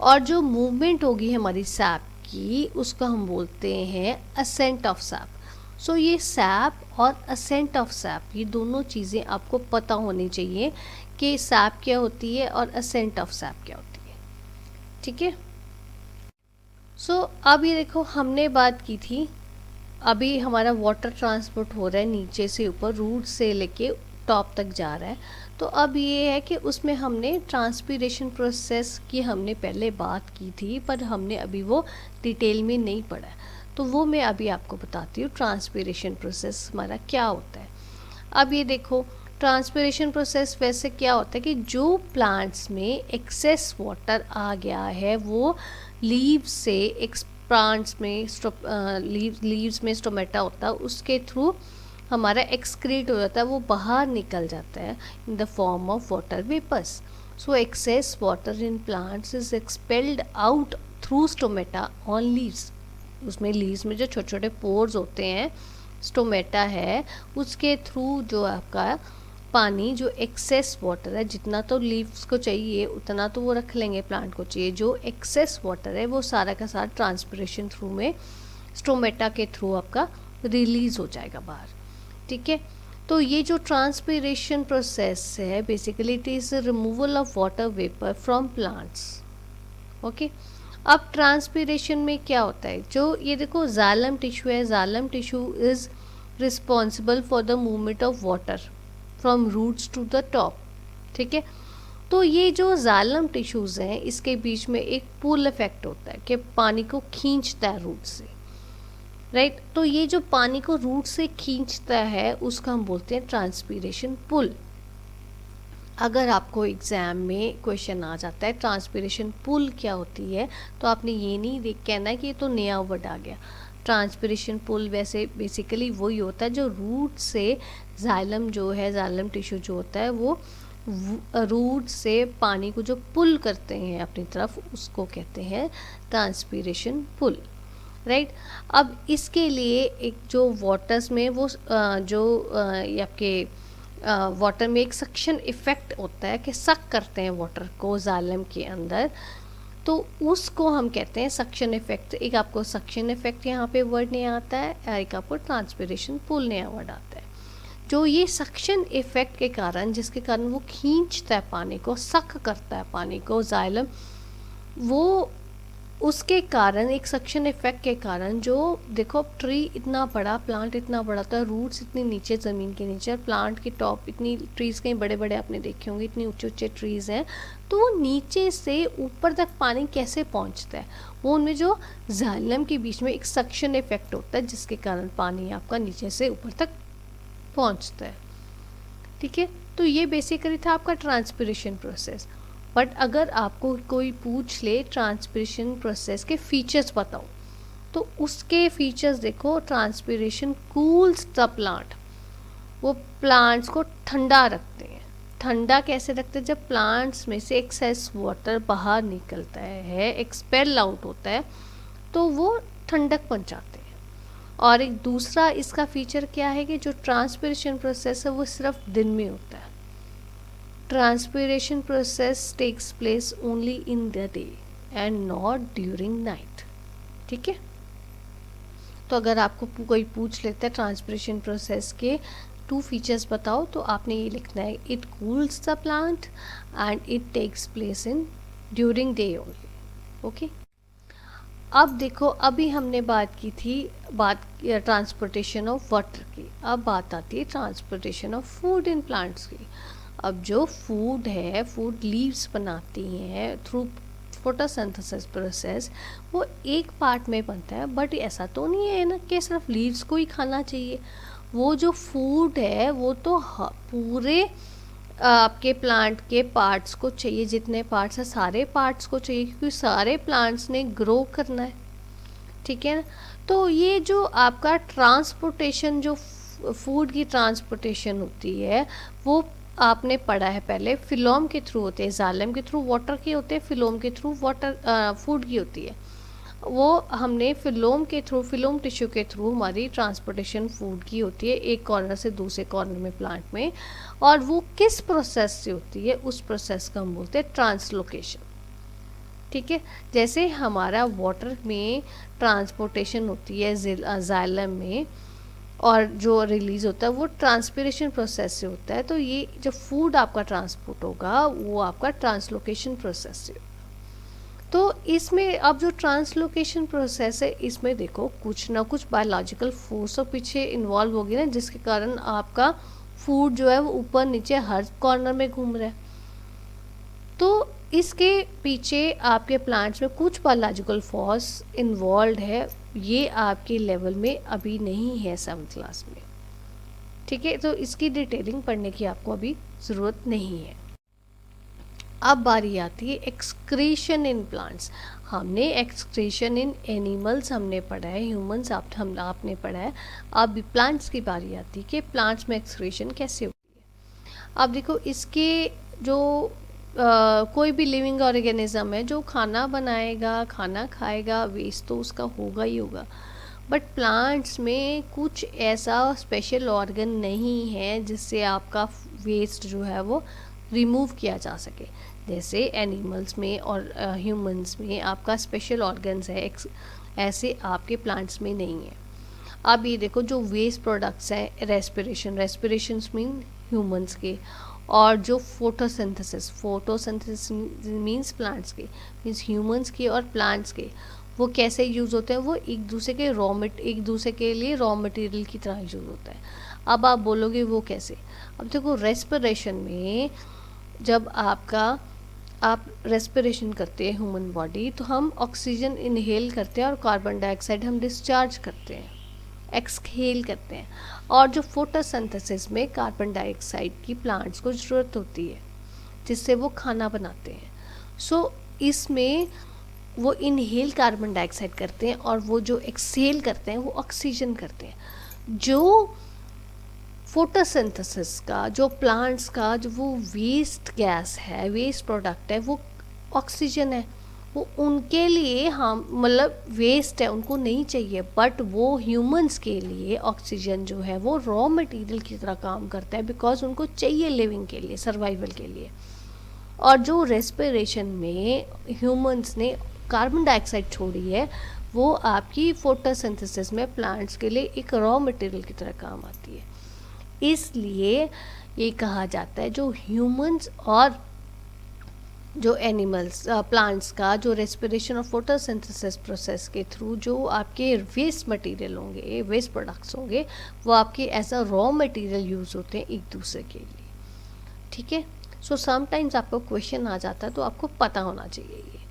और जो मूवमेंट होगी हमारी सैप की उसको हम बोलते हैं असेंट ऑफ सैप। ये सैप और असेंट ऑफ सैप, ये दोनों चीज़ें आपको पता होनी चाहिए कि सैप क्या होती है और असेंट ऑफ सैप क्या होती है। ठीक है। अब ये देखो, हमने बात की थी, अभी हमारा वाटर ट्रांसपोर्ट हो रहा है नीचे से ऊपर, रूट से लेके टॉप तक जा रहा है। तो अब ये है कि उसमें हमने ट्रांसपीरेशन प्रोसेस की हमने पहले बात की थी, पर हमने अभी वो डिटेल में नहीं पढ़ा है, तो वो मैं अभी आपको बताती हूँ ट्रांसपीरेशन प्रोसेस हमारा क्या होता है। अब ये देखो, ट्रांसपीरेशन प्रोसेस वैसे क्या होता है कि जो प्लांट्स में एक्सेस वाटर आ गया है वो लीव्स से, प्लांट्स में लीव्स में स्टोमेटा होता है, उसके थ्रू हमारा एक्सक्रीट हो जाता है, वो बाहर निकल जाता है in the form of water vapours. Excess water in plants is expelled out through stomata on leaves. उसमें लीव्स में जो छोटे छोटे पोर्स होते हैं, स्टोमेटा है, उसके थ्रू जो आपका पानी, जो एक्सेस वाटर है, जितना तो लीव्स को चाहिए उतना तो वो रख लेंगे, प्लांट को चाहिए, जो एक्सेस वाटर है वो सारा का सारा ट्रांसपीरेशन थ्रू में स्टोमेटा के थ्रू आपका रिलीज हो जाएगा बाहर। ठीक है। तो ये जो ट्रांसपीरेशन प्रोसेस है basically it is removal of water vapour from plants. Okay. अब ट्रांसपीरेशन में क्या होता है, जो ये देखो जाइलम टिश्यू है, xylem tissue is responsible for the movement of water from roots to the top. ठीक है। तो ये जो जाइलम टिश्यूज़ हैं इसके बीच में एक पुल इफेक्ट होता है कि पानी को खींचता है रूट से, राइट। तो ये जो पानी को रूट से खींचता है उसका हम बोलते हैं ट्रांसपीरेशन पुल। अगर आपको एग्ज़ाम में क्वेश्चन आ जाता है ट्रांसपिरेशन पुल क्या होती है, तो आपने ये नहीं देख कहना है कि ये तो नया वर्ड आ गया। ट्रांसपिरेशन पुल वैसे बेसिकली वही होता है जो रूट से जाइलम जो है, जाइलम टिश्यू जो होता है वो रूट से पानी को जो पुल करते हैं अपनी तरफ, उसको कहते हैं ट्रांसपिरेशन पुल, राइट। अब इसके लिए एक जो वाटर्स में वो ये आपके वाटर में एक सक्शन इफ़ेक्ट होता है कि सक करते हैं वाटर को जालिम के अंदर, तो उसको हम कहते हैं सक्शन इफ़ेक्ट। एक आपको सक्शन इफ़ेक्ट यहाँ पे वर्ड नहीं आता है, एक आपको ट्रांसपिरेशन पुल नया वर्ड आता है। जो ये सक्शन इफ़ेक्ट के कारण, जिसके कारण वो खींचता है पानी को, सक करता है पानी को जाइलम, वो उसके कारण एक सक्शन इफेक्ट के कारण जो देखो ट्री इतना बड़ा, प्लांट इतना बड़ा था, रूट्स इतनी नीचे ज़मीन के नीचे, और प्लांट की टॉप इतनी, ट्रीज़ कहीं बड़े बड़े आपने देखे होंगे, इतनी ऊंचे ऊंचे ट्रीज़ हैं, तो वो नीचे से ऊपर तक पानी कैसे पहुंचता है, वो उनमें जो जाइलम के बीच में एक सक्शन इफेक्ट होता है जिसके कारण पानी आपका नीचे से ऊपर तक पहुँचता है, ठीक है। तो ये बेसिकली था आपका ट्रांसपिरेशन प्रोसेस। बट अगर आपको कोई पूछ ले ट्रांसपिरेशन प्रोसेस के फीचर्स बताओ, तो उसके फीचर्स देखो, ट्रांसपिरेशन कूल्स द प्लांट, वो प्लांट्स को ठंडा रखते हैं। ठंडा कैसे रखते हैं? जब प्लांट्स में से एक्सेस वाटर बाहर निकलता है, एक्सपेल आउट होता है, तो वो ठंडक पहुंचाते हैं। और एक दूसरा इसका फीचर क्या है कि जो ट्रांसपिरेशन प्रोसेस है वो सिर्फ दिन में होता है। Transpiration process takes place only in the day and not during night, ठीक है। तो अगर आपको कोई पूछ लेता है ट्रांसपिरेशन प्रोसेस के 2 फीचर्स बताओ, तो आपने ये लिखना है, it cools the plant and it takes place in during day only, okay. अब देखो, अभी हमने बात की थी ट्रांसपोर्टेशन ऑफ वाटर की, अब बात आती है transportation of food in plants की। अब जो फूड है, फूड लीव्स बनाती हैं थ्रू फोटोसिंथेसिस प्रोसेस, वो एक पार्ट में बनता है, बट ऐसा तो नहीं है ना कि सिर्फ लीव्स को ही खाना चाहिए। वो जो फूड है वो तो पूरे आपके प्लांट के पार्ट्स को चाहिए, जितने पार्ट्स हैं सारे पार्ट्स को चाहिए, क्योंकि सारे प्लांट्स ने ग्रो करना है, ठीक है ना। तो ये जो आपका ट्रांसपोर्टेशन, जो फूड की ट्रांसपोर्टेशन होती है, वो आपने पढ़ा है पहले, फिलोम के थ्रू होते हैं, जालिम के थ्रू वाटर के होते हैं, फिलोम के थ्रू वाटर फूड की होती है। वो हमने फिलोम के थ्रू, फिलोम टिश्यू के थ्रू हमारी ट्रांसपोर्टेशन फूड की होती है, एक कॉर्नर से दूसरे कॉर्नर में प्लांट में। और वो किस प्रोसेस से होती है, उस प्रोसेस को हम बोलते हैं ट्रांसलोकेशन, ठीक है। जैसे हमारा वाटर में ट्रांसपोर्टेशन होती है जाइलम में, और जो रिलीज़ होता है वो ट्रांसपिरेशन प्रोसेस से होता है, तो ये जो फूड आपका ट्रांसपोर्ट होगा वो आपका ट्रांसलोकेशन प्रोसेस से। तो इसमें अब जो ट्रांसलोकेशन प्रोसेस है, इसमें देखो कुछ ना कुछ बायोलॉजिकल फोर्स और पीछे इन्वॉल्व होगी ना, जिसके कारण आपका फूड जो है वो ऊपर नीचे हर कॉर्नर में घूम रहा है। तो इसके पीछे आपके प्लांट्स में कुछ बायोलॉजिकल फोर्स इन्वॉल्व है, ये आपके लेवल में अभी नहीं है 7th क्लास में, ठीक है। तो इसकी डिटेलिंग पढ़ने की आपको अभी ज़रूरत नहीं है। अब बारी आती है एक्सक्रीशन इन प्लांट्स। हमने एक्सक्रीशन इन एनिमल्स हमने पढ़ा है, ह्यूमंस आपने पढ़ा है। अब प्लांट्स की बारी आती है कि प्लांट्स में एक्सक्रीशन कैसे होती है। अब देखो, इसके जो कोई भी लिविंग ऑर्गेनिज्म है जो खाना बनाएगा, खाना खाएगा, वेस्ट तो उसका होगा ही होगा, बट प्लांट्स में कुछ ऐसा स्पेशल ऑर्गन नहीं है जिससे आपका वेस्ट जो है वो रिमूव किया जा सके। जैसे एनिमल्स में और ह्यूमंस में आपका स्पेशल ऑर्गन्स है, ऐसे आपके प्लांट्स में नहीं है। अब ये देखो, जो वेस्ट प्रोडक्ट्स हैं, रेस्पिरेशन मीन ह्यूमंस के, और जो फोटोसिंथेसिस मीन्स प्लांट्स के, मीन्स ह्यूमंस के और प्लांट्स के, वो कैसे यूज़ होते हैं, वो एक दूसरे के लिए रॉ मटेरियल की तरह यूज़ होता है। अब आप बोलोगे वो कैसे? अब देखो, रेस्पिरेशन में जब आप रेस्पिरेशन करते हैं ह्यूमन बॉडी, तो हम ऑक्सीजन इनहेल करते हैं और कार्बन डाइऑक्साइड हम डिस्चार्ज करते हैं, एक्सहेल करते हैं। और जो फोटोसिंथेसिस में कार्बन डाइऑक्साइड की प्लांट्स को ज़रूरत होती है, जिससे वो खाना बनाते हैं। सो इसमें वो इनहेल कार्बन डाइऑक्साइड करते हैं और वो जो एक्सहेल करते हैं वो ऑक्सीजन करते हैं। जो फोटोसिंथेसिस का, जो प्लांट्स का जो वो वेस्ट गैस है, वेस्ट प्रोडक्ट है, वो ऑक्सीजन है। वो उनके लिए हम मतलब वेस्ट है, उनको नहीं चाहिए, बट वो ह्यूमंस के लिए ऑक्सीजन जो है वो रॉ मटेरियल की तरह काम करता है, बिकॉज उनको चाहिए लिविंग के लिए, सर्वाइवल के लिए। और जो रेस्पिरेशन में ह्यूमंस ने कार्बन डाइऑक्साइड छोड़ी है, वो आपकी फोटोसिंथेसिस में प्लांट्स के लिए एक रॉ मटेरियल की तरह काम आती है। इसलिए ये कहा जाता है जो ह्यूमंस और जो एनिमल्स प्लांट्स का जो रेस्पिरेशन और फोटोसिंथेसिस प्रोसेस के थ्रू जो आपके वेस्ट मटेरियल होंगे, वेस्ट प्रोडक्ट्स होंगे, वो आपके as a raw material use होते हैं एक दूसरे के लिए। ठीक है। सो समटाइम्स आपको क्वेश्चन आ जाता है तो आपको पता होना चाहिए ये।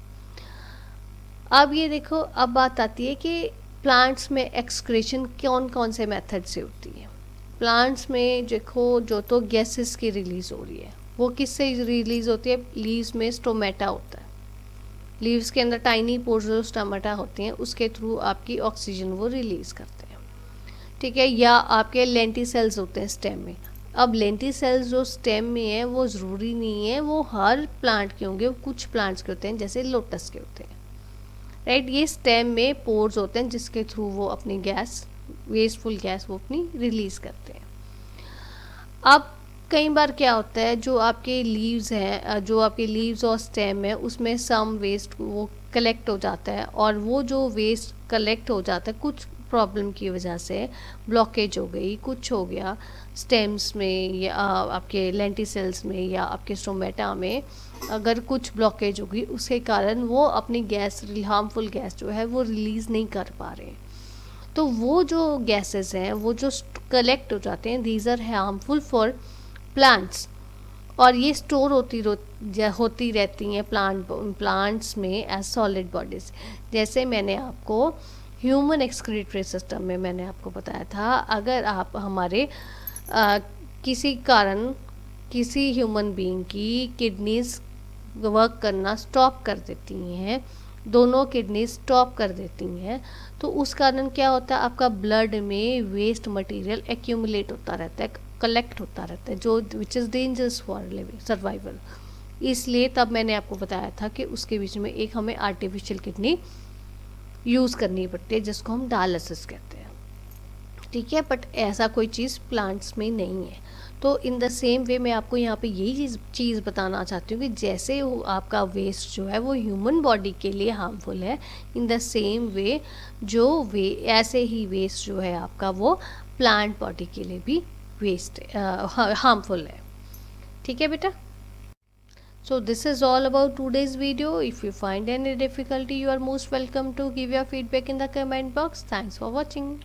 अब ये देखो, अब बात आती है कि प्लांट्स में एक्सक्रीशन कौन कौन से मेथड से होती है। प्लांट्स में देखो जो तो गैसेस की रिलीज़ हो रही है, वो किससे रिलीज़ होती है? लीव्स में स्टोमेटा होता है, लीव्स के अंदर टाइनी पोर्स जो स्टोमेटा होते हैं उसके थ्रू आपकी ऑक्सीजन वो रिलीज़ करते हैं। ठीक है। या आपके लेंटी सेल्स होते हैं स्टेम में। अब लेंटी सेल्स जो स्टेम में है वो ज़रूरी नहीं है वो हर प्लांट के होंगे, कुछ प्लांट्स के होते हैं जैसे लोटस के होते हैं, राइट। ये स्टेम में पोर्स होते हैं जिसके थ्रू वो अपनी गैस, वेस्टफुल गैस वो अपनी रिलीज़ करते हैं। अब कई बार क्या होता है, जो आपके लीव्स हैं, जो आपके लीव्स और स्टेम है उसमें सम वेस्ट वो कलेक्ट हो जाता है, और वो जो वेस्ट कलेक्ट हो जाता है कुछ प्रॉब्लम की वजह से, ब्लॉकेज हो गई, कुछ हो गया स्टेम्स में या आपके लेंटिसेल्स में या आपके स्टोमेटा में, अगर कुछ ब्लॉकेज हो गई उसके कारण वो अपनी गैस, हार्मफुल गैस जो है वो रिलीज़ नहीं कर पा रहे हैं। तो वो जो गैसेस हैं वो जो कलेक्ट हो जाते हैं, these are harmful for plants, और ये स्टोर होती रहती हैं प्लांट्स में एज सॉलिड बॉडीज। जैसे मैंने आपको ह्यूमन एक्सक्रीटरी सिस्टम में मैंने आपको बताया था, अगर आप हमारे किसी कारण किसी ह्यूमन बीइंग की किडनीज वर्क करना स्टॉप कर देती हैं, दोनों किडनी स्टॉप कर देती हैं, तो उस कारण क्या होता है, आपका ब्लड में वेस्ट मटेरियल एक्यूमुलेट होता रहता है, कलेक्ट होता रहता है, जो which is dangerous for living survival. इसलिए तब मैंने आपको बताया था कि उसके बीच में एक हमें आर्टिफिशियल किडनी यूज़ करनी पड़ती है जिसको हम डायलिसिस कहते हैं। ठीक है। बट ऐसा कोई चीज़ प्लांट्स में नहीं है। तो इन द सेम वे मैं आपको यहाँ पे यही चीज़ बताना चाहती हूँ कि जैसे आपका वेस्ट जो है वो ह्यूमन बॉडी के लिए हार्मफुल है, इन द सेम वे ऐसे ही वेस्ट जो है आपका वो प्लांट बॉडी के लिए भी वेस्ट हार्मफुल है। ठीक है बेटा। So this is all about today's video. If you find any difficulty, you are most welcome to give your feedback in the comment box. Thanks for watching.